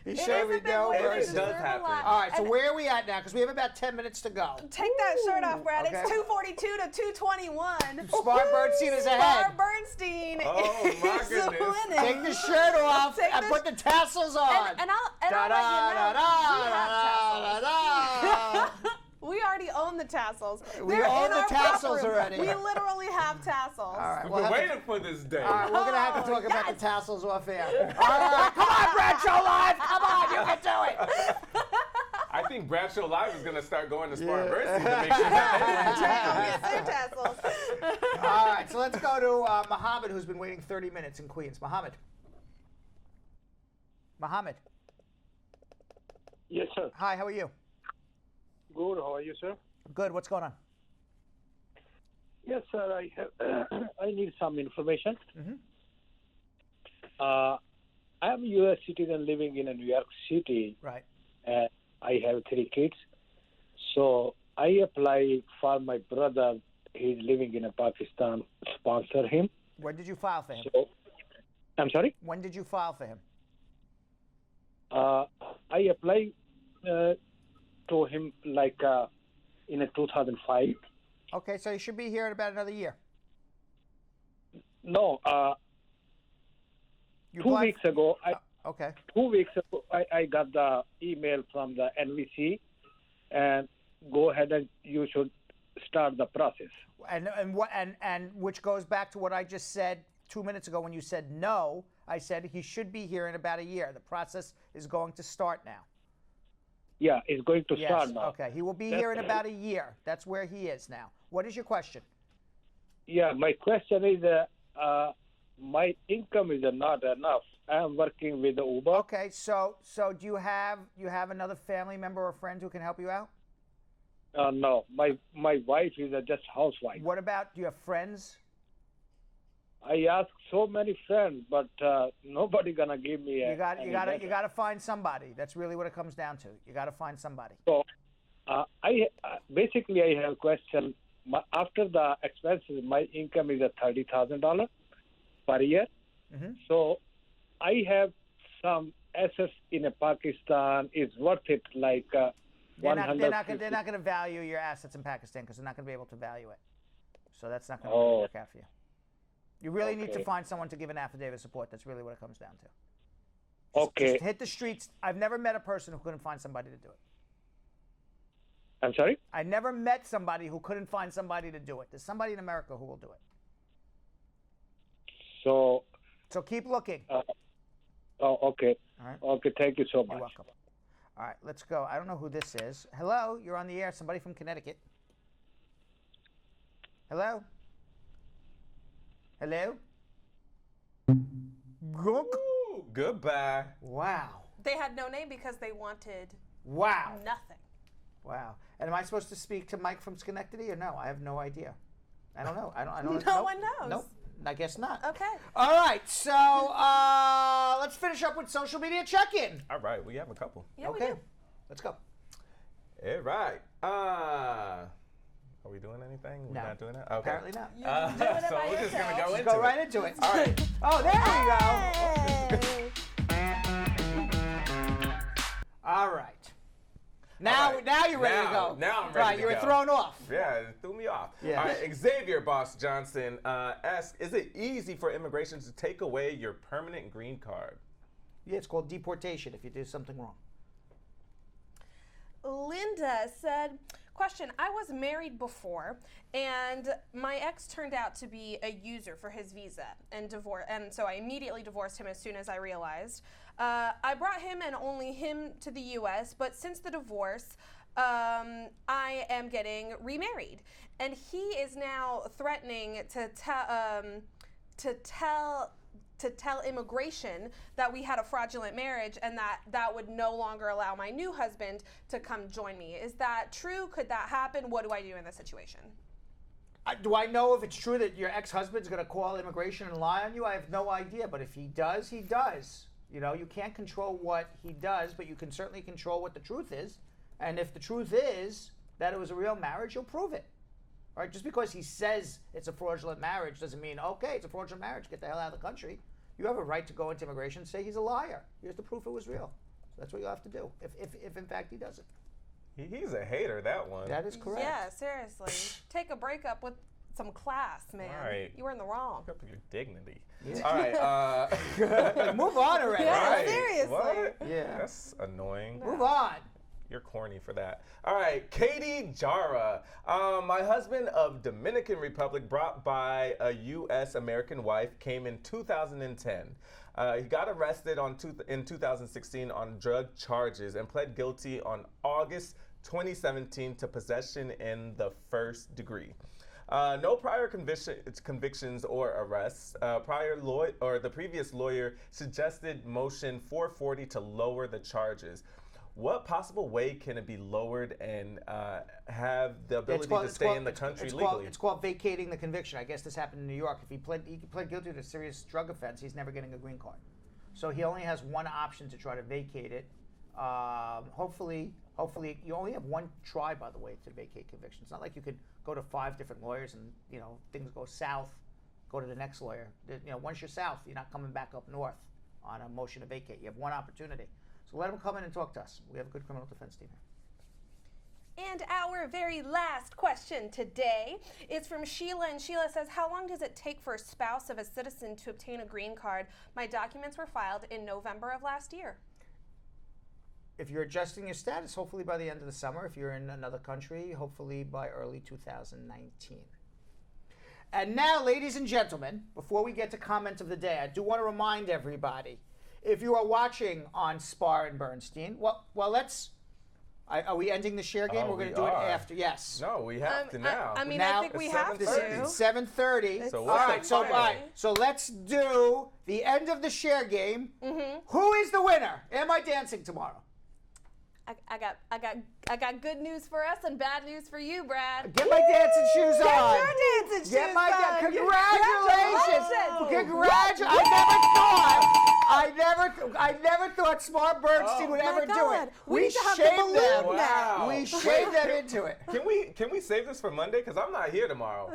A: He's
J: It
A: showing me
J: is a big
A: no
J: win.
A: mercy.
H: It does happen.
A: All right, so where are we at now? Because we have about 10 minutes to go.
J: Take that shirt off, Brad.
A: Okay.
J: It's 242 to 221.
A: Spar Bernstein is ahead.
J: Spar Bernstein
H: Oh, my
J: is
H: goodness.
J: winning.
A: Take the shirt off
J: Take
A: and
J: the
A: put the tassels on.
J: And I'll let you know, we have tassels. We already own the tassels.
A: We
J: They're
A: own
J: in
A: the
J: our
A: tassels
J: prop room.
A: already.
J: We literally have tassels.
A: All right,
H: We've
A: we'll
H: been
A: have
H: waiting for this day.
A: All right, we're going to have to talk about the tassels off air. All right, come on, Bradshaw Live. Come on, you can do it.
H: I think Bradshaw Live is going to start going to Spar Bernstein to make sure that
J: Get their tassels.
A: All right, so let's go to Mohammed, who's been waiting 30 minutes in Queens. Mohammed.
B: Yes, sir.
A: Hi, how are you?
B: Good. How are you, sir?
A: Good. What's going on?
B: Yes, sir. I have. I need some information.
A: Mm-hmm.
B: I am a U.S. citizen living in New York City.
A: Right.
B: And I have 3 kids. So I apply for my brother. He's living in Pakistan. Sponsor him.
A: When did you file for him?
B: So, I'm sorry.
A: When did you file for him?
B: I applied to him like in 2005.
A: Okay, so you should be here in about another year.
B: No,
A: You
B: 2
A: applied-
B: weeks ago,
A: Okay.
B: 2 weeks ago, I got the email from the NVC, and go ahead and you should start the process.
A: And which goes back to what I just said 2 minutes ago when you said no. I said he should be here in about a year. The process is going to start now.
B: Yeah, it's going to
A: Yes,
B: start now.
A: okay. He will be here in about a year. That's where he is now. What is your question?
B: Yeah, my question is, my income is not enough. I am working with Uber.
A: Okay, so do you have another family member or friend who can help you out?
B: No, my wife is just housewife.
A: What about, do you have friends?
B: I asked so many friends, but nobody gonna give me.
A: You got to find somebody. That's really what it comes down to. You got to find somebody.
B: So, I basically I have a question. After the expenses, my income is $30,000 per year.
A: Mm-hmm.
B: So, I have some assets in Pakistan. Is worth it like
A: They're not
B: 150.
A: going to value your assets in Pakistan because they're not going to be able to value it. So that's not going to
B: Oh.
A: work out for you. You really need to
B: Okay.
A: find someone to give an affidavit of support. That's really what it comes down to.
B: Okay.
A: Just hit the streets. I've never met a person who couldn't find somebody to do it.
B: I'm sorry?
A: I never met somebody who couldn't find somebody to do it. There's somebody in America who will do it.
B: So
A: keep looking.
B: Okay.
A: All right.
B: Okay, thank you so much.
A: You're welcome. All right, let's go. I don't know who this is. Hello, you're on the air. Somebody from Connecticut. Hello? Hello?
H: Ooh, goodbye.
A: Wow.
J: They had no name because they wanted
A: Wow.
J: nothing.
A: Wow. And am I supposed to speak to Mike from Schenectady or no? I have no idea. I don't know. I don't.
J: No
A: nope.
J: one knows.
A: Nope. I guess not.
J: Okay.
A: All right. So let's finish up with social media check-in.
H: All right, we have a couple.
J: Yeah,
A: okay.
J: we do.
A: Let's go.
H: All right. Are we doing anything? We're
A: No.
H: not doing that? Okay.
A: Apparently not.
H: So we're just going to go
A: Let's
H: into
A: go
H: it.
A: right into it.
H: All right.
A: Oh, there we go. All right. Now,
H: All right.
A: now you're ready to go.
H: Now I'm ready
A: right,
H: to
A: you were
H: go.
A: thrown off.
H: Yeah, it threw me off.
A: Yeah.
H: All right, Xavier Boss Johnson asks, is it easy for immigration to take away your permanent green card?
A: Yeah, it's called deportation if you do something wrong.
J: Linda said, question, I was married before and my ex turned out to be a user for his visa and so I immediately divorced him as soon as I realized. I brought him and only him to the US, but since the divorce, I am getting remarried. And he is now threatening to tell immigration that we had a fraudulent marriage and that would no longer allow my new husband to come join me. Is that true? Could that happen? What do I do in this situation?
A: Do I know if it's true that your ex-husband's going to call immigration and lie on you? I have no idea. But if he does, he does. You know, you can't control what he does, but you can certainly control what the truth is. And if the truth is that it was a real marriage, you'll prove it. All right? Just because he says it's a fraudulent marriage doesn't mean, okay, it's a fraudulent marriage, get the hell out of the country. You have a right to go into immigration and say he's a liar. Here's the proof it was real. That's what you have to do, if in fact he does it.
H: He's a hater, that one.
A: That is correct.
J: Yeah, seriously. Take a breakup with some class, man.
H: All right.
J: You were in the wrong.
H: Pick up your dignity.
A: Yeah.
H: All right.
A: Like, move on already.
J: Yeah,
H: Right.
J: seriously.
H: What?
A: Yeah.
H: That's annoying.
A: Move on.
H: You're corny for that. All right, Katie Jara. My husband of Dominican Republic, brought by a U.S. American wife, came in 2010. He got arrested in 2016 on drug charges and pled guilty on August 2017 to possession in the first degree. No prior convictions or arrests. The previous lawyer suggested motion 440 to lower the charges. What possible way can it be lowered and have the ability to stay in the country legally?
A: It's called vacating the conviction. I guess this happened in New York. If he pled guilty to a serious drug offense, he's never getting a green card. So he only has one option to try to vacate it. Hopefully, you only have one try, by the way, to vacate conviction. It's not like you could go to 5 different lawyers and, you know, things go south, go to the next lawyer. You know, once you're south, you're not coming back up north on a motion to vacate. You have one opportunity. So let him come in and talk to us. We have a good criminal defense team here.
J: And our very last question today is from Sheila, and Sheila says, how long does it take for a spouse of a citizen to obtain a green card? My documents were filed in November of last year.
A: If you're adjusting your status, hopefully by the end of the summer. If you're in another country, hopefully by early 2019. And now, ladies and gentlemen, before we get to comment of the day, I do want to remind everybody, if you are watching on Spar and Bernstein, are we ending the share game? We're going to do it after. Yes.
H: No, we have to now.
J: I mean,
A: now,
J: I think we have to.
A: It's 7:30.
H: So
A: all right. So let's do the end of the share game.
J: Mm-hmm.
A: Who is the winner? Am I dancing tomorrow?
J: I got good news for us and bad news for you, Brad.
A: Get my dancing shoes
J: Get
A: on.
J: your dancing shoes on.
A: Congratulations! Congratulations! I never thought Smart Bernstein would ever do it.
J: We
A: shamed them.
H: Wow.
A: We shamed them into it.
H: Can we save this for Monday? Because I'm not here tomorrow.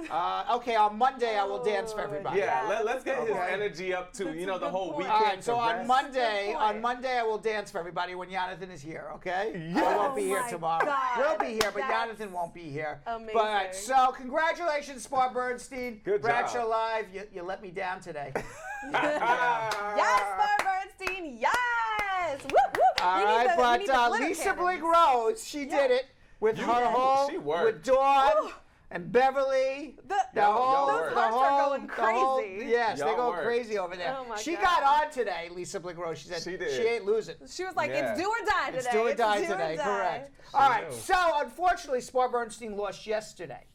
A: Okay, on Monday I will dance for everybody.
H: Yeah, let's get his energy up to the whole weekend.
A: All right, so on
H: rest.
A: Monday I will dance for everybody when Jonathan is here. Okay?
H: Yes.
A: I won't be here tomorrow.
J: God.
A: We'll be here, but Jonathan won't be here.
J: Amazing.
A: But so congratulations, Spar Bernstein.
H: Good
A: Bradshaw
H: job.
A: Live. You let me down today.
J: Yes, Spar Bernstein. Yes. Woo, woo.
A: All right, but Lisa Blig Rose, she did it with her whole, with Dawn and Beverly.
J: Those hearts are going crazy.
A: Yes,
H: Y'all
A: they go
H: work.
A: crazy over there.
J: Oh my
A: She
J: God.
A: got on today, Lisa Blig Rose. She said
H: She did.
A: she ain't losing.
J: She was like,
H: Yeah.
J: it's do or die today.
A: It's do or die
J: do
A: today,
J: die.
A: correct.
H: She
A: All right,
H: knew.
A: so unfortunately, Spar Bernstein lost yesterday.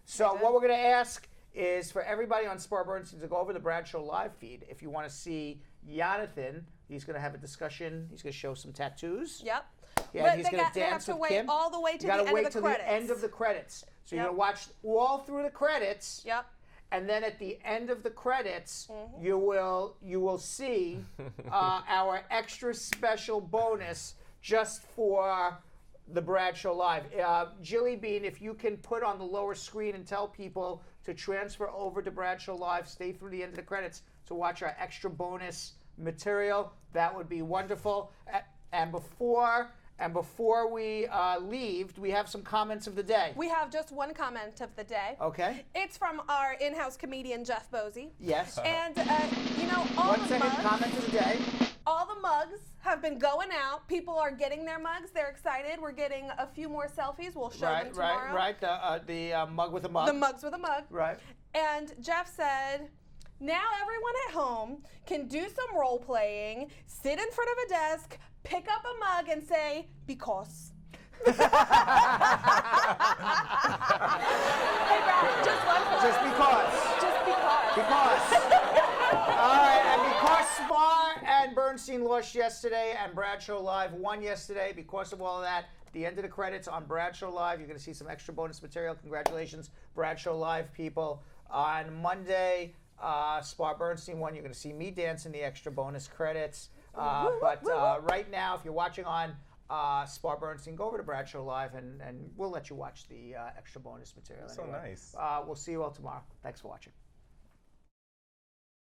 A: So what we're going to ask is for everybody on Spar Bernstein to go over the Bradshaw Live feed. If you want to see Jonathan, he's going to have a discussion. He's going to show some tattoos.
J: Yep.
A: Yeah,
J: But
A: he's
J: they
A: going
J: have
A: to dance
J: to
A: with
J: wait
A: Kim.
J: all the way to
A: You
J: the
A: gotta
J: end
A: wait
J: of the
A: till
J: credits.
A: the end of the credits. So you're
J: Yep.
A: going to watch all through the credits.
J: Yep.
A: And then at the end of the credits, you will see our extra special bonus just for the Bradshaw Live. Jilly Bean, if you can put on the lower screen and tell people to transfer over to Bradshaw Live, stay through the end of the credits to watch our extra bonus material, that would be wonderful. And before we leave, we have some comments of the day.
J: We have just one comment of the day.
A: Okay.
J: It's from our in-house comedian, Jeff Bosey.
A: Yes.
J: And, all
A: One
J: the
A: second,
J: mugs,
A: comment of the day.
J: all the mugs have been going out. People are getting their mugs. They're excited. We're getting a few more selfies. We'll show them tomorrow.
A: Right. The mug with a mug.
J: The mugs with a mug.
A: Right.
J: And Jeff said, now everyone at home can do some role playing, sit in front of a desk, pick up a mug and say, because. Hey, Brad, just one point.
A: Just because.
J: Just because.
A: Because. All right, and because Spar and Bernstein lost yesterday and Bradshaw Live won yesterday, because of all of that, at the end of the credits on Bradshaw Live, you're going to see some extra bonus material. Congratulations, Bradshaw Live people. On Monday, Spar Bernstein won. You're going to see me dance in the extra bonus credits. But right now, if you're watching on Spar Bernstein, go over to Bradshaw Live, and we'll let you watch the extra bonus material.
H: That's so nice.
A: We'll see you all tomorrow. Thanks for watching.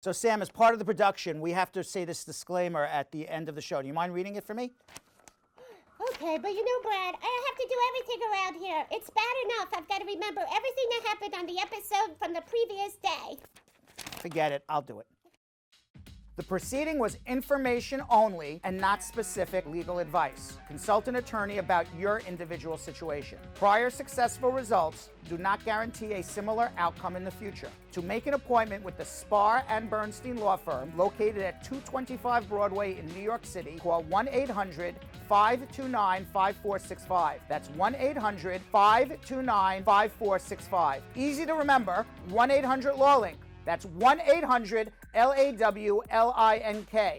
A: So, Sam, as part of the production, we have to say this disclaimer at the end of the show. Do you mind reading it for me?
G: Okay, but you know, Brad, I have to do everything around here. It's bad enough I've got to remember everything that happened on the episode from the previous day.
A: Forget it. I'll do it. The proceeding was information only and not specific legal advice. Consult an attorney about your individual situation. Prior successful results do not guarantee a similar outcome in the future. To make an appointment with the Spar and Bernstein Law Firm, located at 225 Broadway in New York City, call 1-800-529-5465. That's 1-800-529-5465. Easy to remember, 1-800-LAW-LINK. That's 1-800-LAWLINK.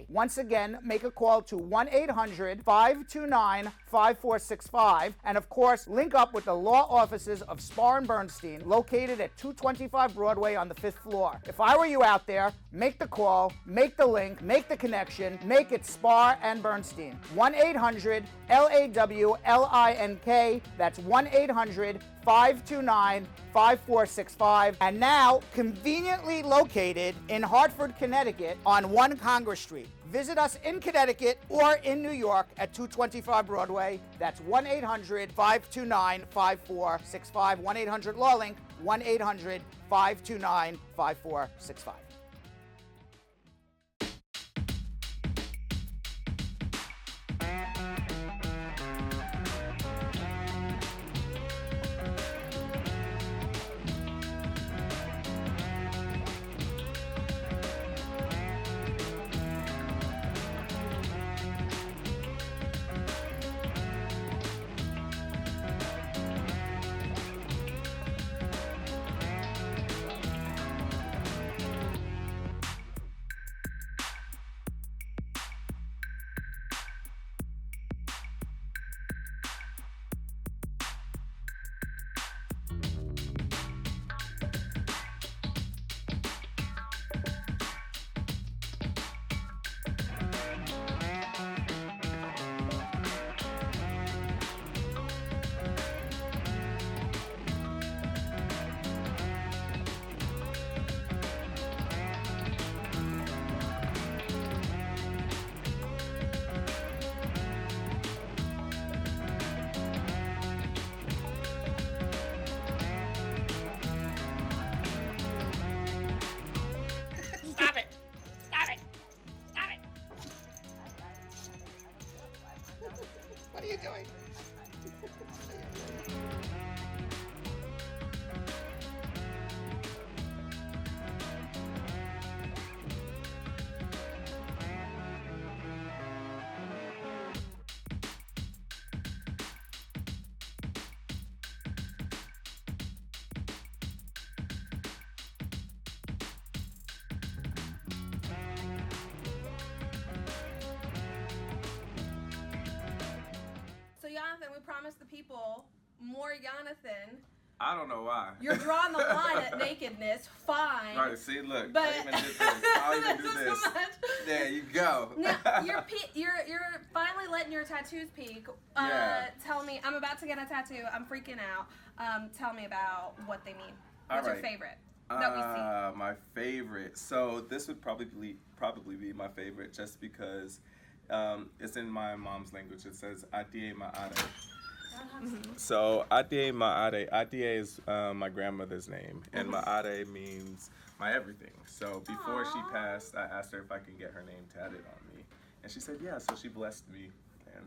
A: Once again, make a call to 1-800-529-5465. And of course, link up with the law offices of Spar and Bernstein, located at 225 Broadway on the 5th floor. If I were you out there, make the call, make the link, make the connection, make it Spar and Bernstein. 1-800-LAWLINK. That's 1-800-529-5465. And now, conveniently located in Hartford, Connecticut on 1 Congress Street. Visit us in Connecticut or in New York at 225 Broadway. That's 1-800-529-5465. 1-800-LAW-LINK. 1-800-529-5465.
J: Jonathan, we promised the people more Jonathan.
H: I don't know why.
J: You're drawing the line at nakedness. Fine.
H: All right, see, look.
J: But
H: I even did this. I even do this. There you go.
J: Now, you're finally letting your tattoos peek.
H: Yeah.
J: Tell me, I'm about to get a tattoo. I'm freaking out. Tell me about what they mean. What's your favorite that we see?
H: My favorite. So this would probably be my favorite just because it's in my mom's language. It says Adie Ma'ade. So Adie Ma'ade. Adie is my grandmother's name, and Ma'ade means my everything. So before she passed, I asked her if I could get her name tatted on me, and she said yeah. So she blessed me, and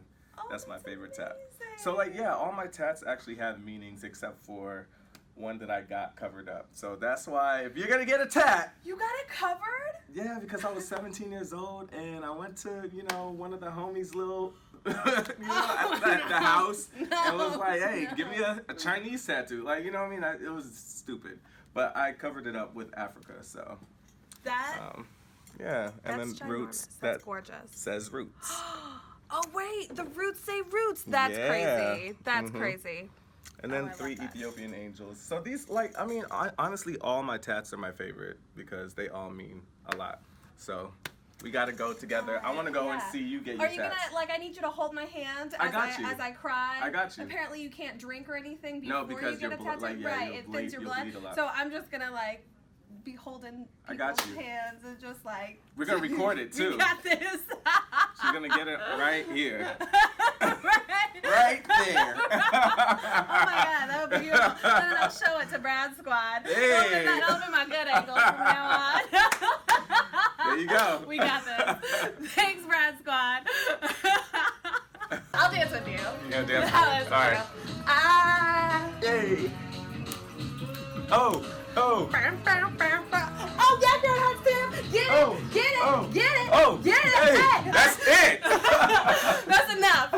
H: that's my favorite tat. So like yeah, all my tats actually have meanings except for one that I got covered up. So that's why if you're gonna get a tat,
J: you got it covered?
H: Yeah, because I was 17 years old and I went to, one of the homies' little, at the house and was like, hey, give me a Chinese tattoo. Like, you know what I mean? It was stupid. But I covered it up with Africa, so.
J: That?
H: Yeah, and then
J: ginormous.
H: roots.
J: That's gorgeous.
H: Says roots.
J: Oh, wait, the roots say roots. That's
H: Yeah.
J: crazy. That's
H: Mhm.
J: crazy.
H: And then 3 Ethiopian angels. So these, honestly, all my tats are my favorite because they all mean a lot. So we got to go together. I want to go and see you get your
J: Are you
H: tats.
J: gonna, I need you to hold my hand
H: I got you.
J: as I cry?
H: I got you.
J: Apparently you can't drink or anything
H: No,
J: before
H: because
J: you get a
H: your
J: tattoo.
H: blood-
J: right,
H: you'll
J: it
H: bleed-
J: thins your
H: you'll
J: blood.
H: bleed a lot.
J: So I'm just gonna, be holding
H: I got
J: people's
H: you.
J: hands and just,
H: We're going to record it, too.
J: You got this.
H: She's going to get it right here. Right there.
J: Oh my God, that would be beautiful. And then I'll show it to Brad Squad.
H: Hey.
J: That'll be my good angle from now on.
H: There you go.
J: We got this. Thanks, Brad Squad. I'll dance with you.
H: Yeah, dance
J: That
H: with
J: was
H: me. All right. Hey. Oh.
J: Oh, yeah, that Tim. Get it.
H: Oh.
J: Get it.
H: Oh.
J: Get it.
H: Oh.
J: Get it.
H: Hey, that's it.
J: That's enough.